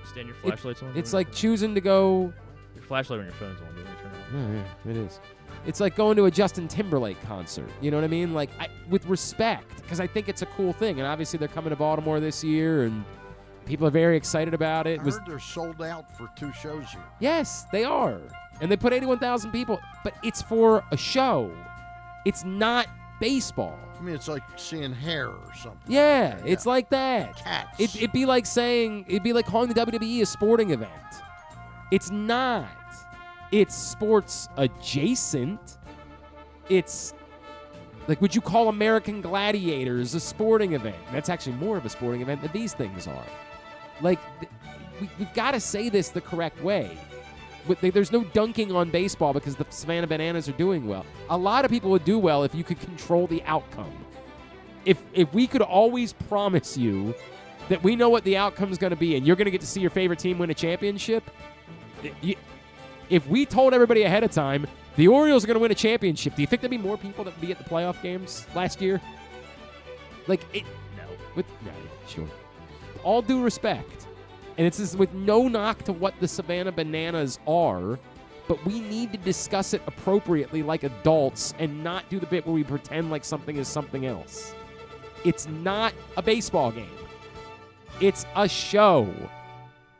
Stand your flashlights on. It's like choosing to go. Your flashlight on your phone's on. Yeah, it is. It's like going to a Justin Timberlake concert. You know what I mean? Like with respect, because I think it's a cool thing, and obviously they're coming to Baltimore this year, and people are very excited about it. I heard they're sold out for 2 shows here. Yes, they are, and they put 81,000 people, but it's for a show. It's not baseball. I mean, it's like seeing hair or something. Yeah, it's like that. Cats. It'd be like calling the WWE a sporting event. It's not. It's sports adjacent. It's like, would you call American Gladiators a sporting event? That's actually more of a sporting event than these things are. Like, we've got to say this the correct way. There's no dunking on baseball because the Savannah Bananas are doing well. A lot of people would do well if you could control the outcome. If we could always promise you that we know what the outcome is going to be and you're going to get to see your favorite team win a championship, if we told everybody ahead of time the Orioles are going to win a championship, do you think there'd be more people that would be at the playoff games last year? No. Sure. All due respect. And it's just with no knock to what the Savannah Bananas are, but we need to discuss it appropriately like adults and not do the bit where we pretend like something is something else. It's not a baseball game. It's a show.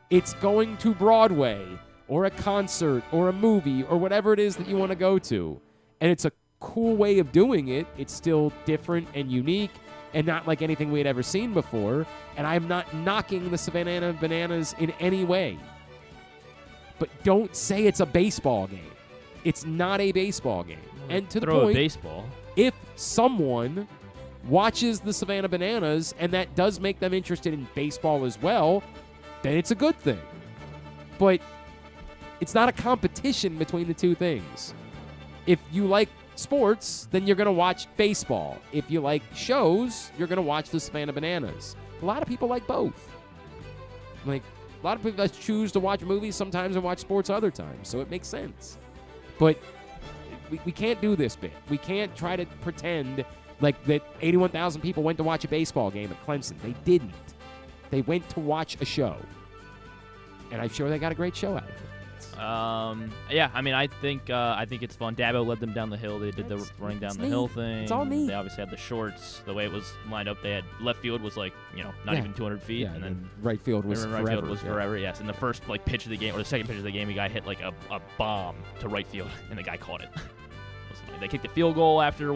It's going to Broadway or a concert or a movie or whatever it is that you want to go to. And it's a cool way of doing it. It's still different and unique and not like anything we had ever seen before. And I'm not knocking the Savannah Bananas in any way. But don't say it's a baseball game. It's not a baseball game. And to the point, a baseball. If someone watches the Savannah Bananas and that does make them interested in baseball as well, then it's a good thing. But it's not a competition between the two things. If you like sports, then you're going to watch baseball. If you like shows, you're going to watch the Savannah Bananas. A lot of people like both. Like, a lot of people choose to watch movies sometimes and watch sports other times, so it makes sense. But we can't do this bit. We can't try to pretend like that 81,000 people went to watch a baseball game at Clemson. They didn't. They went to watch a show. And I'm sure they got a great show out of it. Yeah, I mean, I think it's fun. Dabo led them down the hill. They did the running down the hill thing. It's all neat. They obviously had the shorts. The way it was lined up, they had left field was like not even 200 feet, Yeah, and then right field was right forever. field was forever. Yes, and the first pitch of the game or the second pitch of the game, the guy hit like a bomb to right field, and the guy caught it. It was funny. They kicked a field goal after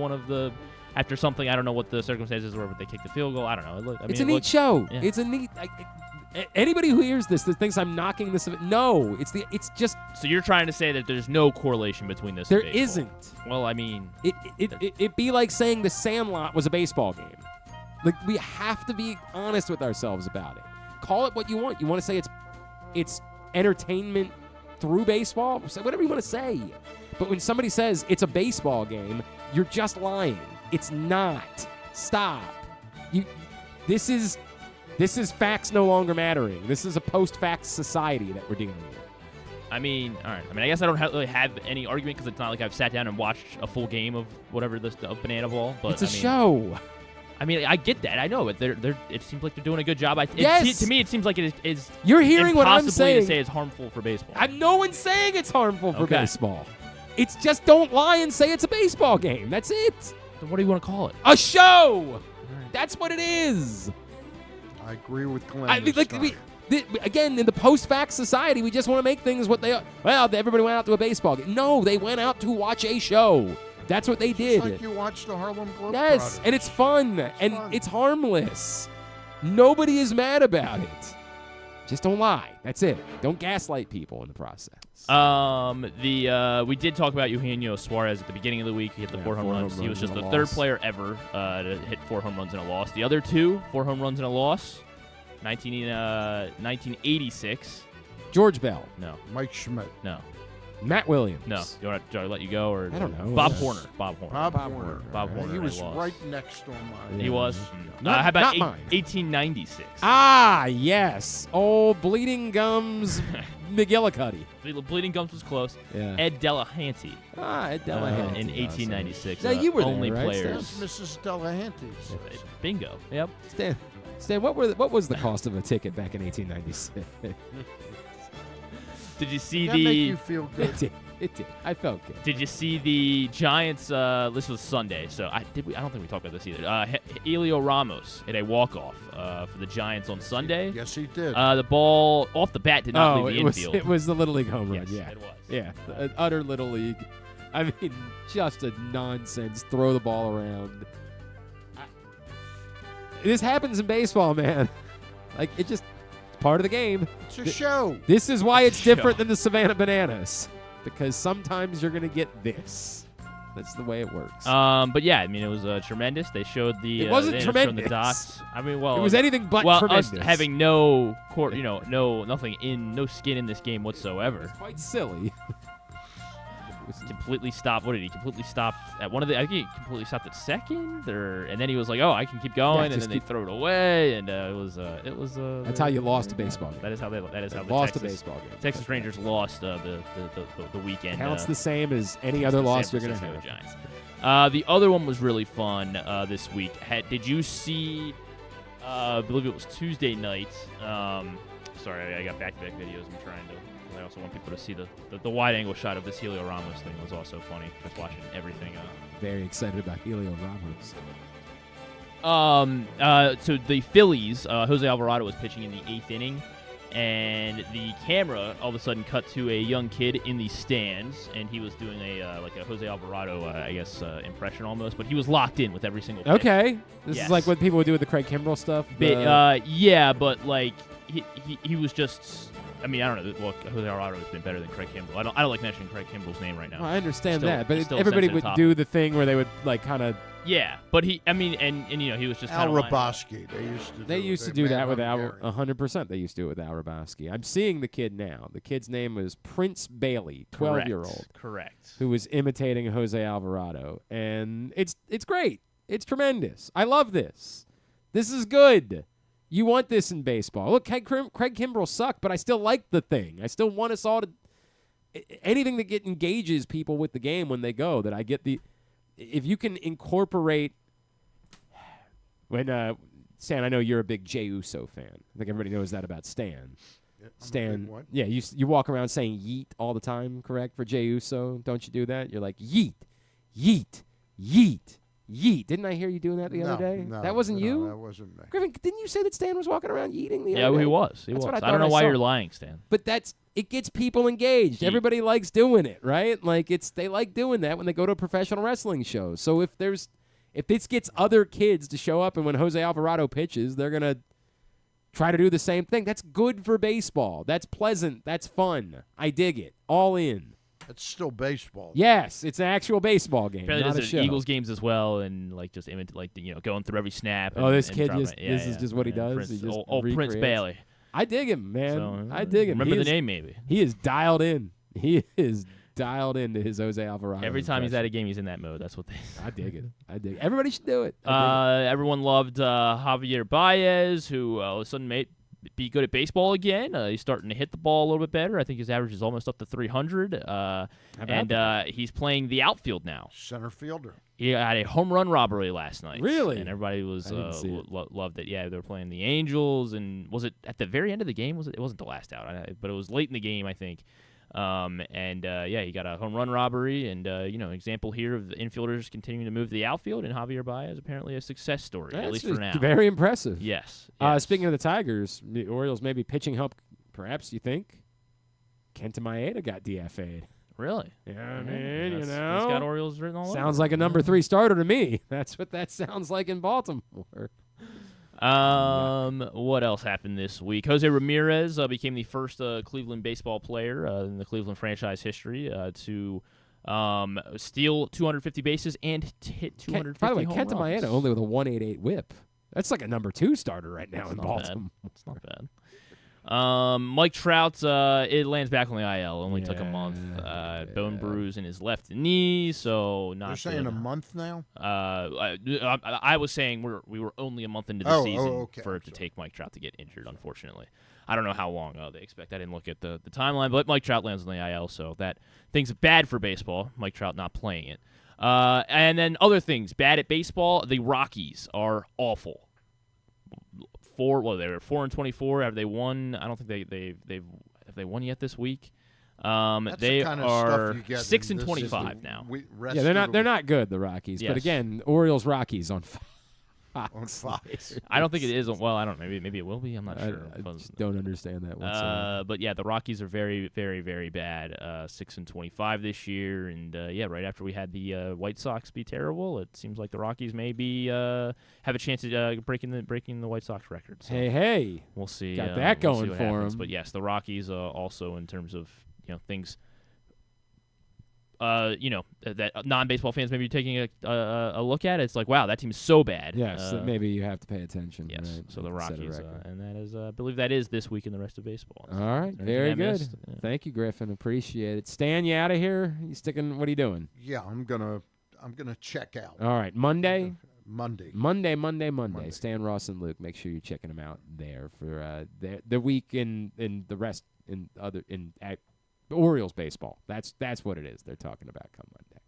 after something. I don't know what the circumstances were, but they kicked the field goal. I don't know. It's a neat show. Yeah. It's a neat. Anybody who hears this that thinks I'm knocking this, no, it's just. So you're trying to say that there's no correlation between this? There and baseball. isn't. Well, I mean, it'd be like saying the Sandlot was a baseball game. Like, we have to be honest with ourselves about it. Call it what you want. You want to say it's entertainment through baseball? Say whatever you want to say. But when somebody says it's a baseball game, you're just lying. It's not. Stop. This is facts no longer mattering. This is a post-facts society that we're dealing with. I mean, all right. I mean, I guess I don't really have any argument because it's not like I've sat down and watched a full game of whatever of Banana Ball. But it's a show. I mean, I get that. I know, but it seems like they're doing a good job. Yes. To me, it seems like it is. You're hearing what I'm impossibly saying. To say it's harmful for baseball. No one's saying it's harmful for Okay. baseball. It's just don't lie and say it's a baseball game. That's it. Then what do you want to call it? A show. That's what it is. I agree with Glenn. I mean, like, again, in the post-fact society, we just want to make things what they are. Well, everybody went out to a baseball game. No, they went out to watch a show. That's what they did. It's like you watched the Harlem Globetrotters. Yes, and it's fun, and it's harmless. Nobody is mad about it. Just don't lie. That's it. Don't gaslight people in the process. We did talk about Eugenio Suarez at the beginning of the week. He hit the 4 home runs. He was just the third player ever to hit 4 home runs in a loss. The other 2 4 home runs in a loss, 1986. George Bell. No. Mike Schmidt. No. Matt Williams. No. Do I let you go or I don't know. Bob Yes. Horner. Bob Horner. Bob Horner. Bob Horner. He in a was loss. right next on mine. He was. Not- how about not mine. 1896? Ah, yes. Old Bleeding Gums McGillicuddy. Bleeding Gums was close. Yeah. Ed Delahanty. Ed Delahanty. In 1896. Now, you were there, only right, players. That's Mrs. Delahanty's. Bingo. Yep. Stan, what was the cost of a ticket back in 1896? Did you see That make you feel good. It did. I felt good. Did you see the Giants? This was Sunday, so I don't think we talked about this either. Elio Ramos hit a walk-off for the Giants on Sunday. Yes, he did. The ball off the bat did not leave the infield. It was the Little League home run. Yes, Yeah, it was. Yeah, an utter Little League. I mean, just a nonsense. Throw the ball around. This happens in baseball, man. Like, it's part of the game. It's a show. This is why it's different than the Savannah Bananas. Because sometimes you're going to get this. That's the way it works. But yeah, I mean, it was tremendous. They showed the. It wasn't they showed tremendous. The dots. I mean, well, it was anything but tremendous. Us having no court, no skin in this game whatsoever. It's quite silly. Completely stopped. What did he completely stop at one of the? I think he completely stopped at second, and then he was like, "Oh, I can keep going," and then they throw it away, and it was. That's how you lost a baseball game. That is how the lost Texas, a baseball game. Texas Rangers lost the weekend. Counts the same as any other loss you're going to have. Giants. The other one was really fun this week. Did you see? I believe it was Tuesday night. Sorry, I got back-to-back videos. I'm trying to. I also want people to see the wide-angle shot of this Helio Ramos thing. Was also funny. Just watching everything. Very excited about Helio Ramos. So the Phillies, Jose Alvarado was pitching in the 8th inning, and the camera all of a sudden cut to a young kid in the stands, and he was doing a Jose Alvarado, impression almost, but he was locked in with every single pitch. Okay, this is like what people would do with the Craig Kimbrell stuff. Yeah, but like he was just. I mean, I don't know. Well, Jose Alvarado has been better than Craig Kimbrell. I don't like mentioning Craig Kimbrell's name right now. Well, I understand that, but still everybody a would topic. do the thing where they would like kind of. Yeah, but he was just Al kinda Raboski. They used to do that with Al. 100%. They used to do it with Al Raboski. I'm seeing the kid now. The kid's name was Prince Bailey, 12-year-old. Correct. Who was imitating Jose Alvarado, and it's great. It's tremendous. I love this. This is good. You want this in baseball. Look, Craig Kimbrell sucked, but I still like the thing. I still want us all to anything that engages people with the game when they go. That I get the if you can incorporate when Stan, I know you're a big Jey Uso fan. I think everybody knows that about Stan. Stan. what? Yeah, you walk around saying yeet all the time, correct? For Jey Uso, don't you do that? You're like yeet, yeet, yeet, yeet. Didn't I hear you doing that the other day? No, that wasn't you? That wasn't me. Griffin, didn't you say that Stan was walking around yeeting the Yeah, other day? he was. He That's was. what I don't know why saw. you're lying, Stan. But it gets people engaged. Yeet. Everybody likes doing it, right? Like they like doing that when they go to a professional wrestling show. So if this gets other kids to show up, and when Jose Alvarado pitches, they're gonna try to do the same thing. That's good for baseball. That's pleasant. That's fun. I dig it. All in. It's still baseball. Yes, it's an actual baseball game, Apparently not a there's show. Eagles games as well, and just going through every snap. And, This and kid dropping just it. this is just what he does. Prince, he just old Prince recreates. Bailey. I dig him, man. So, I dig him. Remember He the is- name, maybe. He is dialed in. He is dialed into his Jose Alvarado. Every time he's at impression. a game, he's in that mode. That's what they. I dig it. I dig it. Everybody should do it. I dig it. Everyone loved Javier Baez, who all of a sudden made be good at baseball again. He's starting to hit the ball a little bit better. I think his average is almost up to 300. He's playing the outfield now. Center fielder. He had a home run robbery last night. Really? And everybody was I didn't see it. loved it. Yeah, they were playing the Angels, and was it at the very end of the game? It wasn't the last out, but it was late in the game, I think. He got a home run robbery, and example here of the infielders continuing to move to the outfield, and Javier Baez apparently a success story, at least for now. Very impressive. Yes. Speaking of the Tigers, the Orioles maybe pitching help. Perhaps you think Kenta Maeda got DFA'd. Really? Yeah, I mean, He's got Orioles written all over. Sounds like a number 3 starter to me. That's what that sounds like in Baltimore. What else happened this week? Jose Ramirez became the first Cleveland baseball player in the Cleveland franchise history to steal 250 bases and hit 250 By the way, home Kenta runs. Maeda only with a 1.88 whip. That's like a number 2 starter right now in not Baltimore. bad. It's not bad. Mike Trout, it lands back on the IL. Only took a month. Bone bruise in his left knee, so not. They're saying good. a month now. I was saying we were only a month into the season for it to take Mike Trout to get injured. Unfortunately, I don't know how long they expect. I didn't look at the timeline, but Mike Trout lands on the IL, so that thing's bad for baseball. Mike Trout not playing it, and then other things bad at baseball. The Rockies are awful. They were 4-24. Have they won? I don't think have they won yet this week. That's they the kind of are stuff you get 6-25 now. Yeah, they're not good, the Rockies. Yes. But again, Orioles-Rockies on Fox. On Fox. I don't think it is. Well, I don't know. Maybe it will be. I'm not sure. I just don't understand that whatsoever. But yeah, the Rockies are very, very, very bad. 6-25 this year, and right after we had the White Sox be terrible, it seems like the Rockies maybe have a chance at breaking the White Sox record. So hey, we'll see. Got that we'll see going what for happens. them. But yes, the Rockies also in terms of things. That non-baseball fans may be taking a look at it. It's like, wow, that team is so bad. Yes, that maybe you have to pay attention. Yes, right, so the set a Rockies, record. and that is, I believe that is this week in the rest of baseball. All right, Anything very I good. missed? Yeah. Thank you, Griffin. Appreciate it. Stan, you out of here? You sticking? What are you doing? Yeah, I'm gonna check out. All right, Monday. Monday. Stan, Ross, and Luke. Make sure you're checking them out there for the week in the rest at Orioles baseball. That's what it is. They're talking about come Monday.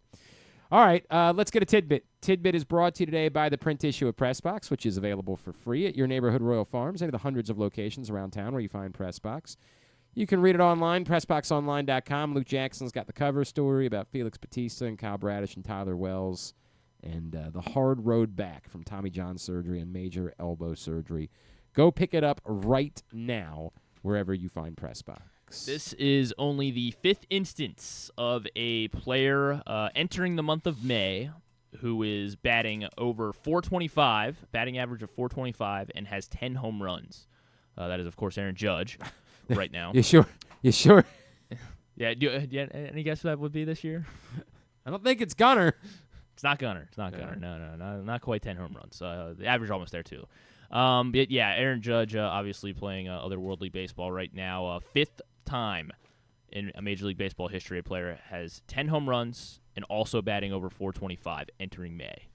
All right, let's get a tidbit. Tidbit is brought to you today by the print issue of Pressbox, which is available for free at your neighborhood Royal Farms, any of the hundreds of locations around town where you find Pressbox. You can read it online, PressBoxOnline.com. Luke Jackson's got the cover story about Felix Bautista and Kyle Bradish and Tyler Wells, and the hard road back from Tommy John surgery and major elbow surgery. Go pick it up right now wherever you find Pressbox. This is only the 5th instance of a player entering the month of May who is batting over 425, batting average of 425, and has 10 home runs. That is, of course, Aaron Judge right now. You sure? Yeah. Do you have any guess who that would be this year? I don't think it's Gunnar. It's not Gunnar. No, not quite 10 home runs. The average almost there, too. But yeah, Aaron Judge obviously playing otherworldly baseball right now. 5th time in a Major League Baseball history a player has 10 home runs and also batting over 425 entering May.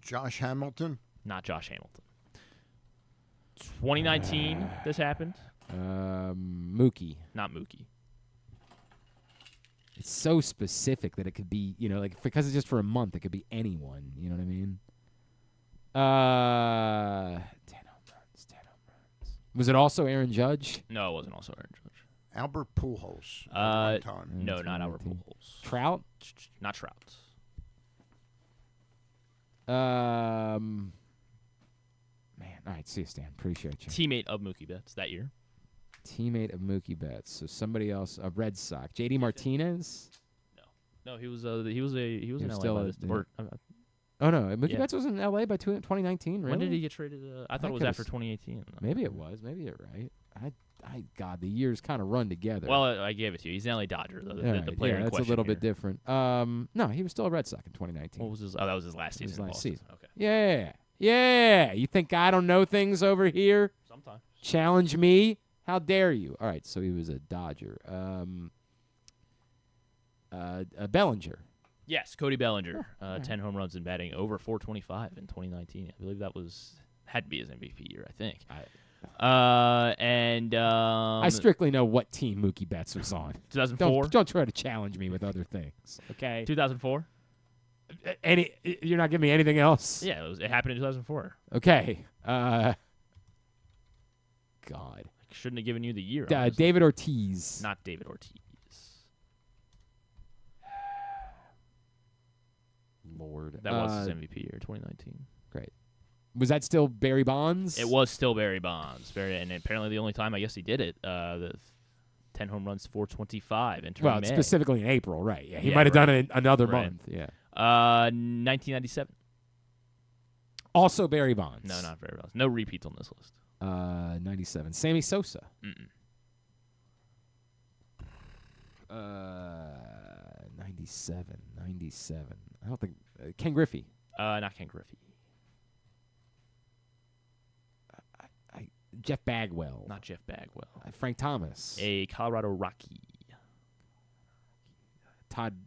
Josh Hamilton? Not Josh Hamilton. 2019, this happened. Mookie. Not Mookie. It's so specific that it could be, because it's just for a month, it could be anyone. You know what I mean? 10 home runs. Was it also Aaron Judge? No, it wasn't also Aaron Judge. Albert Pujols. No, not Albert Pujols. Trout? Not Trout. Man, all right, see you, Stan. Appreciate you. Teammate of Mookie Betts that year. Teammate of Mookie Betts. So somebody else, a Red Sox. J.D. Martinez? No, he was in LA. still by a- this- yeah. or, Oh, no. Mookie Yeah. Betts was in L.A. by 2019, really? When did he get traded? I thought it was could've after s- 2018. Maybe it was. Maybe you're right. God, the years kind of run together. Well, I gave it to you. He's an LA Dodger, though. The All right, player yeah, in that's a question little here. bit different. No, he was still a Red Sox in 2019. What was his? Oh, that was his last His season. in last Boston. season. Okay. Yeah. You think I don't know things over here? Sometimes. Challenge me? How dare you? All right, so he was a Dodger. Bellinger. Yes, Cody Bellinger, 10 home runs and batting over 425 in 2019. I believe that had to be his MVP year, I think. I strictly know what team Mookie Betts was on. 2004? Don't try to challenge me with other things. Okay. 2004? You're not giving me anything else? Yeah, it happened in 2004. Okay. God. I shouldn't have given you the year. David Ortiz. Not David Ortiz. Lord. That was his MVP year, 2019. Great. Was that still Barry Bonds? It was still Barry Bonds. And apparently the only time I guess he did it, the 10 home runs, 425 entering Well, May. specifically in April, right. Yeah, he might have done it another month. Yeah. 1997. Also Barry Bonds. No, not Barry Bonds. No repeats on this list. 97. Sammy Sosa. 97. I don't think Ken Griffey. Not Ken Griffey. Jeff Bagwell. Not Jeff Bagwell. Frank Thomas. A Colorado Rocky.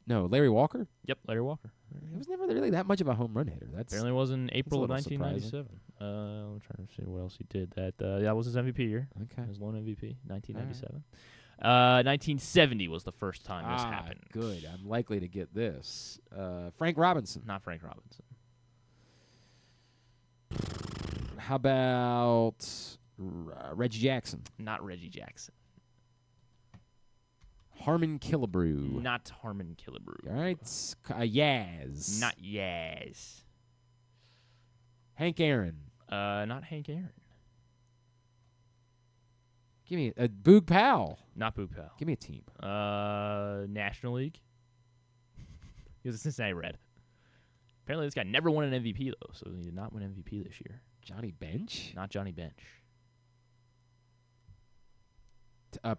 Larry Walker? Yep, Larry Walker. He was never really that much of a home run hitter. Apparently was in April of a little 1997. I'm trying to see what else he did. That was his MVP year. Okay. His lone MVP, 1997. 1970 was the first time this happened. Good. I'm likely to get this. Frank Robinson. Not Frank Robinson. How about Reggie Jackson? Not Reggie Jackson. Harmon Killebrew. Not Harmon Killebrew. All right. Yaz. Not Yaz. Hank Aaron. Not Hank Aaron. Give me a Boog Powell. Not Boog Powell. Give me a team. National League. He was a Cincinnati Red. Apparently this guy never won an MVP, though, so he did not win MVP this year. Johnny Bench? Not Johnny Bench.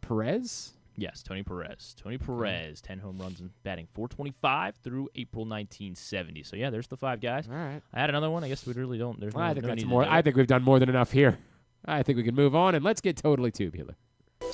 Perez? Yes, Tony Perez. Tony Perez, 10 home runs and batting 425 through April 1970. So, yeah, there's the 5 guys. All right. I had another one. I guess we really don't. There's I no think need that's to more. do I it. think we've done more than enough here. I think we can move on, and let's get totally tubular.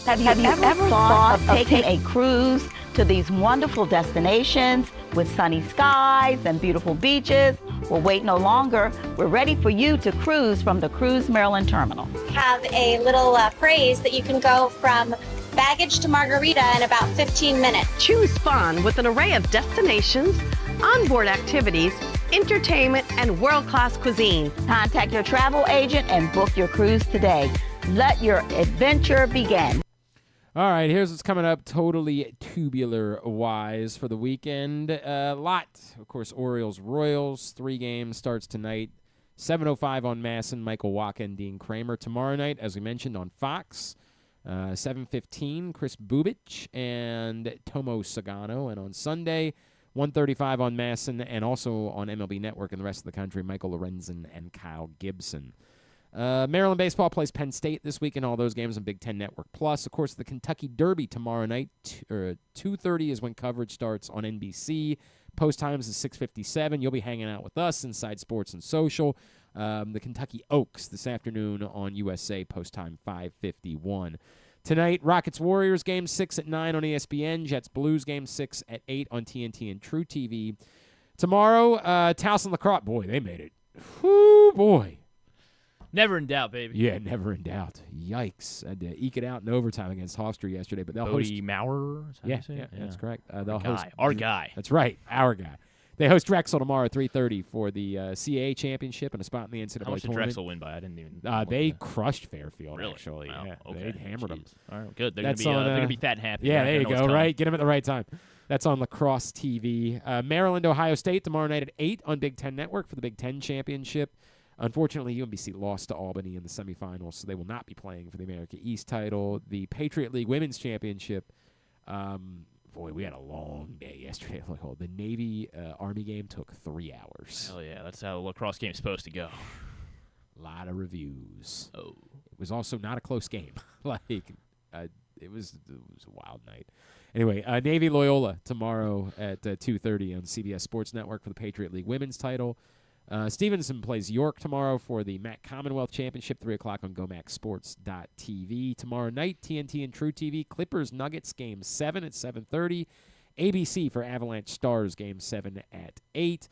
Have you ever thought of taking a cruise to these wonderful destinations with sunny skies and beautiful beaches? Well, wait no longer. We're ready for you to cruise from the Cruise Maryland Terminal. Have a little phrase that you can go from baggage to margarita in about 15 minutes. Choose fun with an array of destinations, onboard activities, entertainment, and world-class cuisine. Contact your travel agent and book your cruise today. Let your adventure begin. All right, here's what's coming up totally tubular-wise for the weekend. Lot, of course, Orioles-Royals. 3 games starts tonight. 7:05 on Masson, Michael Wacha and Dean Kramer. Tomorrow night, as we mentioned, on Fox. 7:15, Chris Bubich and Tomo Sagano. And on Sunday, 1:35 on Masson and also on MLB Network and the rest of the country, Michael Lorenzen and Kyle Gibson. Maryland baseball plays Penn State this week in all those games on Big Ten Network Plus. Of course, the Kentucky Derby tomorrow night, 2:30 is when coverage starts on NBC. Post times is 6:57. You'll be hanging out with us inside Sports and Social. The Kentucky Oaks this afternoon on USA. Post time 5:51. Tonight, Rockets-Warriors game 6 at 9 on ESPN. Jets-Blues game 6 at 8 on TNT and True TV. Tomorrow, Towson lacrosse. Boy, they made it. Whoo, boy. Never in doubt, baby. Yeah, never in doubt. Yikes. Had to eke it out in overtime against Hofstra yesterday. But they'll host Maurer? Yeah, that's correct. They'll Our host guy. Our guy. That's right, our guy. They host Drexel tomorrow at 3:30 for the CAA championship and a spot in the NCAA How much did tournament. Drexel win by? I didn't even. They crushed Fairfield. Really? Actually, Wow. yeah, Okay. they hammered them. All right, good. They're That's gonna be fat and happy. Yeah, They there you know what's go. coming. Right, get them at the right time. That's on Lacrosse TV. Maryland, Ohio State tomorrow night at 8 on Big Ten Network for the Big Ten championship. Unfortunately, UMBC lost to Albany in the semifinals, so they will not be playing for the America East title. The Patriot League Women's Championship. Boy, we had a long day yesterday. The Navy-Army game took 3 hours. Hell yeah, that's how the lacrosse game's supposed to go. A lot of reviews. Oh. It was also not a close game. It was a wild night. Anyway, Navy Loyola tomorrow at 2:30 on CBS Sports Network for the Patriot League Women's title. Stevenson plays York tomorrow for the MAC Commonwealth Championship, 3 o'clock on GoMacSports.tv. Tomorrow night, TNT and True TV, Clippers Nuggets Game 7 at 7:30. ABC for Avalanche Stars Game 7 at 8.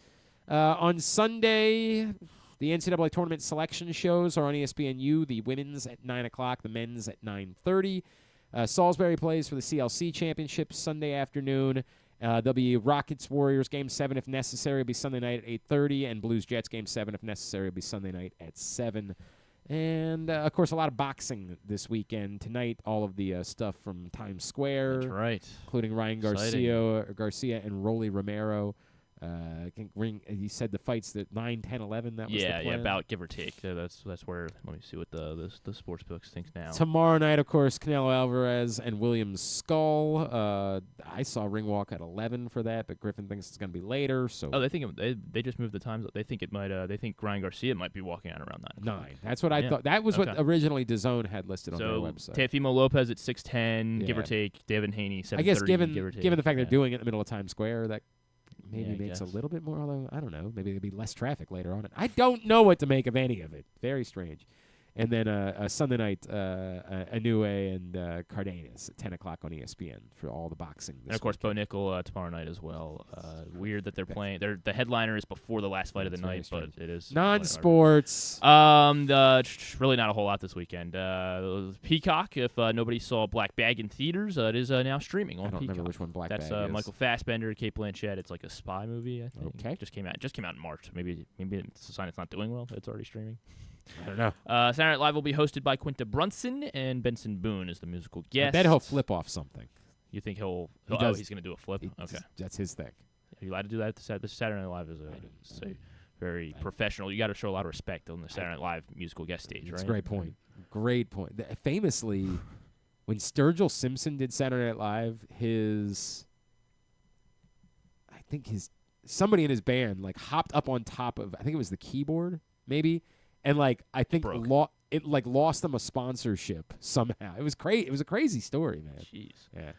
On Sunday, the NCAA tournament selection shows are on ESPNU. The women's at 9 o'clock, the men's at 9:30. Salisbury plays for the CLC Championship Sunday afternoon. There'll be Rockets-Warriors Game 7 if necessary. It'll be Sunday night at 8:30. And Blues-Jets Game 7 if necessary. It'll be Sunday night at 7. And, of course, a lot of boxing this weekend. Tonight, all of the stuff from Times Square. That's right. Including Ryan Garcia and Rolly Romero. He said the fights that 9, 10, 11, that was the plan. Yeah, about give or take. That's where, let me see what the sports books thinks now. Tomorrow night, of course, Canelo Alvarez and William Skull. I saw ring walk at 11 for that, but Griffin thinks it's going to be later. So they think they just moved the times. They think it might. They think Ryan Garcia might be walking out around 9. That's what I thought. That was what originally DAZN had listed on their website. Teofimo Lopez at 6:10, give or take. Devin Haney 7:30. I guess given the fact they're yeah. doing it in the middle of Times Square, that maybe I makes a guess. little bit more, although I don't know. Maybe there'll be less traffic later on. I don't know what to make of any of it. Very strange. And then Sunday night, Inoue and Cardenas at 10 o'clock on ESPN for all the boxing. And, of course, Bo Nickel tomorrow night as well. Weird that they're playing. The headliner is before the last fight of the night, but it is. Non-sports. Really not a whole lot this weekend. Peacock, if nobody saw Black Bag in theaters, it is now streaming on I don't Peacock. remember which one Black That's Bag is. Michael Fassbender, Kate Blanchett. It's like a spy movie, I think. Okay. Just came out in March. Maybe it's a sign it's not doing well. It's already streaming. I don't know. Saturday Night Live will be hosted by Quinta Brunson, and Benson Boone is the musical guest. I bet he'll flip off something. You think he's going to do a flip? Okay. That's his thing. Are you allowed to do that? This Saturday Night Live is a very professional. You got to show a lot of respect on the Saturday Night Live musical guest stage, right? That's a great point. Great point. Famously, when Sturgill Simpson did Saturday Night Live, somebody in his band hopped up on top of, I think it was the keyboard, maybe, and I think lost them a sponsorship somehow. It was crazy. It was a crazy story, man. Jeez. Yeah.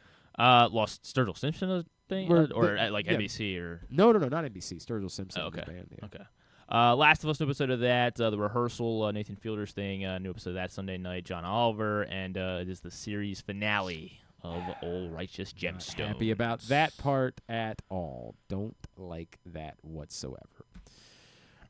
Lost Sturgill Simpson a thing, NBC or no, not NBC. Sturgill Simpson. Oh, okay. The band, yeah. Okay. Last of Us, new episode of that. The rehearsal, Nathan Fielder's thing, new episode of that Sunday night. John Oliver, and it is the series finale of All Righteous Gemstones. Not happy about that part at all. Don't like that whatsoever.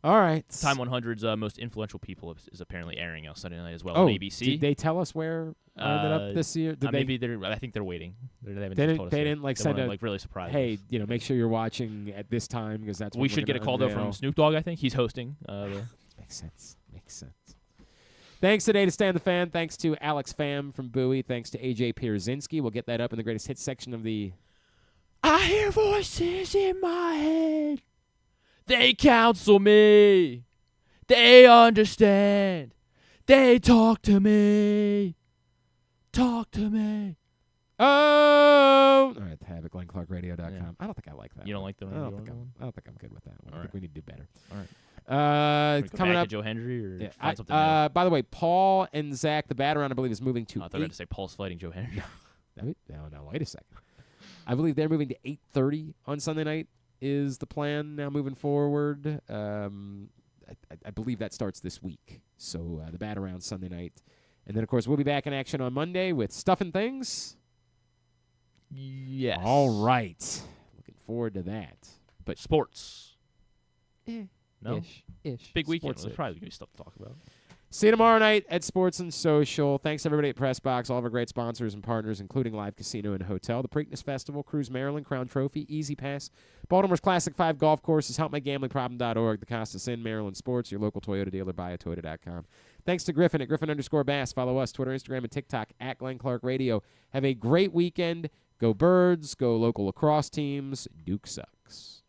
All right. Time 100's Most Influential People is apparently airing on Sunday night as well on ABC. Did they tell us where ended up this year? Maybe I think they're waiting. They didn't send a really surprised. Hey, make sure you're watching at this time because that's when we should get a call though from Snoop Dogg. I think he's hosting. Makes sense. Thanks today to Stan the Fan. Thanks to Alex Pham from Bowie. Thanks to AJ Pierzynski. We'll get that up in the greatest hits section of the. I hear voices in my head. They counsel me. They understand. They talk to me. Talk to me. Oh! All right, have it. GlennClarkRadio.com. Yeah. I don't think I like that. You don't like the radio one? I don't think I'm good with that one. All I think we need to do better. All right. Coming up, Joe Hendry or find something new? By the way, Paul and Zach, the bat around, I believe, is moving to. I thought you were going to say Paul's fighting Joe Hendry. No, wait a second. I believe they're moving to 8:30 on Sunday night. Is the plan now moving forward? I believe that starts this week. So the bat around Sunday night. And then, of course, we'll be back in action on Monday with Stuff and Things. Yes. All right. Looking forward to that. But sports. No? Ish. Ish. Big weekend. Sports There's probably going to be stuff to talk about. See you tomorrow night at Sports and Social. Thanks, everybody at PressBox, all of our great sponsors and partners, including Live Casino and Hotel, the Preakness Festival, Cruise Maryland, Crown Trophy, Easy Pass, Baltimore's Classic 5 Golf Courses, HelpMyGamblingProblem.org, the Costas Inn, Maryland Sports, your local Toyota dealer, buyatoyota.com. Thanks to Griffin at Griffin_Bass. Follow us, Twitter, Instagram, and TikTok at Glenn Clark Radio. Have a great weekend. Go Birds. Go local lacrosse teams. Duke sucks.